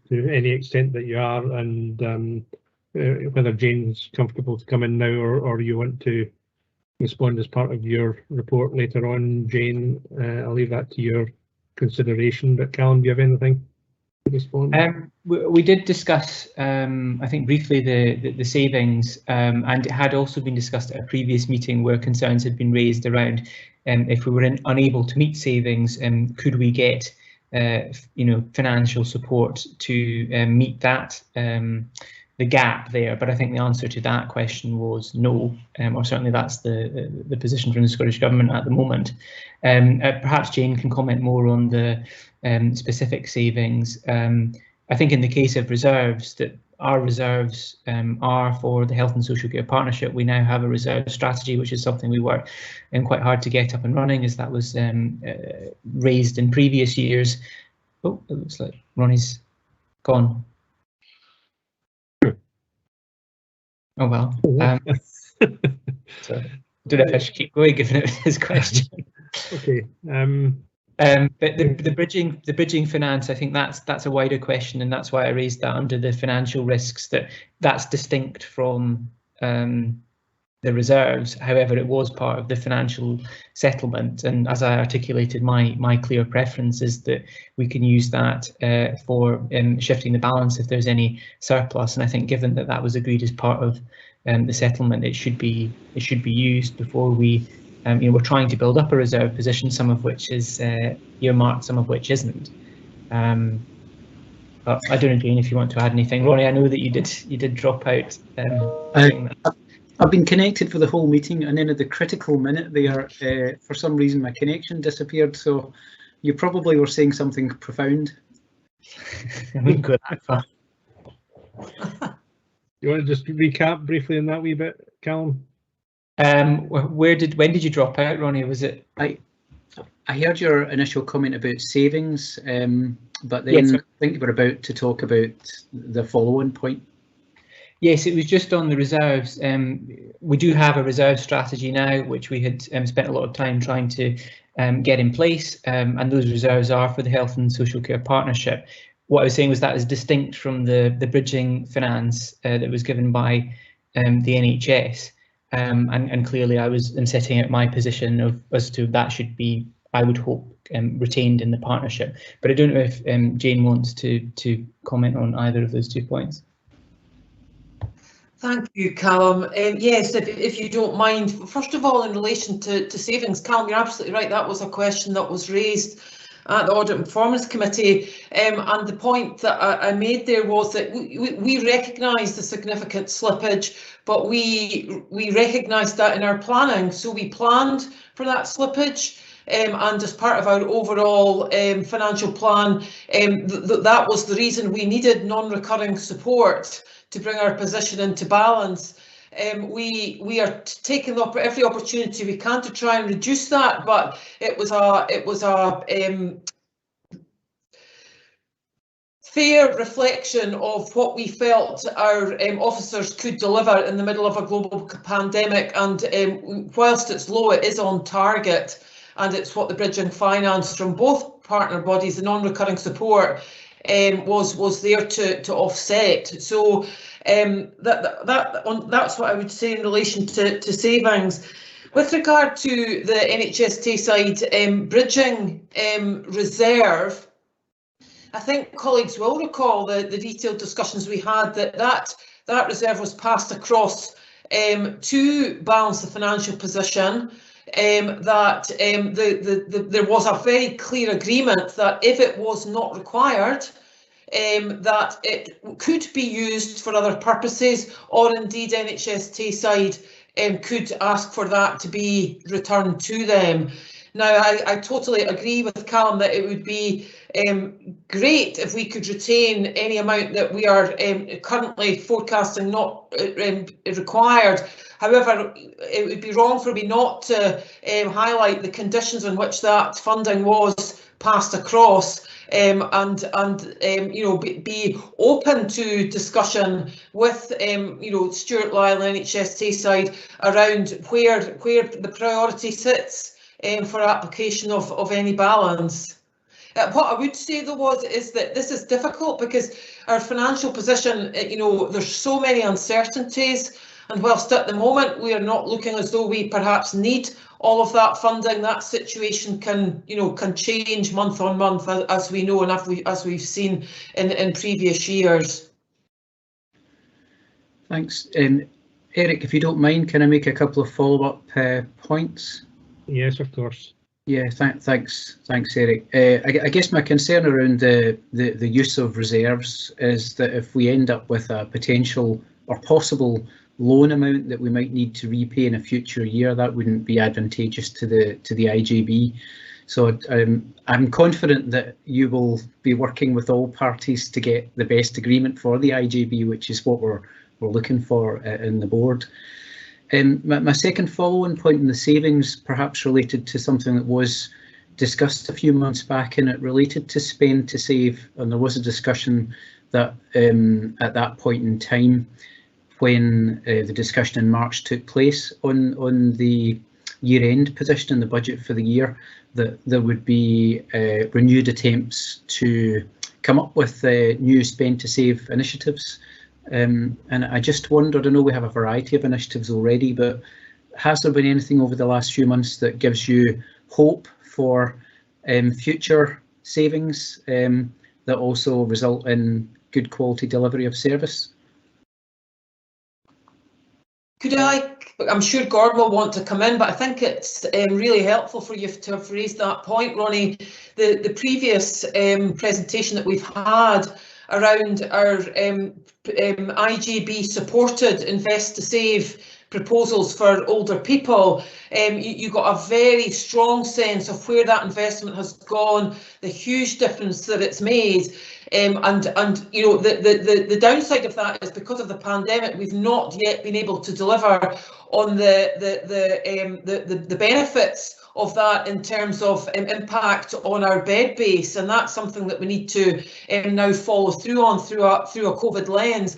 to any extent that you are, and whether Jane's comfortable to come in now, or you want to respond as part of your report later on, Jane. I'll leave that to your consideration, but Callum, do you have anything to respond? We did discuss, I think briefly, the savings, and it had also been discussed at a previous meeting where concerns had been raised around if we were unable to meet savings, could we get financial support to meet that, the gap there. But I think the answer to that question was no, or certainly that's the position from the Scottish Government at the moment. Perhaps Jane can comment more on the specific savings. I think in the case of reserves, that our reserves are for the Health and Social Care Partnership. We now have a reserve strategy, which is something we worked quite hard to get up and running, as that was raised in previous years. Oh, it looks like Ronnie's gone. Oh well. So I don't know if I should keep going given it was his question. Okay. But the bridging finance, I think that's a wider question, and that's why I raised that under the financial risks. That's distinct from the reserves. However, it was part of the financial settlement, and as I articulated, my clear preference is that we can use that for shifting the balance if there's any surplus. And I think, given that that was agreed as part of the settlement, it should be used before we. We're trying to build up a reserve position, some of which is earmarked, some of which isn't. But I don't know, Jane, if you want to add anything. Ronnie, I know that you did drop out. I've been connected for the whole meeting, and then at the critical minute there, for some reason, my connection disappeared. So you probably were saying something profound. I wouldn't go that far. You want to just recap briefly on that wee bit, Callum? When did you drop out, Ronnie? Was it? I heard your initial comment about savings, but then Yes. I think you were about to talk about the following point. Yes, it was just on the reserves. We do have a reserve strategy now, which we had spent a lot of time trying to get in place, and those reserves are for the Health and Social Care Partnership. What I was saying was that is distinct from the bridging finance that was given by the NHS, and clearly I was setting out my position as to that should be, I would hope, retained in the partnership. But I don't know if Jane wants to comment on either of those 2 points. Thank you, Callum. Yes, if you don't mind, first of all, in relation to savings, Callum, you're absolutely right. That was a question that was raised at the Audit and Performance Committee, and the point that I made there was that we recognise the significant slippage, but we recognised that in our planning, so we planned for that slippage. And as part of our overall financial plan, that was the reason we needed non-recurring support to bring our position into balance. We are taking every opportunity we can to try and reduce that, but it was a fair reflection of what we felt our officers could deliver in the middle of a global pandemic, and whilst it's low, it is on target, and it's what the bridging finance from both partner bodies, the non-recurring support, was there to offset. So that's what I would say in relation to savings. With regard to the NHS Tayside bridging reserve, I think colleagues will recall the detailed discussions we had, that reserve was passed across to balance the financial position. That there was a very clear agreement that if it was not required, that it could be used for other purposes, or indeed NHS Tayside could ask for that to be returned to them. Now, I totally agree with Callum that it would be great if we could retain any amount that we are currently forecasting not required. However, it would be wrong for me not to highlight the conditions on which that funding was passed across, and you know, be open to discussion with you know, Stuart Lyle and NHS Tayside around where the priority sits for application of any balance. What I would say though is that this is difficult because our financial position, you know, there's so many uncertainties, and whilst at the moment we are not looking as though we perhaps need all of that funding, that situation can, you know, can change month on month, as we know and as we've seen in previous years. Thanks. Eric, if you don't mind, can I make a couple of follow-up points? Yes, of course. Yeah, thanks, Eric. I guess my concern around the use of reserves is that if we end up with a potential or possible loan amount that we might need to repay in a future year, that wouldn't be advantageous to the IJB. So I'm confident that you will be working with all parties to get the best agreement for the IJB, which is what we're looking for in the board. My second follow-on point in the savings, perhaps related to something that was discussed a few months back, and it related to spend to save, and there was a discussion that at that point in time, when the discussion in March took place on the year-end position in the budget for the year, that there would be renewed attempts to come up with new spend to save initiatives. And I just wondered, I know we have a variety of initiatives already, but has there been anything over the last few months that gives you hope for future savings that also result in good quality delivery of service? I'm sure Gordon will want to come in, but I think it's really helpful for you to have raised that point, Ronnie. The previous presentation that we've had around our IJB supported Invest to Save proposals for older people, you got a very strong sense of where that investment has gone, the huge difference that it's made. And you know, the downside of that is because of the pandemic, we've not yet been able to deliver on the benefits of that in terms of impact on our bed base, and that's something that we need to now follow through on through a COVID lens.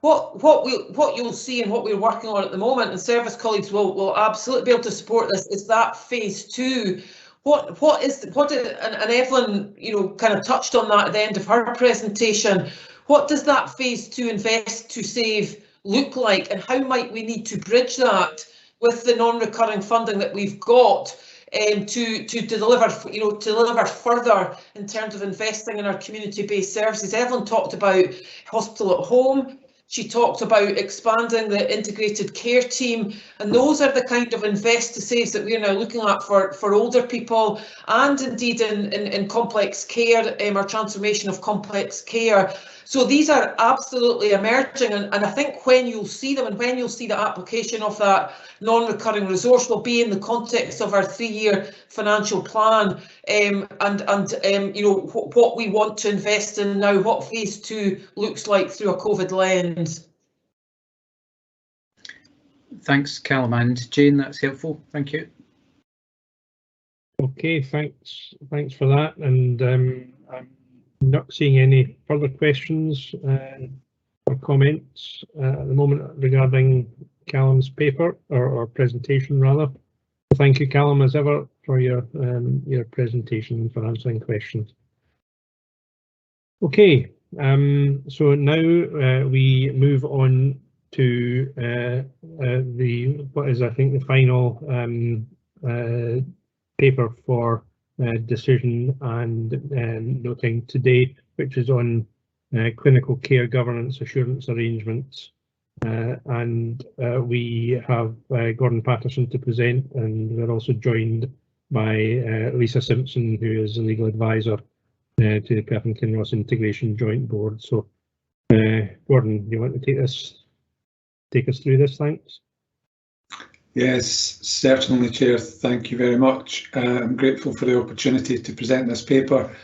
What you'll see and what we're working on at the moment, and service colleagues will absolutely be able to support this, is that phase 2. And Evelyn, you know, kind of touched on that at the end of her presentation. What does that phase 2 invest to save look like, and how might we need to bridge that with the non-recurring funding that we've got to deliver, you know, to deliver further in terms of investing in our community-based services? Evelyn talked about hospital at home. She talked about expanding the integrated care team, and those are the kind of invest to saves that we're now looking at for older people, and indeed in complex care, our transformation of complex care. So these are absolutely emerging, and I think when you'll see them and when you'll see the application of that non-recurring resource will be in the context of our 3-year financial plan, and you know, what we want to invest in now, what phase 2 looks like through a COVID lens. Thanks, Callum and Jane, that's helpful. Thank you. Okay, thanks for that, and I'm not seeing any further questions or comments at the moment regarding Callum's paper or presentation rather. Thank you, Callum, as ever, for your presentation and for answering questions. Okay, so now we move on to what is, I think, the final paper for decision and noting today, which is on clinical care governance assurance arrangements. And we have Gordon Patterson to present, and we're also joined by Lisa Simpson, who is a legal advisor to the Perth and Kinross Integration Joint Board. So, Gordon, do you want to take us through this? Thanks. Yes, certainly, Chair. Thank you very much. I'm grateful for the opportunity to present this paper.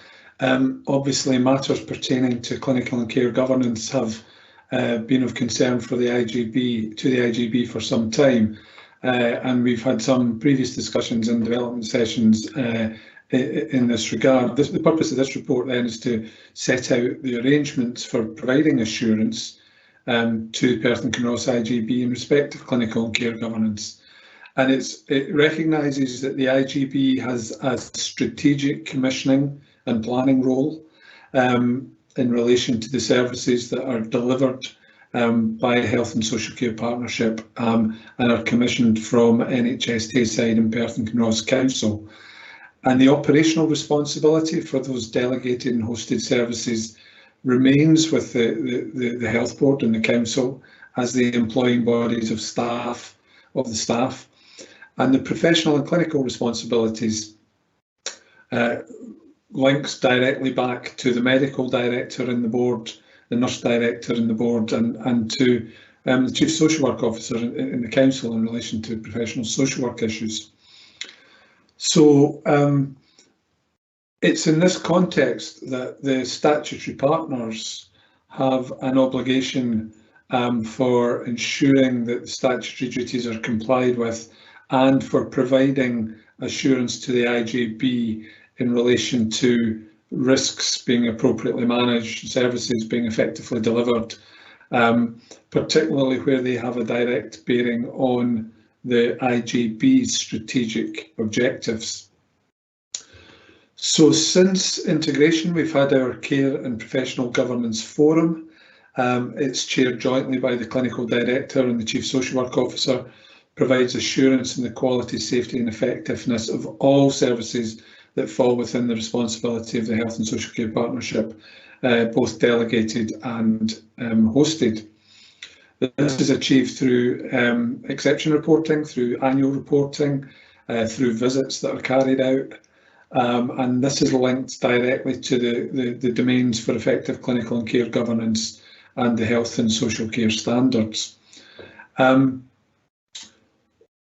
Obviously, matters pertaining to clinical and care governance have been of concern for the IGB for some time, and we've had some previous discussions and development sessions in this regard. The purpose of this report then is to set out the arrangements for providing assurance to Perth and Kinross IGB in respect of clinical and care governance. And it recognises that the IGB has a strategic commissioning and planning role in relation to the services that are delivered by Health and Social Care Partnership and are commissioned from NHS Tayside and Perth and Kinross Council. And the operational responsibility for those delegated and hosted services remains with the Health Board and the Council as the employing bodies of the staff. And the professional and clinical responsibilities links directly back to the medical director in the board, the nurse director in the board, and to the chief social work officer in the council in relation to professional social work issues. So it's in this context that the statutory partners have an obligation for ensuring that the statutory duties are complied with and for providing assurance to the IGB in relation to risks being appropriately managed, services being effectively delivered, particularly where they have a direct bearing on the IGB's strategic objectives. So since integration, we've had our Care and Professional Governance Forum. It's chaired jointly by the Clinical Director and the Chief Social Work Officer, provides assurance in the quality, safety and effectiveness of all services that fall within the responsibility of the Health and Social Care Partnership, both delegated and hosted. This is achieved through exception reporting, through annual reporting, through visits that are carried out, and this is linked directly to the domains for effective clinical and care governance and the health and social care standards.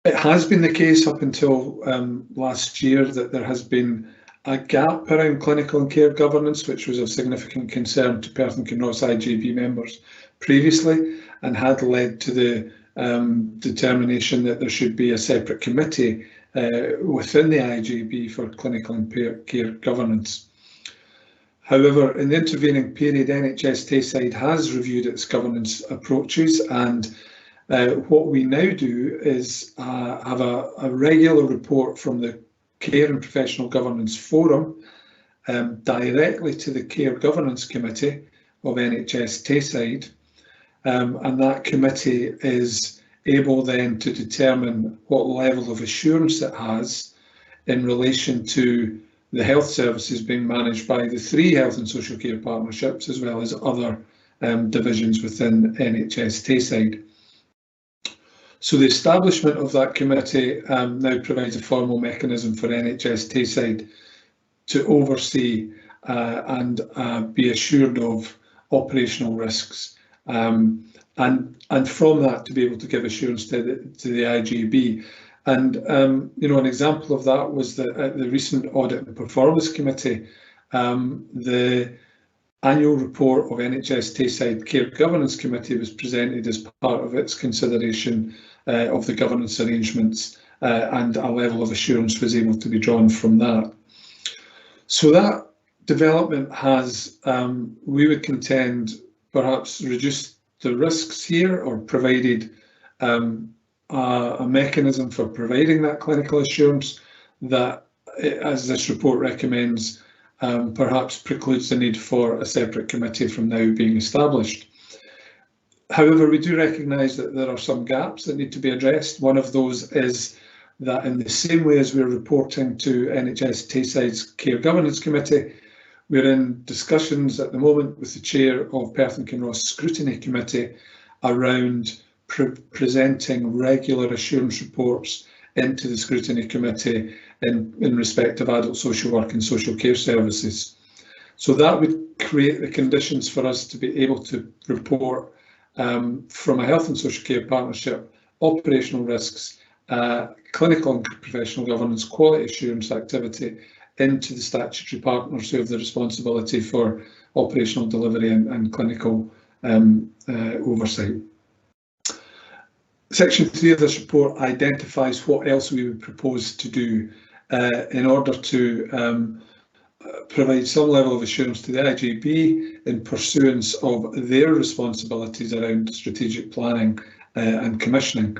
It has been the case up until last year that there has been a gap around clinical and care governance, which was of significant concern to Perth and Kinross IGB members previously, and had led to the determination that there should be a separate committee within the IGB for clinical and care governance. However, in the intervening period, NHS Tayside has reviewed its governance approaches, and what we now do is have a regular report from the Care and Professional Governance Forum directly to the Care Governance Committee of NHS Tayside, and that committee is able then to determine what level of assurance it has in relation to the health services being managed by the 3 health and social care partnerships, as well as other divisions within NHS Tayside. So the establishment of that committee now provides a formal mechanism for NHS Tayside to oversee and be assured of operational risks, and from that to be able to give assurance to the IGB. And an example of that was that at the recent Audit and Performance Committee, the annual report of NHS Tayside Care Governance Committee was presented as part of its consideration of the governance arrangements, and a level of assurance was able to be drawn from that. So that development has, we would contend, perhaps reduced the risks here, or provided a mechanism for providing that clinical assurance that, as this report recommends, perhaps precludes the need for a separate committee from now being established. However, we do recognise that there are some gaps that need to be addressed. One of those is that in the same way as we're reporting to NHS Tayside's Care Governance Committee, we're in discussions at the moment with the chair of Perth and Kinross Scrutiny Committee around presenting regular assurance reports into the Scrutiny Committee in respect of adult social work and social care services. So that would create the conditions for us to be able to report from a health and social care partnership, operational risks, clinical and professional governance, quality assurance activity into the statutory partners who have the responsibility for operational delivery and clinical oversight. Section 3 of this report identifies what else we would propose to do in order to provide some level of assurance to the IGB in pursuance of their responsibilities around strategic planning and commissioning.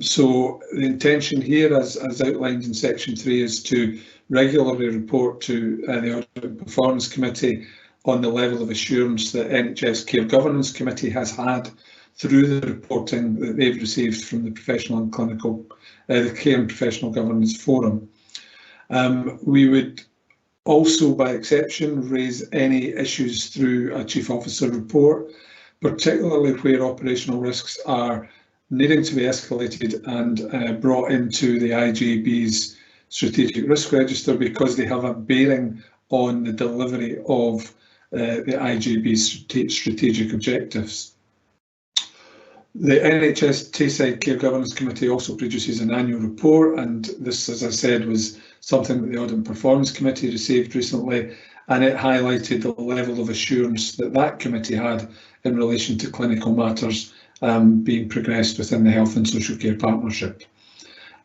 So the intention here, as outlined in Section 3, is to regularly report to the Audit and Performance Committee on the level of assurance that NHS Care Governance Committee has had through the reporting that they've received from the Professional and Clinical, the Care and Professional Governance Forum. We would also, by exception, raise any issues through a Chief Officer report, particularly where operational risks are needing to be escalated and brought into the IGB's Strategic Risk Register because they have a bearing on the delivery of the IGB's strategic objectives. The NHS Tayside Care Governance Committee also produces an annual report, and this, as I said, was something that the Audit and Performance Committee received recently, and it highlighted the level of assurance that that committee had in relation to clinical matters being progressed within the Health and Social Care Partnership.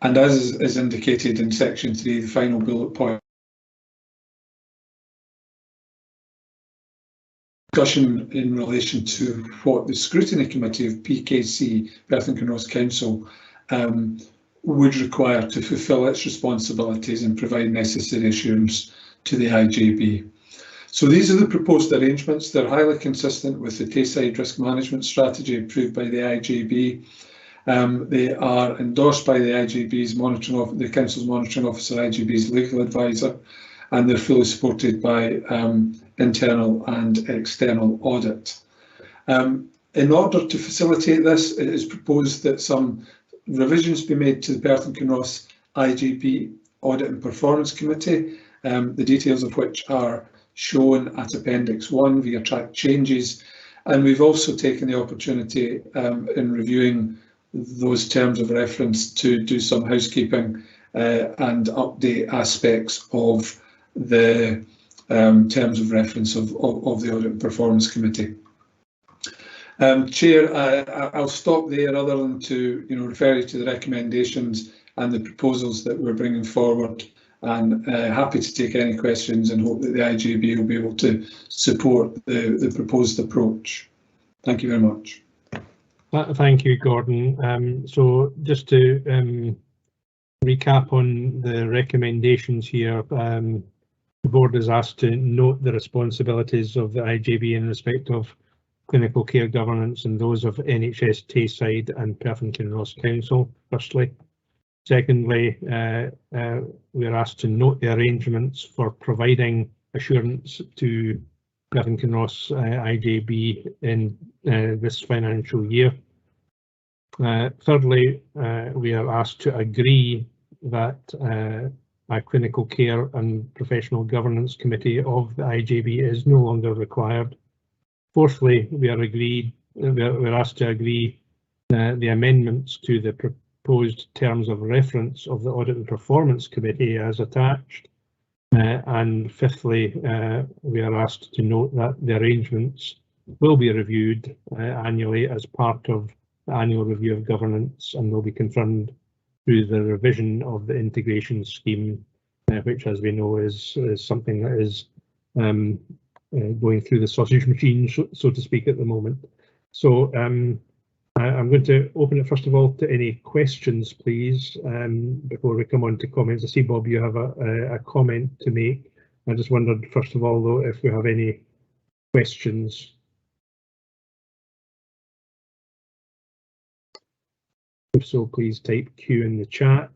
And as is indicated in Section 3, the final bullet point, discussion in relation to what the Scrutiny Committee of PKC, Perth and Kinross Council, would require to fulfil its responsibilities and provide necessary assurance to the IGB. So these are the proposed arrangements. They're highly consistent with the Tayside Risk Management Strategy approved by the IGB. They are endorsed by the IGB's monitoring, the Council's Monitoring Officer, IGB's legal advisor, and they're fully supported by internal and external audit. In order to facilitate this, it is proposed that some revisions be made to the Perth and Kinross IGB Audit and Performance Committee, the details of which are shown at Appendix 1 via track changes. And we've also taken the opportunity in reviewing those terms of reference to do some housekeeping and update aspects of the terms of reference of the Audit and Performance Committee. Chair, I'll stop there, other than to refer you to the recommendations and the proposals that we're bringing forward, and happy to take any questions and hope that the IJB will be able to support the proposed approach. Thank you very much. Thank you, Gordon. So just to recap on the recommendations here, the board is asked to note the responsibilities of the IJB in respect of clinical care governance and those of NHS Tayside and Perth and Kinross Council, firstly. Secondly, we are asked to note the arrangements for providing assurance to Perth and Kinross IJB in this financial year. Thirdly, we are asked to agree that a clinical care and professional governance committee of the IJB is no longer required. Fourthly, we are asked to agree the amendments to the proposed terms of reference of the Audit and Performance Committee as attached. And fifthly, we are asked to note that the arrangements will be reviewed annually as part of the annual review of governance, and will be confirmed through the revision of the integration scheme, which, as we know, is something that is going through the sausage machine, so to speak, at the moment. So I'm going to open it first of all to any questions, please, before we come on to comments. I see, Bob, you have a comment to make. I just wondered, first of all, though, if we have any questions. If so, please type Q in the chat.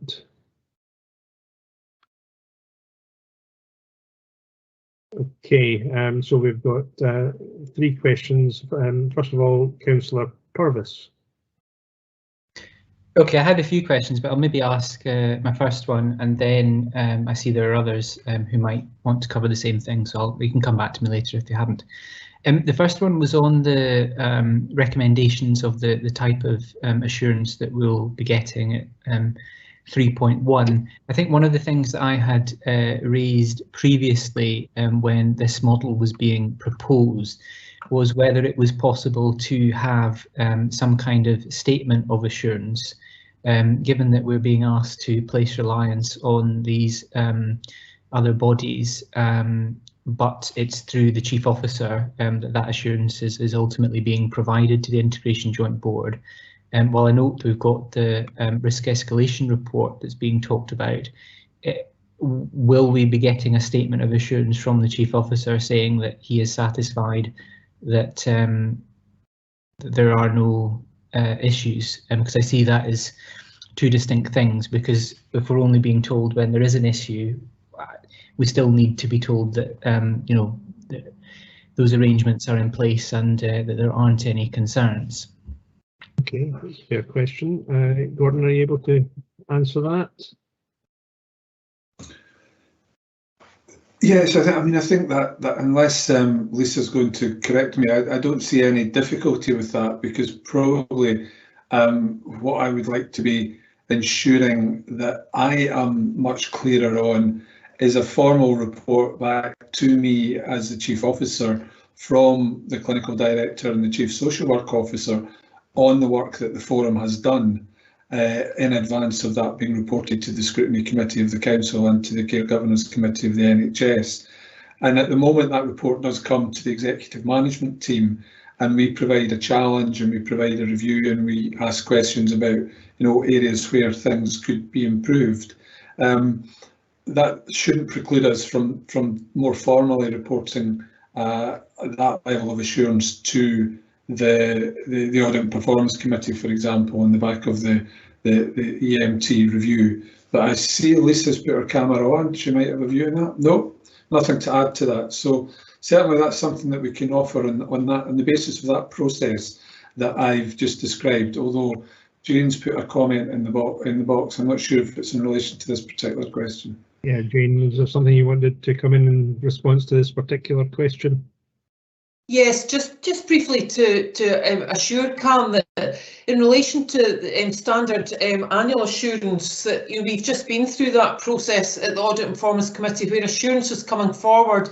Okay, so we've got 3 questions. First of all, Councillor Purvis. Okay, I had a few questions, but I'll maybe ask my first one, and then I see there are others who might want to cover the same thing, so we can come back to me later if they haven't. The first one was on the recommendations of the type of assurance that we'll be getting at 3.1. I think one of the things that I had raised previously when this model was being proposed was whether it was possible to have some kind of statement of assurance, given that we're being asked to place reliance on these other bodies, but it's through the Chief Officer that assurance is ultimately being provided to the Integration Joint Board. While I note we've got the risk escalation report that's being talked about, will we be getting a statement of assurance from the Chief Officer saying that he is satisfied that there are no issues? Because I see that as 2 distinct things, because if we're only being told when there is an issue, we still need to be told that that those arrangements are in place and that there aren't any concerns. Okay, that's a fair question. Gordon, are you able to answer that? Yes, I think that unless Lisa's going to correct me, I don't see any difficulty with that, because probably what I would like to be ensuring that I am much clearer on is a formal report back to me as the Chief Officer from the Clinical Director and the Chief Social Work Officer on the work that the Forum has done in advance of that being reported to the Scrutiny Committee of the Council and to the Care Governance Committee of the NHS. And at the moment that report does come to the Executive Management Team, and we provide a challenge and we provide a review and we ask questions about areas where things could be improved. That shouldn't preclude us from more formally reporting that level of assurance to the Audit and Performance Committee, for example, on the back of the EMT review. But I see Lisa's put her camera on. She might have a view on that. No, nothing to add to that. So certainly that's something that we can offer on the basis of that process that I've just described. Although Jane's put a comment in the box, I'm not sure if it's in relation to this particular question. Yeah, Jane, is there something you wanted to come in response to this particular question? Yes, just briefly to assure Cam that in relation to standard annual assurance, that we've just been through that process at the Audit and Performance Committee where assurance is coming forward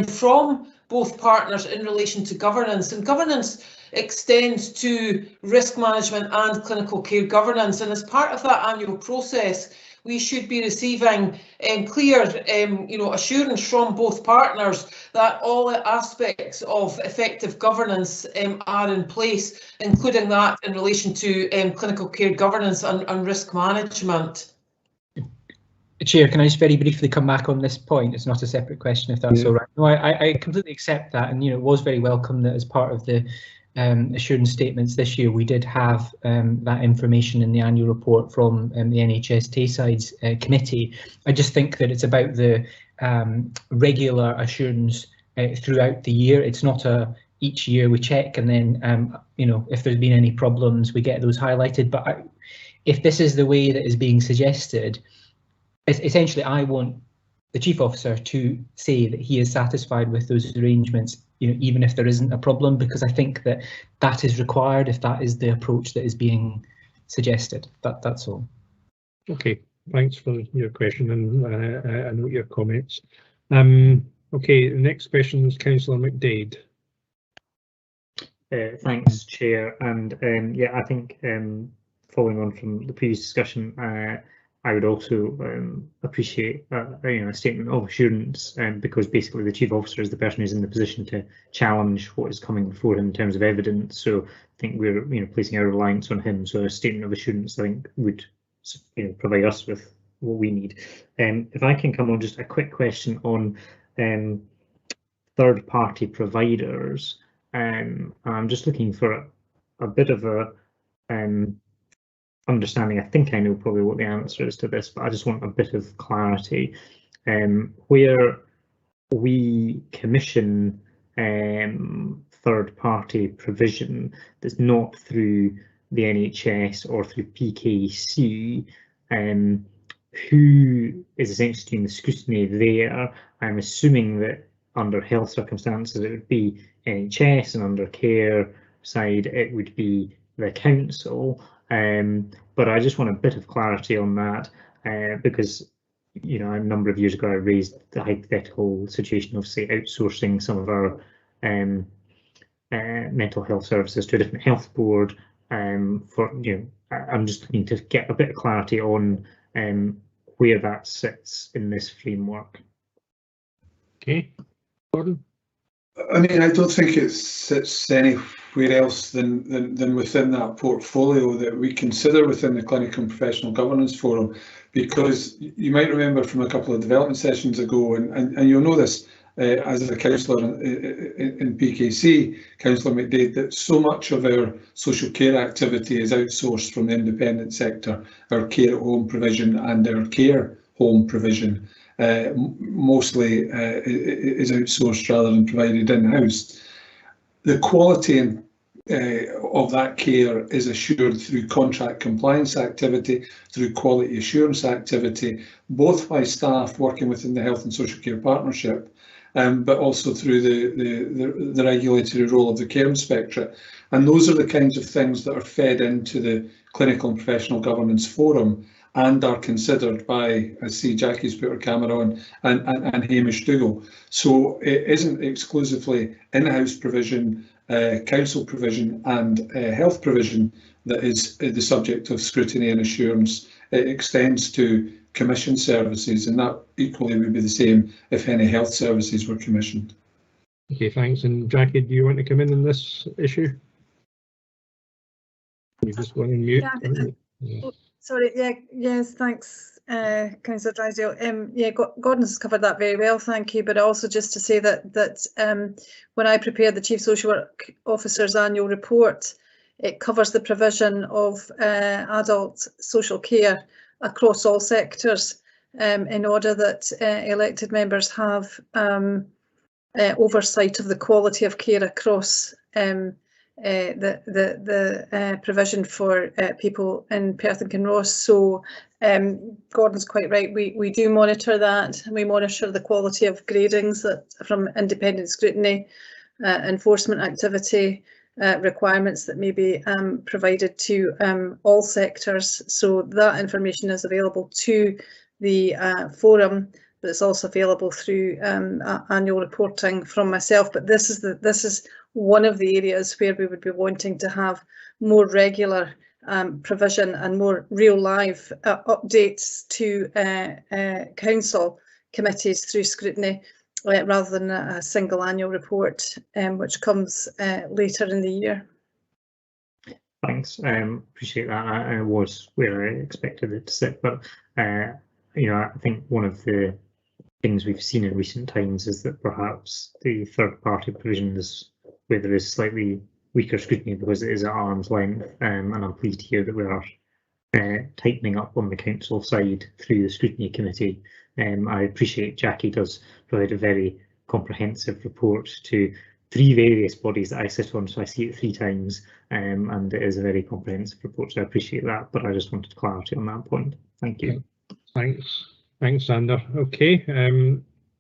from both partners in relation to governance, and governance extends to risk management and clinical care governance, and as part of that annual process we should be receiving clear assurance from both partners that all aspects of effective governance are in place, including that in relation to clinical care governance and risk management. Chair, can I just very briefly come back on this point? It's not a separate question, if that's all right. No, I completely accept that, and it was very welcome that as part of the assurance statements this year we did have that information in the annual report from the NHS Tayside's committee. I just think that it's about the regular assurance throughout the year. It's not each year we check and then if there's been any problems we get those highlighted. But if this is the way that is being suggested, essentially I want the Chief Officer to say that he is satisfied with those arrangements, even if there isn't a problem, because I think that is required if that is the approach that is being suggested. That's all. Okay, thanks for your question and I note your comments. Okay, the next question is Councillor McDade. Thanks, Chair, and yeah, I think following on from the previous discussion, I would also appreciate a statement of assurance, because basically the Chief Officer is the person who's in the position to challenge what is coming before him in terms of evidence. So I think we're placing our reliance on him. So a statement of assurance I think would provide us with what we need. If I can come on, just a quick question on third-party providers. I'm just looking for a bit of a understanding. I think I know probably what the answer is to this, but I just want a bit of clarity. Where we commission third-party provision that's not through the NHS or through PKC, who is essentially doing the scrutiny there? I'm assuming that under health circumstances it would be NHS, and under care side it would be the council. But I just want a bit of clarity on that, because a number of years ago I raised the hypothetical situation of, say, outsourcing some of our mental health services to a different health board. I'm just looking to get a bit of clarity on where that sits in this framework. Okay, Gordon. I mean, I don't think it sits anywhere else than within that portfolio that we consider within the Clinical and Professional Governance Forum, because you might remember from a couple of development sessions ago, and you'll know this as a councillor in PKC, Councillor McDade, that so much of our social care activity is outsourced from the independent sector, our care at home provision and our care home provision. Mostly is outsourced rather than provided in-house. The quality of that care is assured through contract compliance activity, through quality assurance activity, both by staff working within the Health and Social Care Partnership, but also through the regulatory role of the Care Inspectorate. And those are the kinds of things that are fed into the Clinical and Professional Governance Forum and are considered by, I see Jackie's put her camera on, and Hamish Dougal. So it isn't exclusively in-house provision, council provision and health provision that is the subject of scrutiny and assurance. It extends to commission services, and that equally would be the same if any health services were commissioned. Okay, thanks. And Jackie, do you want to come in on this issue? You just want to mute. Yeah. Sorry, yes, thanks, Councillor Drysdale. Yeah, Gordon's covered that very well, thank you. But also just to say that when I prepared the Chief Social Work Officer's annual report, it covers the provision of adult social care across all sectors, in order that elected members have oversight of the quality of care across the provision for people in Perth and Kinross. So Gordon's quite right, we do monitor that, and we monitor the quality of gradings from independent scrutiny, enforcement activity requirements that may be provided to all sectors. So that information is available to the forum, but it's also available through annual reporting from myself. But this is one of the areas where we would be wanting to have more regular provision and more real live updates to council committees through scrutiny, rather than a single annual report, which comes later in the year. Thanks, appreciate that. I was where I expected it to sit, but you know, I think one of the things we've seen in recent times is that perhaps the third-party provision is where there is slightly weaker scrutiny because it is at arm's length, and I'm pleased to hear that we are tightening up on the council side through the scrutiny committee. I appreciate Jackie does provide a very comprehensive report to 3 various bodies that I sit on, so I see it 3 times, and it is a very comprehensive report, so I appreciate that, but I just wanted clarity on that point. Thank you. Thanks, Sander. Okay,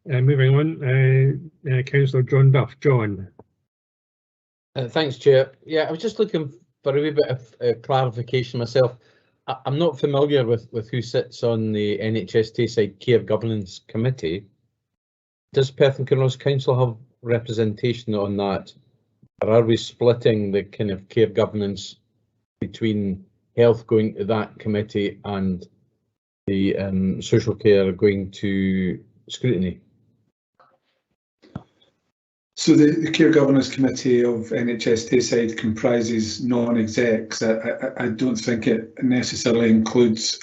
moving on, Councillor John Duff. John. Thanks, Chair. Yeah, I was just looking for a wee bit of clarification myself. I'm not familiar with who sits on the NHS Tayside Care Governance Committee. Does Perth and Kinross Council have representation on that, or are we splitting the kind of care governance between health going to that committee and the social care going to scrutiny? So the Care Governance Committee of NHS Tayside comprises non-execs. I don't think it necessarily includes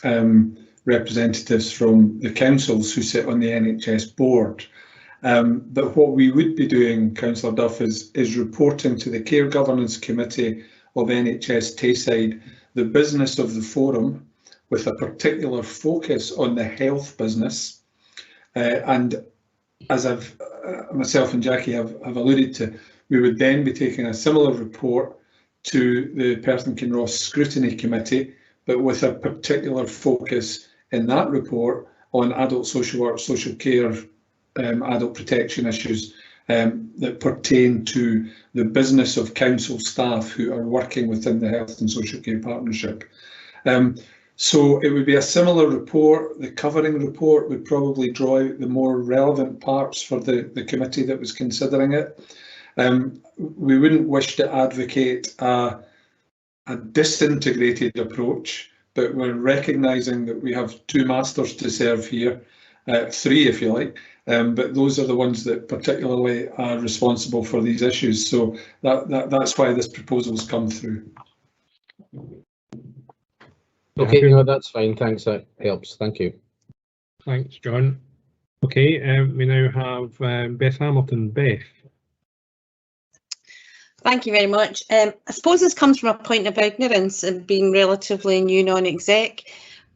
representatives from the councils who sit on the NHS board. But what we would be doing, Councillor Duff, is reporting to the Care Governance Committee of NHS Tayside the business of the forum, with a particular focus on the health business. And as myself and Jackie have alluded to, we would then be taking a similar report to the Perth and Kinross Scrutiny Committee, but with a particular focus in that report on adult social work, social care, adult protection issues that pertain to the business of council staff who are working within the Health and Social Care Partnership. So it would be a similar report. The covering report would probably draw out the more relevant parts for the committee that was considering it. We wouldn't wish to advocate a disintegrated approach, but we're recognising that we have 2 masters to serve here, 3 if you like, but those are the ones that particularly are responsible for these issues. So that's why this proposal's come through. Okay, no, that's fine. Thanks, that helps. Thank you. Thanks, John. Okay, we now have Beth Hamilton. Beth. Thank you very much. I suppose this comes from a point of ignorance and being relatively new non-exec,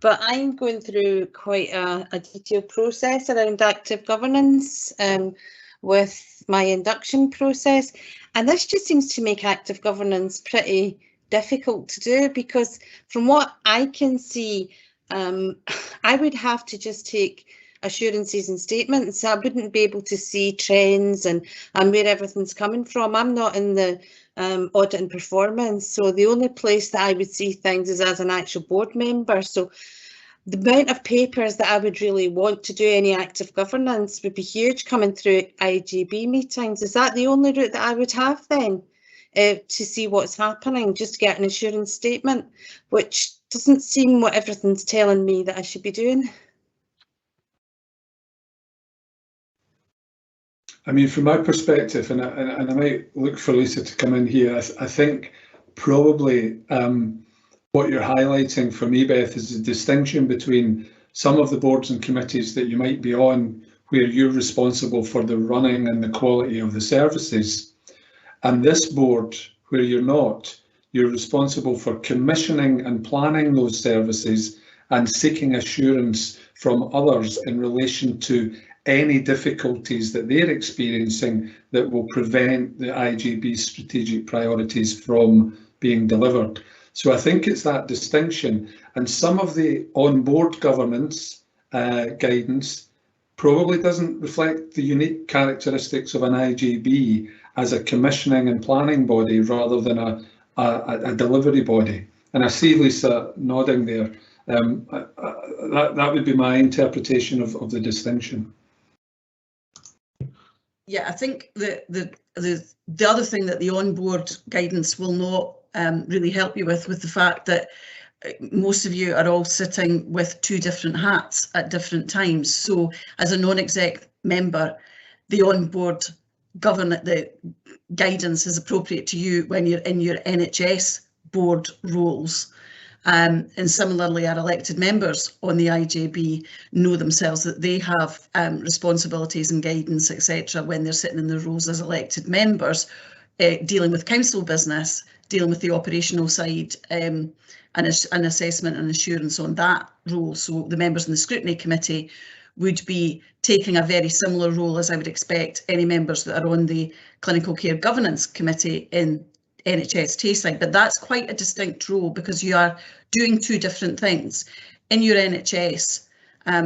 but I'm going through quite a detailed process around active governance with my induction process, and this just seems to make active governance pretty difficult to do, because from what I can see, I would have to just take assurances and statements. I wouldn't be able to see trends and where everything's coming from. I'm not in the audit and performance, so the only place that I would see things is as an actual board member. So the amount of papers that I would really want to do any active governance would be huge coming through IGB meetings. Is that the only route that I would have then? To see what's happening, just to get an assurance statement, which doesn't seem what everything's telling me that I should be doing. I mean, from my perspective, and I might look for Lisa to come in here, I think probably what you're highlighting for me, Beth, is the distinction between some of the boards and committees that you might be on where you're responsible for the running and the quality of the services. And this board, where you're not, you're responsible for commissioning and planning those services and seeking assurance from others in relation to any difficulties that they're experiencing that will prevent the IGB's strategic priorities from being delivered. So I think it's that distinction, and some of the on-board governance guidance probably doesn't reflect the unique characteristics of an IGB as a commissioning and planning body rather than a delivery body. And I see Lisa nodding there. That would be my interpretation of the distinction. Yeah, I think the other thing that the on-board guidance will not really help you with the fact that most of you are all sitting with two different hats at different times. So as a non-exec member, the on-board the guidance is appropriate to you when you're in your NHS board roles. And similarly, our elected members on the IJB know themselves that they have responsibilities and guidance, etc., when they're sitting in their roles as elected members, dealing with council business, dealing with the operational side, and an assessment and assurance on that role. So the members in the scrutiny committee would be taking a very similar role as I would expect any members that are on the clinical care governance committee in NHS Tayside, but that's quite a distinct role because you are doing two different things. In your NHS,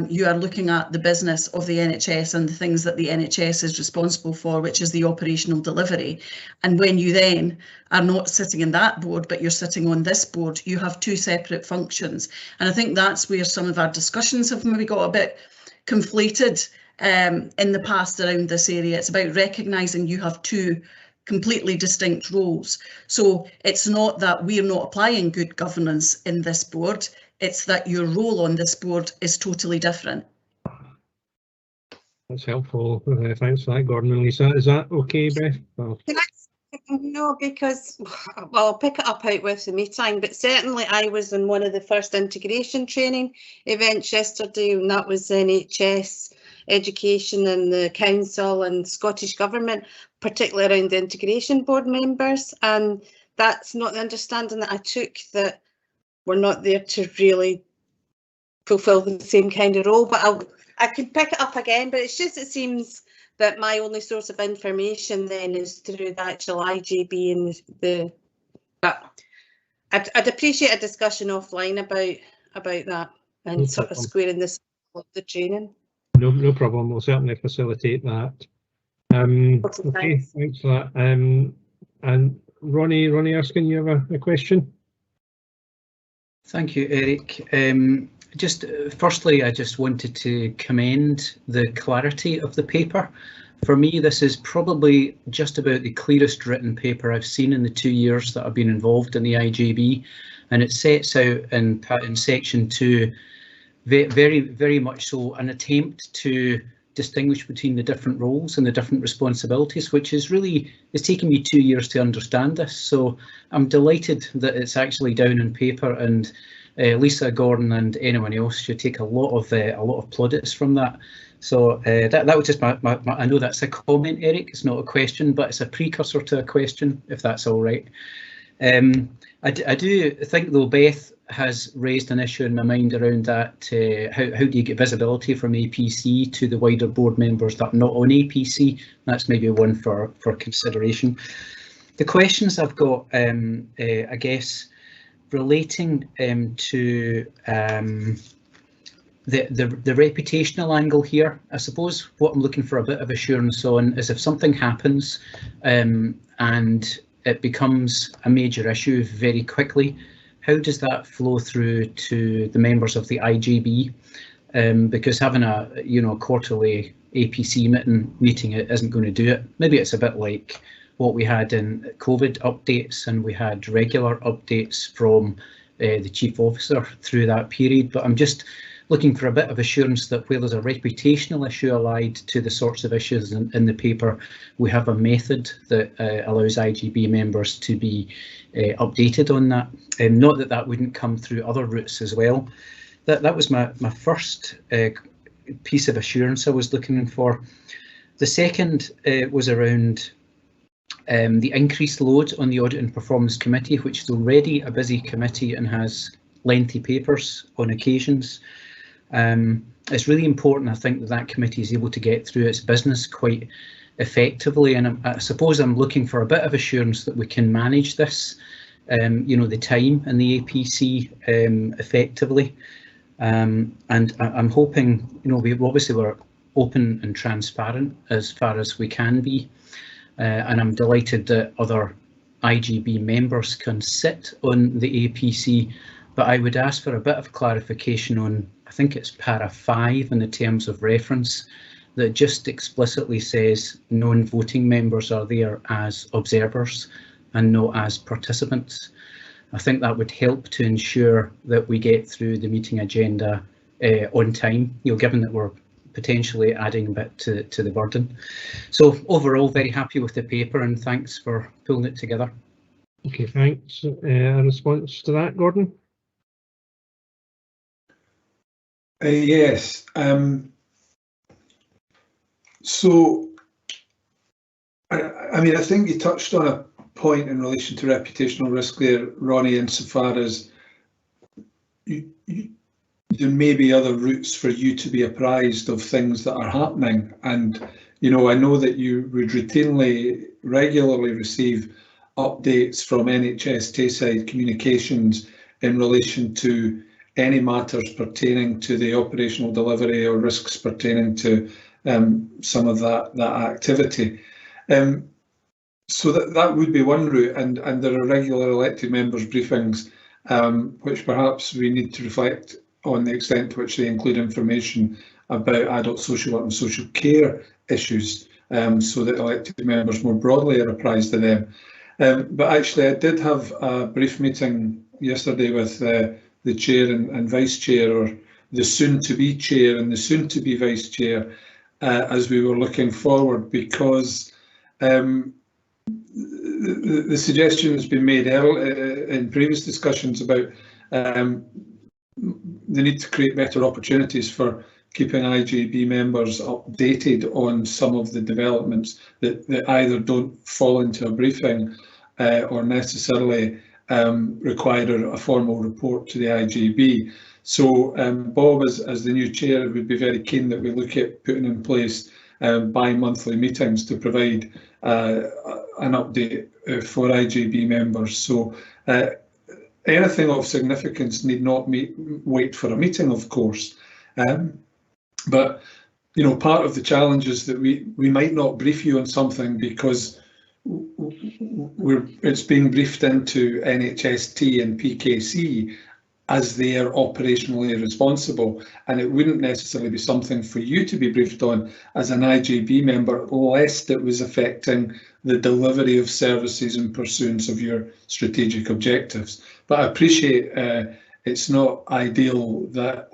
you are looking at the business of the NHS and the things that the NHS is responsible for, which is the operational delivery. And when you then are not sitting in that board, but you're sitting on this board, you have two separate functions. And I think that's where some of our discussions have maybe got a bit conflated in the past around this area. It's about recognising you have two completely distinct roles. So it's not that we're not applying good governance in this board, it's that your role on this board is totally different. That's helpful. Thanks for that, Gordon and Lisa. Is that okay, Beth? Well, no, because, well, I'll pick it up out with the meeting, but certainly I was in one of the first integration training events yesterday, and that was NHS Education and the Council and Scottish Government, particularly around the integration board members. And that's not the understanding that I took, that we're not there to really fulfil the same kind of role. But I could pick it up again, but it's just, it seems that my only source of information then is through the actual IJB and but I'd appreciate a discussion offline about that and no sort of squaring this with the training. No problem. We'll certainly facilitate that. Okay, thanks for that. And Ronnie Erskine, you have a question? Thank you, Eric. Firstly, I just wanted to commend the clarity of the paper. For me, this is probably just about the clearest written paper I've seen in the 2 years that I've been involved in the IJB, and it sets out in section 2 very much so an attempt to distinguish between the different roles and the different responsibilities, which is really, it's taken me 2 years to understand this. So I'm delighted that it's actually down in paper, and Lisa, Gordon and anyone else should take a lot of plaudits from that. So that was just my I know that's a comment, Eric, it's not a question, but it's a precursor to a question, if that's all right. I do think, though, Beth has raised an issue in my mind around that, how do you get visibility from APC to the wider board members that are not on APC? That's maybe one for consideration. The questions I've got, I guess, relating to the reputational angle here. I suppose what I'm looking for a bit of assurance on is if something happens and it becomes a major issue very quickly, how does that flow through to the members of the IJB? Because having a quarterly APC meeting isn't going to do it. Maybe it's a bit like what we had in COVID updates, and we had regular updates from the chief officer through that period. But I'm just looking for a bit of assurance that where there's a reputational issue allied to the sorts of issues in the paper, we have a method that allows IJB members to be updated on that. Not that that wouldn't come through other routes as well. That was my first piece of assurance I was looking for. The second was around the increased load on the Audit and Performance Committee, which is already a busy committee and has lengthy papers on occasions. It's really important, I think, that that committee is able to get through its business quite effectively, and I suppose I'm looking for a bit of assurance that we can manage this, the time and the APC effectively, and I'm hoping, we obviously we're open and transparent as far as we can be. and I'm delighted that other IGB members can sit on the APC, but I would ask for a bit of clarification on, I think it's para 5 in the terms of reference, that just explicitly says non-voting members are there as observers and not as participants. I think that would help to ensure that we get through the meeting agenda on time, given that we're potentially adding a bit to the burden. So overall, very happy with the paper, and thanks for pulling it together. Okay, thanks. A response to that, Gordon? Yes. So, I mean, I think you touched on a point in relation to reputational risk there, Ronnie, insofar as there may be other routes for you to be apprised of things that are happening. And, I know that you would regularly receive updates from NHS Tayside Communications in relation to any matters pertaining to the operational delivery or risks pertaining to some of that activity. So that would be one route, and there are regular elected members' briefings, which perhaps we need to reflect on the extent to which they include information about adult social work and social care issues, so that elected members more broadly are apprised of them. But actually, I did have a brief meeting yesterday with the chair and vice chair, or the soon-to-be chair and the soon-to-be vice chair, as we were looking forward, because the suggestion has been made in previous discussions about the need to create better opportunities for keeping IGB members updated on some of the developments that either don't fall into a briefing or necessarily require a formal report to the IGB. So Bob, as the new chair, would be very keen that we look at putting in place bi-monthly meetings to provide an update for IGB members. So anything of significance need not wait for a meeting, of course. But part of the challenge is that we might not brief you on something because it's being briefed into NHST and PKC as they are operationally responsible, and it wouldn't necessarily be something for you to be briefed on as an IGB member, lest it was affecting the delivery of services in pursuance of your strategic objectives. But I appreciate it's not ideal that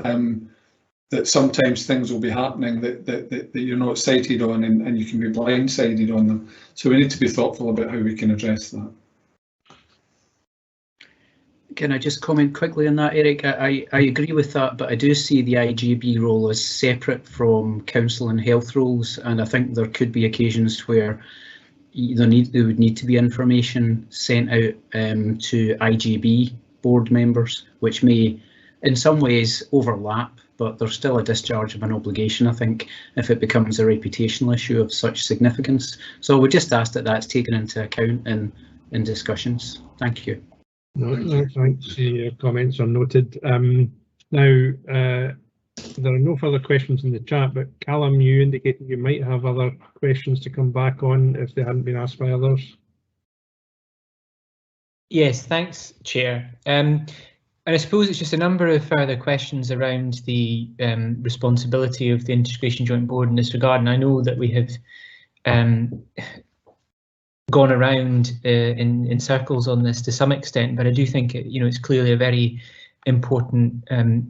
that sometimes things will be happening that you're not cited on, and you can be blindsided on them. So we need to be thoughtful about how we can address that. Can I just comment quickly on that, Eric? I agree with that, but I do see the IGB role as separate from council and health roles, and I think there could be occasions where there would need to be information sent out to IGB board members, which may in some ways overlap, but there's still a discharge of an obligation, I think, if it becomes a reputational issue of such significance. So we just ask that that's taken into account in discussions. Thank you. No, thanks. Your comments are noted. Now, there are no further questions in the chat, but Callum, you indicated you might have other questions to come back on if they hadn't been asked by others. Yes, thanks, Chair. And I suppose it's just a number of further questions around the responsibility of the Integration Joint Board in this regard. And I know that we have gone around in circles on this to some extent, but I do think it's clearly a very important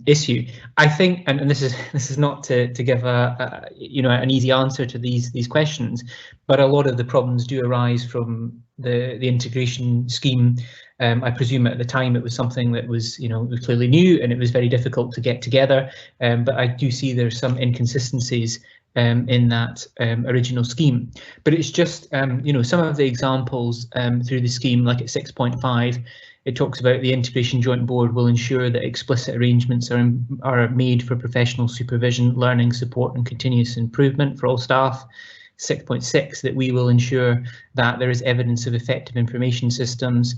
issue. I think, and this is not to give an easy answer to these questions, but a lot of the problems do arise from the integration scheme. I presume at the time it was something that was clearly new and it was very difficult to get together, but I do see there's some inconsistencies in that original scheme. But it's just some of the examples through the scheme, like at 6.5, it talks about the Integration Joint Board will ensure that explicit arrangements are made for professional supervision, learning, support and continuous improvement for all staff. 6.6, that we will ensure that there is evidence of effective information systems.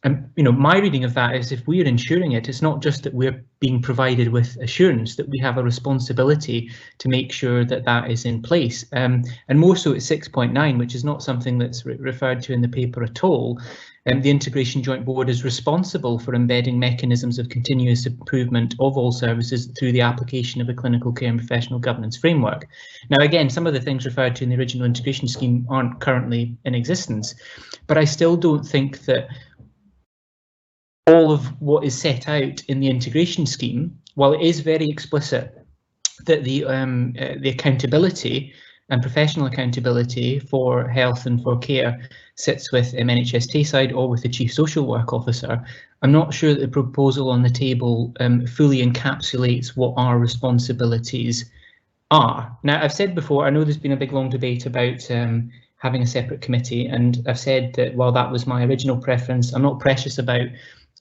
And my reading of that is if we're ensuring it, it's not just that we're being provided with assurance, that we have a responsibility to make sure that that is in place. And more so at 6.9, which is not something that's referred to in the paper at all. The Integration Joint Board is responsible for embedding mechanisms of continuous improvement of all services through the application of a clinical care and professional governance framework. Now, again, some of the things referred to in the original integration scheme aren't currently in existence, but I still don't think that all of what is set out in the integration scheme, while it is very explicit that the accountability and professional accountability for health and for care sits with NHS Tayside or with the Chief Social Work Officer, I'm not sure that the proposal on the table fully encapsulates what our responsibilities are. Now, I've said before, I know there's been a big long debate about having a separate committee, and I've said that while that was my original preference, I'm not precious about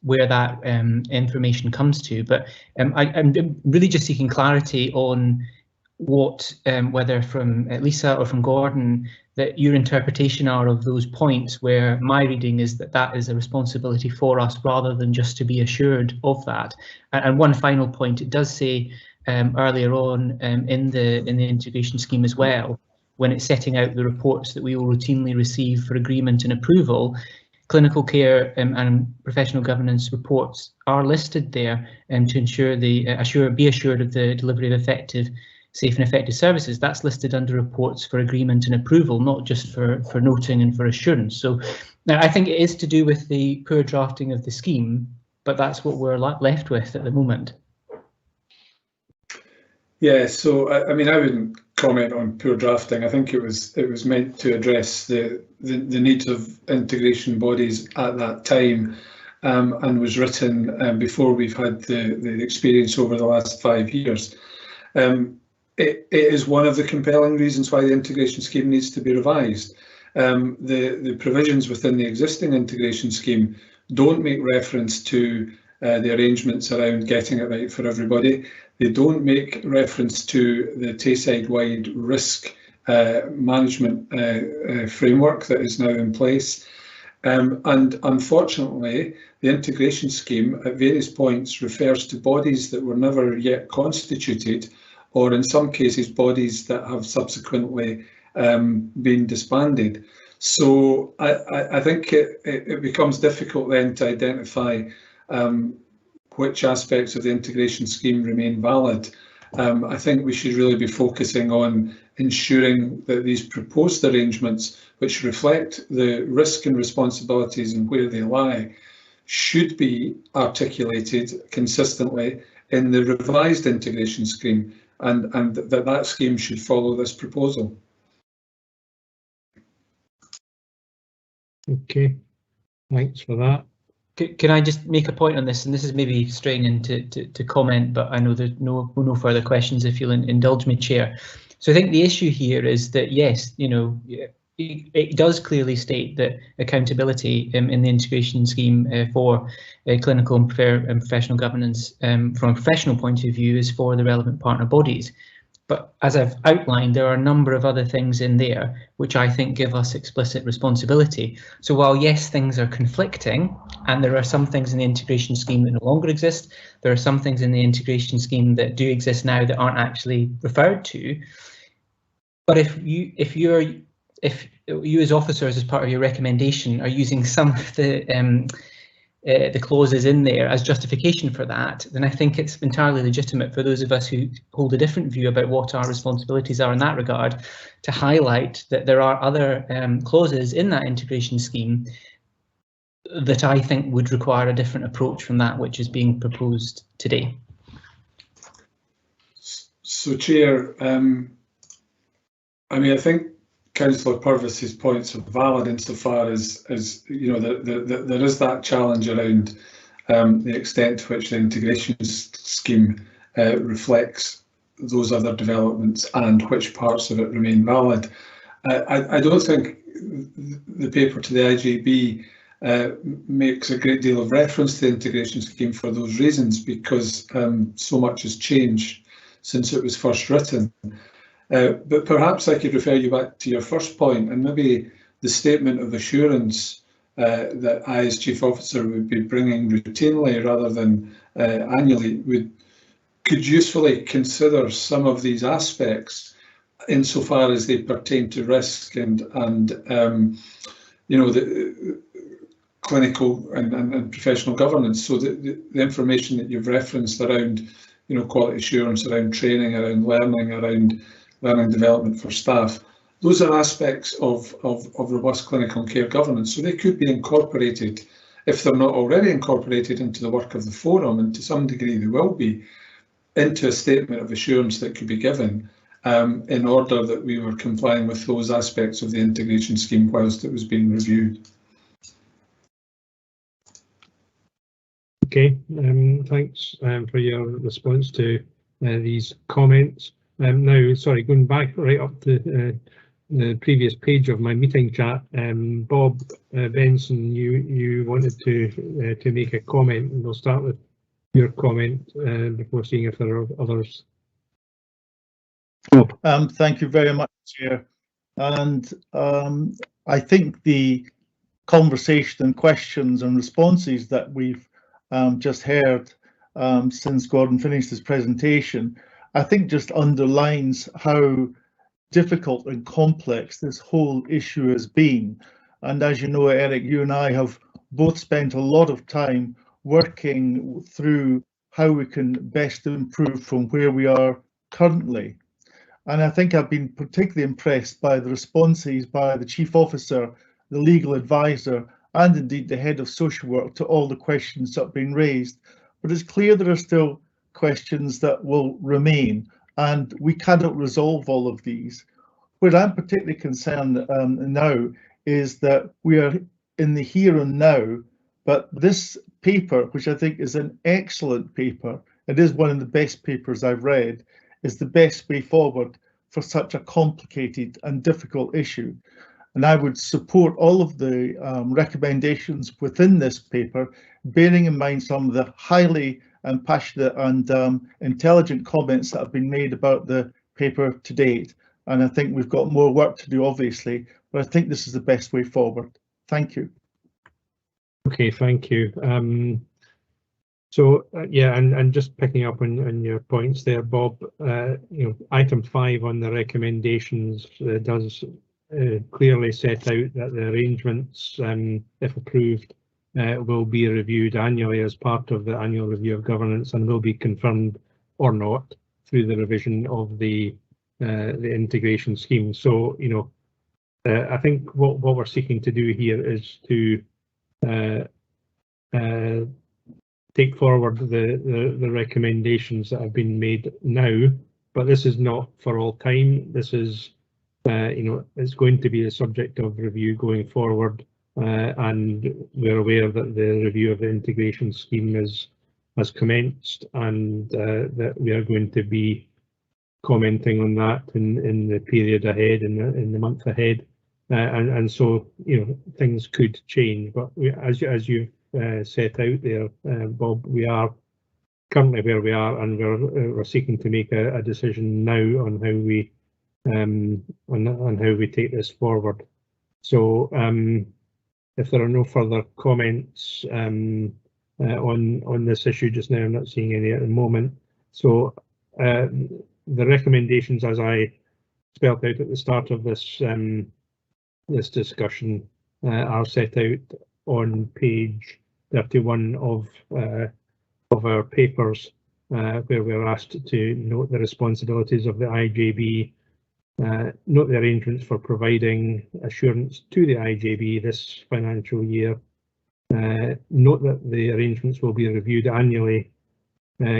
where that information comes to, but I'm really just seeking clarity on what, whether from Lisa or from Gordon, that your interpretation are of those points where my reading is that that is a responsibility for us rather than just to be assured of that. And one final point, it does say earlier on in the integration scheme as well, when it's setting out the reports that we will routinely receive for agreement and approval, clinical care and professional governance reports are listed there to ensure be assured of the delivery of effective, safe and effective services. That's listed under reports for agreement and approval, not just for noting and for assurance. So now I think it is to do with the poor drafting of the scheme, but that's what we're left with at the moment. Yeah, so I mean, I wouldn't comment on poor drafting. I think it was meant to address the needs of integration bodies at that time, and was written before we've had the experience over the last 5 years. It is one of the compelling reasons why the integration scheme needs to be revised. The provisions within the existing integration scheme don't make reference to the arrangements around getting it right for everybody. They don't make reference to the Tayside-wide risk management framework that is now in place. And unfortunately, the integration scheme at various points refers to bodies that were never yet constituted, or in some cases bodies that have subsequently been disbanded. So I think it becomes difficult then to identify which aspects of the integration scheme remain valid. I think we should really be focusing on ensuring that these proposed arrangements, which reflect the risk and responsibilities and where they lie, should be articulated consistently in the revised integration scheme, and that scheme should follow this proposal. Okay, thanks for that. Can I just make a point on this? And this is maybe straying into to comment, but I know there's no further questions if you'll indulge me, Chair. So I think the issue here is that, yes, it does clearly state that accountability in the integration scheme for clinical and professional governance from a professional point of view is for the relevant partner bodies. But as I've outlined, there are a number of other things in there which I think give us explicit responsibility. So while, yes, things are conflicting, and there are some things in the integration scheme that no longer exist, there are some things in the integration scheme that do exist now that aren't actually referred to. But if you as officers, as part of your recommendation, are using some of the clauses in there as justification for that, then I think it's entirely legitimate for those of us who hold a different view about what our responsibilities are in that regard to highlight that there are other clauses in that integration scheme that I think would require a different approach from that which is being proposed today. So, Chair, I mean, I think Councillor Purvis's points are valid insofar as there is that challenge around the extent to which the integration scheme reflects those other developments and which parts of it remain valid. I don't think the paper to the IJB makes a great deal of reference to the integration scheme for those reasons, because so much has changed since it was first written. But perhaps I could refer you back to your first point, and maybe the statement of assurance that I, as Chief Officer, would be bringing routinely rather than annually could usefully consider some of these aspects insofar as they pertain to risk and you know, the clinical and professional governance. So the information that you've referenced around, you know, quality assurance, around training, around learning development for staff, those are aspects of robust clinical and care governance. So they could be incorporated, if they're not already incorporated, into the work of the forum, and to some degree they will be, into a statement of assurance that could be given in order that we were complying with those aspects of the integration scheme whilst it was being reviewed. Okay, thanks for your response to these comments. Now, sorry, going back right up to the previous page of my meeting chat, Bob Benson, you wanted to make a comment, and we'll start with your comment before seeing if there are others. Thank you very much, Chair. And I think the conversation and questions and responses that we've just heard since Gordon finished his presentation, I think just underlines how difficult and complex this whole issue has been. And as you know, Eric, you and I have both spent a lot of time working through how we can best improve from where we are currently. And I think I've been particularly impressed by the responses by the Chief Officer, the legal advisor, and indeed the head of social work to all the questions that have been raised. But it's clear there are still questions that will remain, and we cannot resolve all of these. Where I'm particularly concerned now is that we are in the here and now, but this paper, which I think is an excellent paper, it is one of the best papers I've read, is the best way forward for such a complicated and difficult issue. And I would support all of the recommendations within this paper, bearing in mind some of the highly and passionate and intelligent comments that have been made about the paper to date. And I think we've got more work to do, obviously, but I think this is the best way forward. Thank you. Okay, thank you. So yeah, and just picking up on your points there, Bob, you know, item 5 on the recommendations does clearly set out that the arrangements, if approved, will be reviewed annually as part of the annual review of governance and will be confirmed or not through the revision of the integration scheme. So, you know, I think what we're seeking to do here is to take forward the recommendations that have been made now, but this is not for all time. This is, you know, it's going to be the subject of review going forward, and we're aware that the review of the integration scheme has commenced, and that we are going to be commenting on that in the period ahead, in the month ahead, and so, you know, things could change. But as you've set out there, Bob, we are currently where we are, and we're seeking to make a decision now on how we on how we take this forward. So if there are no further comments on this issue just now, I'm not seeing any at the moment. So the recommendations, as I spelled out at the start of this this discussion, are set out on page 31 of our papers, where we're asked to note the responsibilities of the IJB, note the arrangements for providing assurance to the IJB this financial year, note that the arrangements will be reviewed annually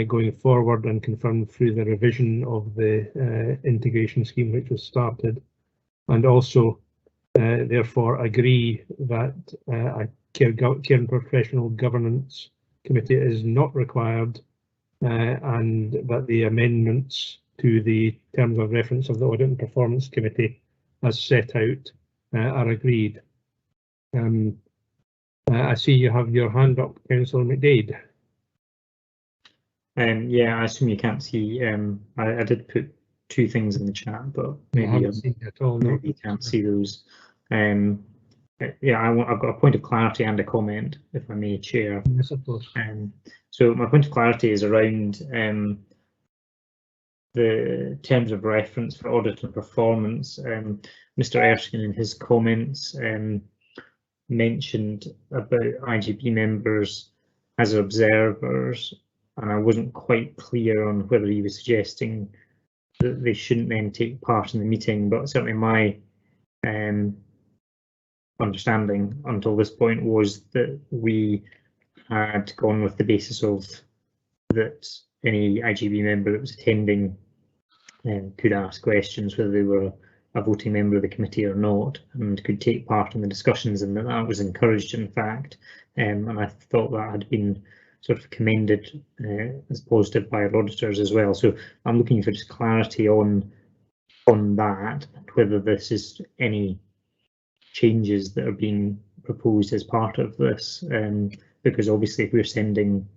going forward and confirmed through the revision of the integration scheme which was started, and also therefore agree that a care and professional governance committee is not required, and that the amendments to the terms of reference of the audit and performance committee as set out are agreed. I see you have your hand up, Councillor McDade. Yeah, I assume you can't see. I did put 2 things in the chat, but maybe, I haven't seen it at all, maybe you can't see those. Yeah, I've got a point of clarity and a comment, if I may, Chair. Yes, of course. So my point of clarity is around the terms of reference for audit and performance. Mr. Erskine in his comments mentioned about IGB members as observers, and I wasn't quite clear on whether he was suggesting that they shouldn't then take part in the meeting, but certainly my understanding until this point was that we had gone with the basis of that any IGB member that was attending could ask questions whether they were a voting member of the committee or not, and could take part in the discussions, and that was encouraged in fact, and I thought that had been sort of commended as positive by our auditors as well. So I'm looking for just clarity on that, whether this is any changes that are being proposed as part of this, because obviously if we're sending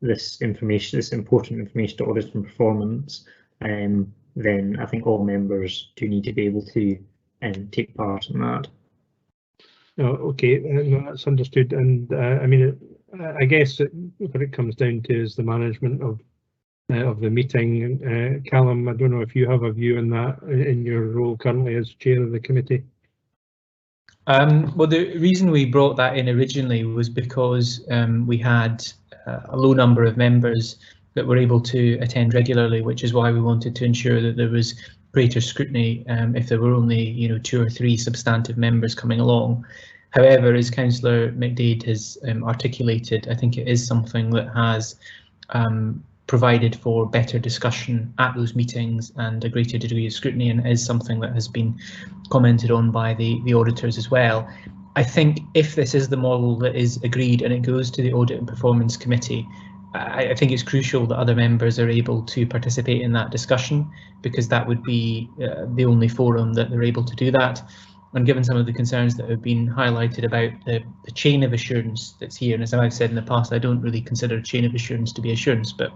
this information, this important information to audit and performance, then I think all members do need to be able to take part in that. Oh, okay, no, that's understood, and I mean, I guess what it comes down to is the management of the meeting. Callum, I don't know if you have a view on that in your role currently as chair of the committee. Well, the reason we brought that in originally was because we had a low number of members that were able to attend regularly, which is why we wanted to ensure that there was greater scrutiny if there were only 2 or 3 substantive members coming along. However, as Councillor McDade has articulated, I think it is something that has provided for better discussion at those meetings and a greater degree of scrutiny, and is something that has been commented on by the auditors as well. I think if this is the model that is agreed and it goes to the Audit and Performance Committee, I think it's crucial that other members are able to participate in that discussion, because that would be the only forum that they're able to do that. And given some of the concerns that have been highlighted about the chain of assurance that's here, and as I've said in the past, I don't really consider a chain of assurance to be assurance, but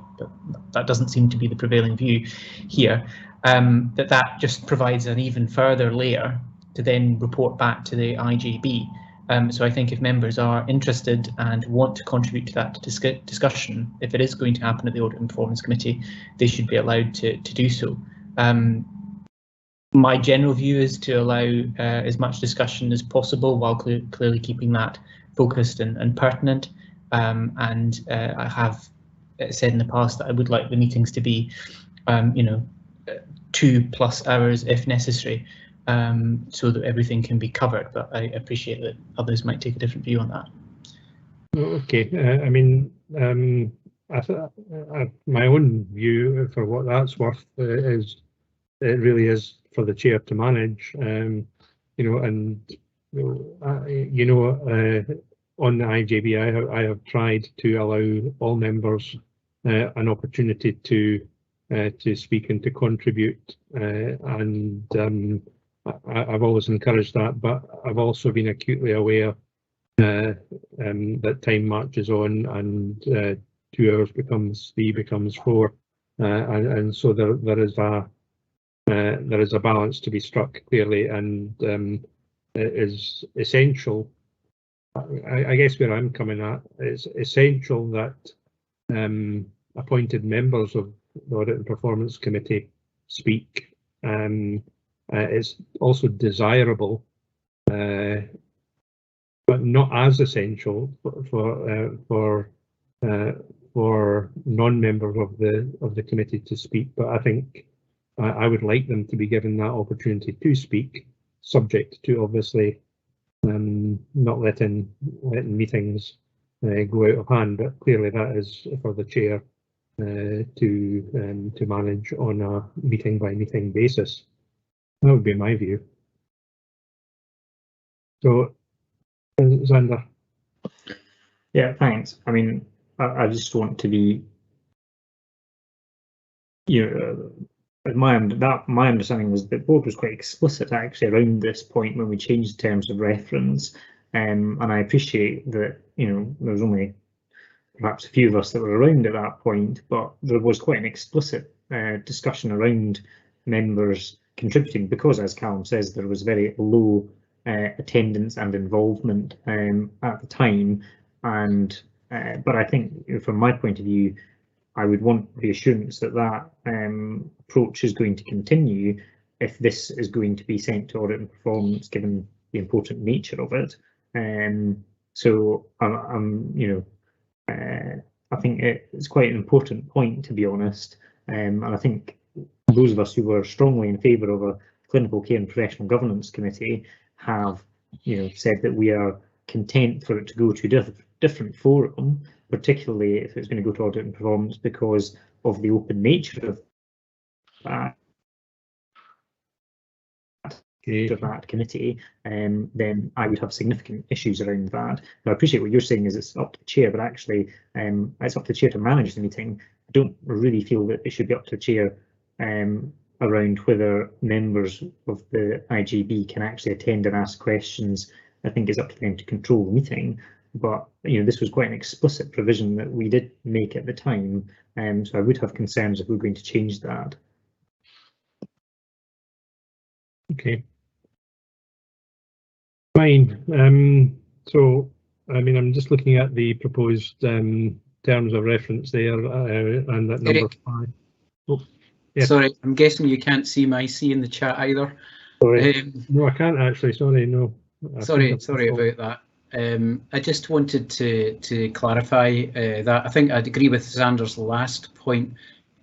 that doesn't seem to be the prevailing view here, that just provides an even further layer to then report back to the IGB. So I think if members are interested and want to contribute to that discussion, if it is going to happen at the Audit and Performance Committee, they should be allowed to do so. My general view is to allow as much discussion as possible while clearly keeping that focused and pertinent. I have said in the past that I would like the meetings to be, 2+ hours if necessary, so that everything can be covered. But I appreciate that others might take a different view on that. Okay, I mean, my own view, for what that's worth, is it really is for the chair to manage, on the IGB, I have tried to allow all members an opportunity to speak and to contribute, and I've always encouraged that, but I've also been acutely aware that time marches on, and 2 hours becomes 3, becomes 4, and so there is a balance to be struck clearly, and it is essential. I guess where I'm coming at, it's essential that appointed members of the Audit and Performance Committee speak. It's also desirable, but not as essential for non-members of the committee to speak. But I think I would like them to be given that opportunity to speak, subject to obviously not letting meetings go out of hand. But clearly that is for the chair to manage on a meeting by meeting basis. That would be my view. So, Xander. Yeah, thanks. I mean, I just want to be, my understanding was that the board was quite explicit actually around this point when we changed terms of reference, and I appreciate that there was only perhaps a few of us that were around at that point, but there was quite an explicit discussion around members contributing, because as Callum says, there was very low attendance and involvement at the time. And but I think from my point of view, I would want reassurance that that approach is going to continue if this is going to be sent to audit and performance, given the important nature of it. So I think it's quite an important point, to be honest. And I think those of us who were strongly in favour of a clinical care and professional governance committee have, said that we are content for it to go to a different forum, particularly if it's going to go to audit and performance, because of the open nature of that. Of that committee, then I would have significant issues around that. Now, I appreciate what you're saying is it's up to the chair, but actually it's up to the chair to manage the meeting. I don't really feel that it should be up to the chair around whether members of the IGB can actually attend and ask questions. I think it's up to them to control the meeting. But this was quite an explicit provision that we did make at the time, so I would have concerns if we're going to change that. Okay. Fine. So, I mean, I'm just looking at the proposed terms of reference there, and that number 5. Oh, yes. Sorry, I'm guessing you can't see my C in the chat either. Sorry. No, I can't actually. Sorry, no. Sorry about that. I just wanted to clarify that I think I'd agree with Xander's last point.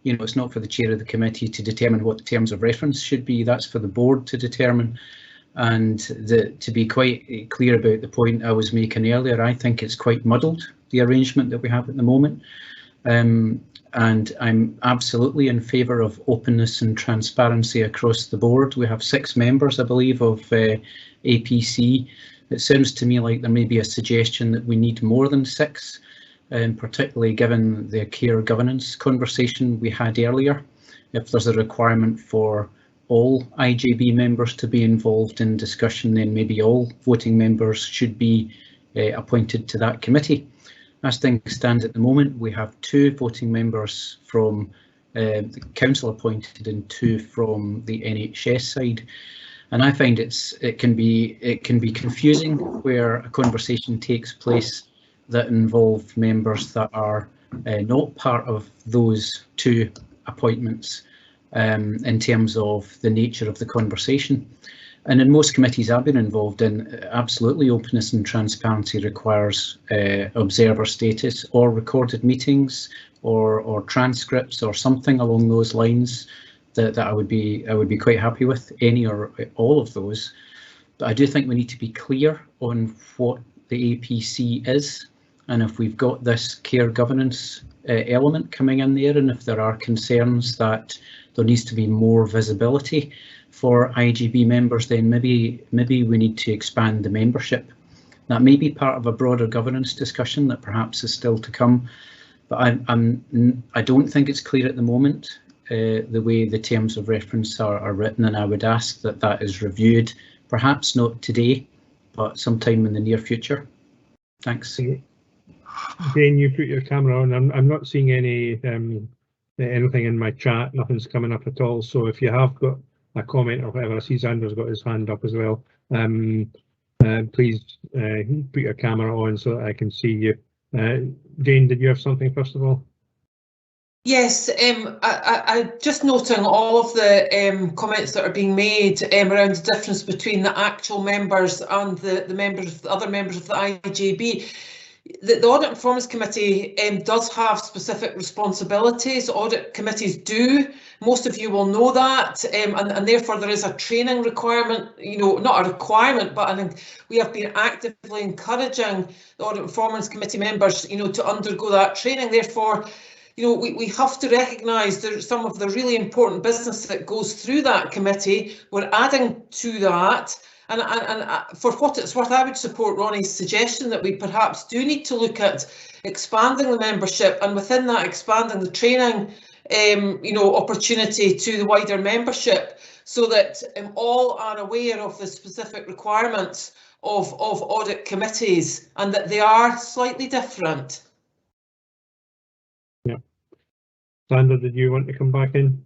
It's not for the chair of the committee to determine what the terms of reference should be. That's for the board to determine. And to be quite clear about the point I was making earlier, I think it's quite muddled, the arrangement that we have at the moment. And I'm absolutely in favour of openness and transparency across the board. We have 6 members, I believe, of APC. It sounds to me like there may be a suggestion that we need more than 6, particularly given the care governance conversation we had earlier. If there's a requirement for all IGB members to be involved in discussion, then maybe all voting members should be appointed to that committee. As things stand at the moment, we have 2 voting members from the council appointed and 2 from the NHS side. And I find it can be confusing where a conversation takes place that involve members that are not part of those 2 appointments in terms of the nature of the conversation. And in most committees I've been involved in, absolutely openness and transparency requires observer status or recorded meetings or transcripts or something along those lines that I would be quite happy with, any or all of those. But I do think we need to be clear on what the APC is, and if we've got this care governance element coming in there, and if there are concerns that there needs to be more visibility for IGB members, then maybe we need to expand the membership. That may be part of a broader governance discussion that perhaps is still to come, but I don't think it's clear at the moment the way the terms of reference are written, and I would ask that that is reviewed, perhaps not today, but sometime in the near future. Thanks. Jane, you put your camera on. I'm not seeing anything in my chat. Nothing's coming up at all. So if you have got a comment or whatever, I see Xander's got his hand up as well. Please put your camera on so that I can see you. Jane, did you have something first of all? Yes, I just noting all of the comments that are being made around the difference between the actual members and the other members of the IGB. The Audit and Performance Committee does have specific responsibilities. Audit committees do. Most of you will know that, and therefore there is a training requirement, not a requirement, but we have been actively encouraging the Audit and Performance Committee members, to undergo that training. Therefore, we have to recognise there's some of the really important business that goes through that committee. We're adding to that. And for what it's worth, I would support Ronnie's suggestion that we perhaps do need to look at expanding the membership, and within that expanding the training opportunity to the wider membership, so that all are aware of the specific requirements of audit committees and that they are slightly different. Yeah. Xander, did you want to come back in?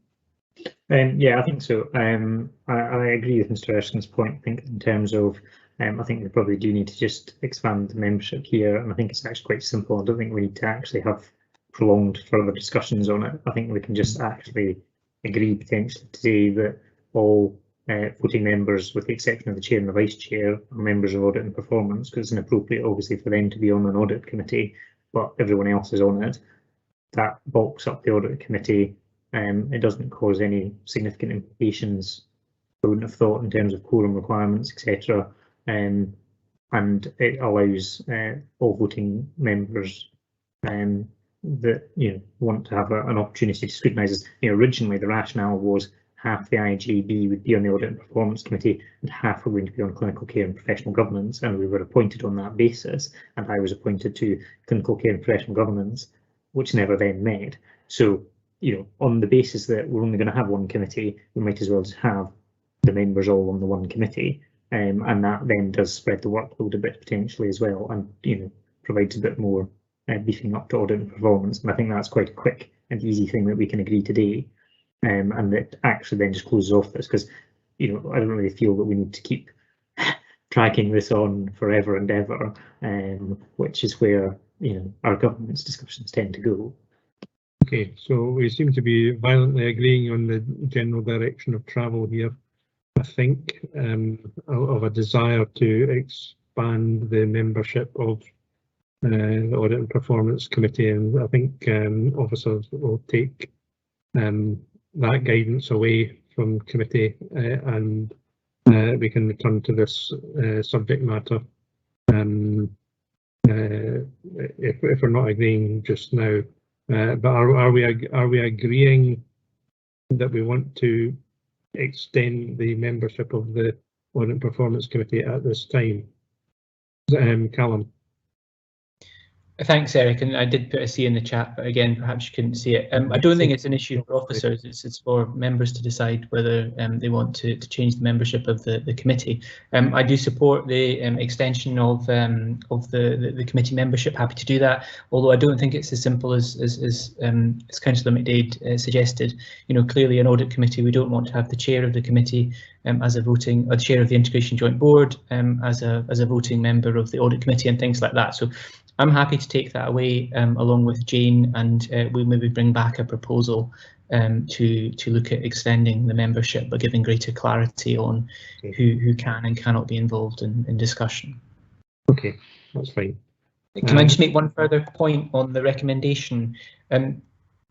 Yeah, I think so. I agree with Mr. Erskine's point. I think in terms of I think we probably do need to just expand the membership here, and I think it's actually quite simple. I don't think we need to actually have prolonged further discussions on it. I think we can just actually agree potentially today that all voting members, with the exception of the chair and the vice chair, are members of audit and performance, because it's inappropriate obviously for them to be on an audit committee, but everyone else is on it. That bulks up the audit committee. It doesn't cause any significant implications, I wouldn't have thought, in terms of quorum requirements, etc. And it allows all voting members that want to have an opportunity to scrutinise this. Originally the rationale was half the IJB would be on the Audit and Performance Committee and half were going to be on Clinical Care and Professional Governance, and we were appointed on that basis, and I was appointed to Clinical Care and Professional Governance, which never then met. So, on the basis that we're only going to have one committee, we might as well just have the members all on the one committee, and that then does spread the workload a bit potentially as well, and provides a bit more beefing up to audit and performance. And I think that's quite a quick and easy thing that we can agree today, and that actually then just closes off this, because I don't really feel that we need to keep tracking this on forever and ever, which is where our governance discussions tend to go. Okay, so we seem to be violently agreeing on the general direction of travel here. I think of a desire to expand the membership of the Audit and Performance Committee, and I think officers will take that guidance away from committee, and we can return to this subject matter if we're not agreeing just now. But are we agreeing that we want to extend the membership of the Audit and Performance Committee at this time? Callum. Thanks, Eric, and I did put a C in the chat, but again, perhaps you couldn't see it. I don't think it's an issue for officers. It's for members to decide whether they want to change the membership of the committee. I do support the extension of the committee membership. Happy to do that, although I don't think it's as simple as Councillor McDade suggested. Clearly, an audit committee, we don't want to have the chair of the committee as a voting, or the chair of the Integration Joint Board as a voting member of the audit committee and things like that. So I'm happy to take that away along with Jane, and we'll maybe bring back a proposal to look at extending the membership, but giving greater clarity on who can and cannot be involved in discussion. Okay, that's fine. Can I just make one further point on the recommendation?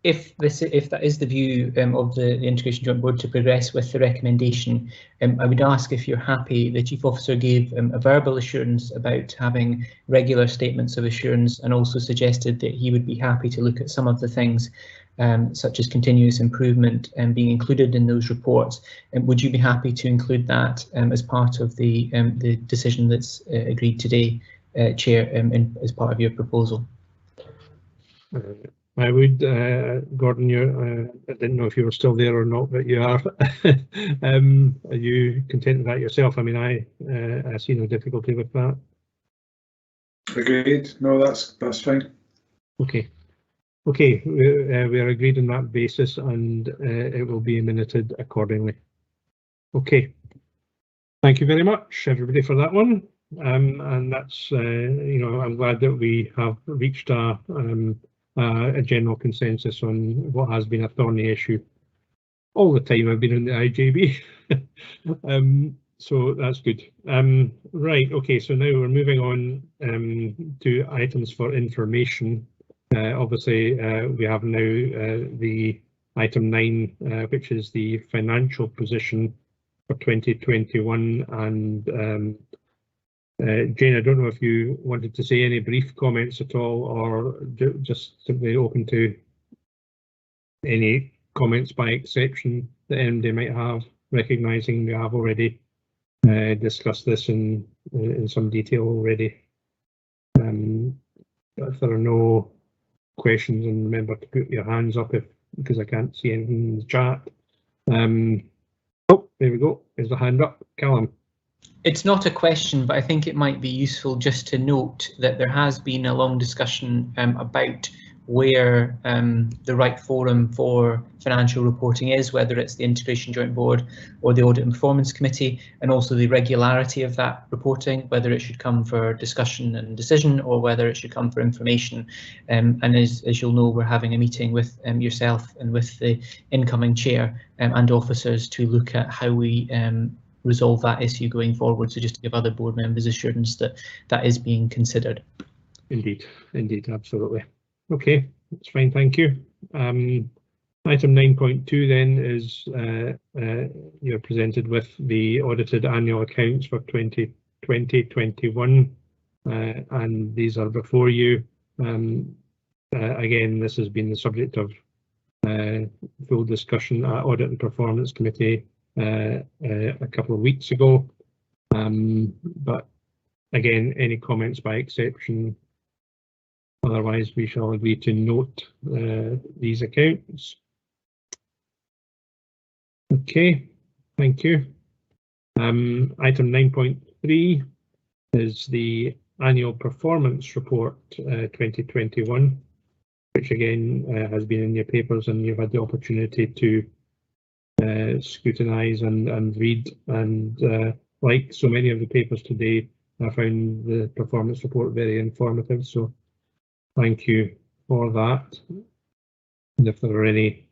If that is the view of the Integration Joint Board to progress with the recommendation, I would ask if you're happy. The Chief Officer gave a verbal assurance about having regular statements of assurance, and also suggested that he would be happy to look at some of the things such as continuous improvement and being included in those reports. Would you be happy to include that as part of the decision that's agreed today, Chair, as part of your proposal? I would, Gordon, I didn't know if you were still there or not, but you are. Are you content with that yourself? I mean, I see no difficulty with that. Agreed. No, that's fine. Okay. Okay, we are agreed on that basis, and it will be minuted accordingly. Okay. Thank you very much, everybody, for that one. And that's, I'm glad that we have reached a general consensus on what has been a thorny issue all the time I've been in the IJB. So that's good. Right, okay, so now we're moving on to items for information. Obviously, we have now the item 9, which is the financial position for 2021, and Jane, I don't know if you wanted to say any brief comments at all, or just simply open to any comments by exception that MD might have, recognising we have already discussed this in some detail already. If there are no questions, and remember to put your hands up because I can't see anything in the chat. Oh, there we go. There's the hand up, Callum. It's not a question, but I think it might be useful just to note that there has been a long discussion about where the right forum for financial reporting is, whether it's the Integration Joint Board or the Audit and Performance Committee, and also the regularity of that reporting, whether it should come for discussion and decision or whether it should come for information. And as you'll know, we're having a meeting with yourself and with the incoming chair and officers to look at how we resolve that issue going forward. So just to give other board members assurance that that is being considered. Indeed, indeed, absolutely. Okay, that's fine, thank you. Item 9.2 then is you're presented with the audited annual accounts for 2020-21, and these are before you. Again, this has been the subject of full discussion at Audit and Performance Committee a couple of weeks ago. But again, any comments by exception? Otherwise, we shall agree to note these accounts. Okay, thank you. Item 9.3 is the annual performance report 2021, which again has been in your papers and you've had the opportunity to scrutinise and read. And like so many of the papers today, I found the performance report very informative. So thank you for that. And if there are any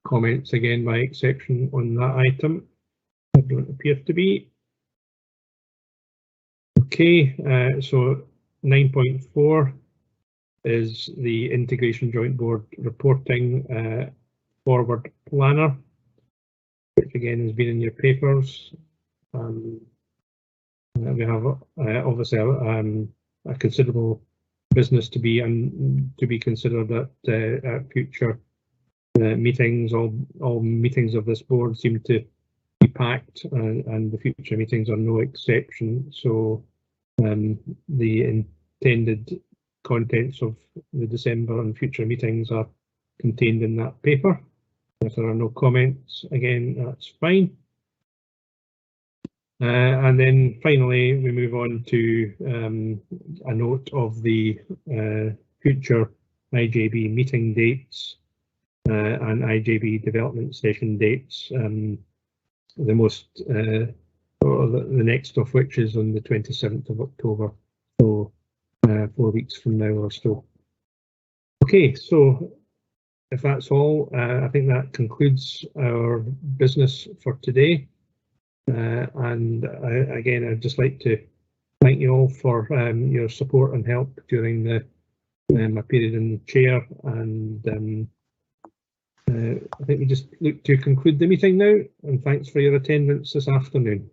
comments again by exception on that item, there don't appear to be. Okay, so 9.4 is the Integration Joint Board reporting forward planner, which again has been in your papers. We have obviously a considerable business to be considered at future meetings. All meetings of this board seem to be packed, and the future meetings are no exception. So the intended contents of the December and future meetings are contained in that paper. If there are no comments, again, that's fine. And then finally, we move on to a note of the future IJB meeting dates and IJB development session dates. The next of which is on the 27th of October, so 4 weeks from now or so. Okay, so if that's all, I think that concludes our business for today. And again, I'd just like to thank you all for your support and help during my period in the chair. And I think we just look to conclude the meeting now. And thanks for your attendance this afternoon.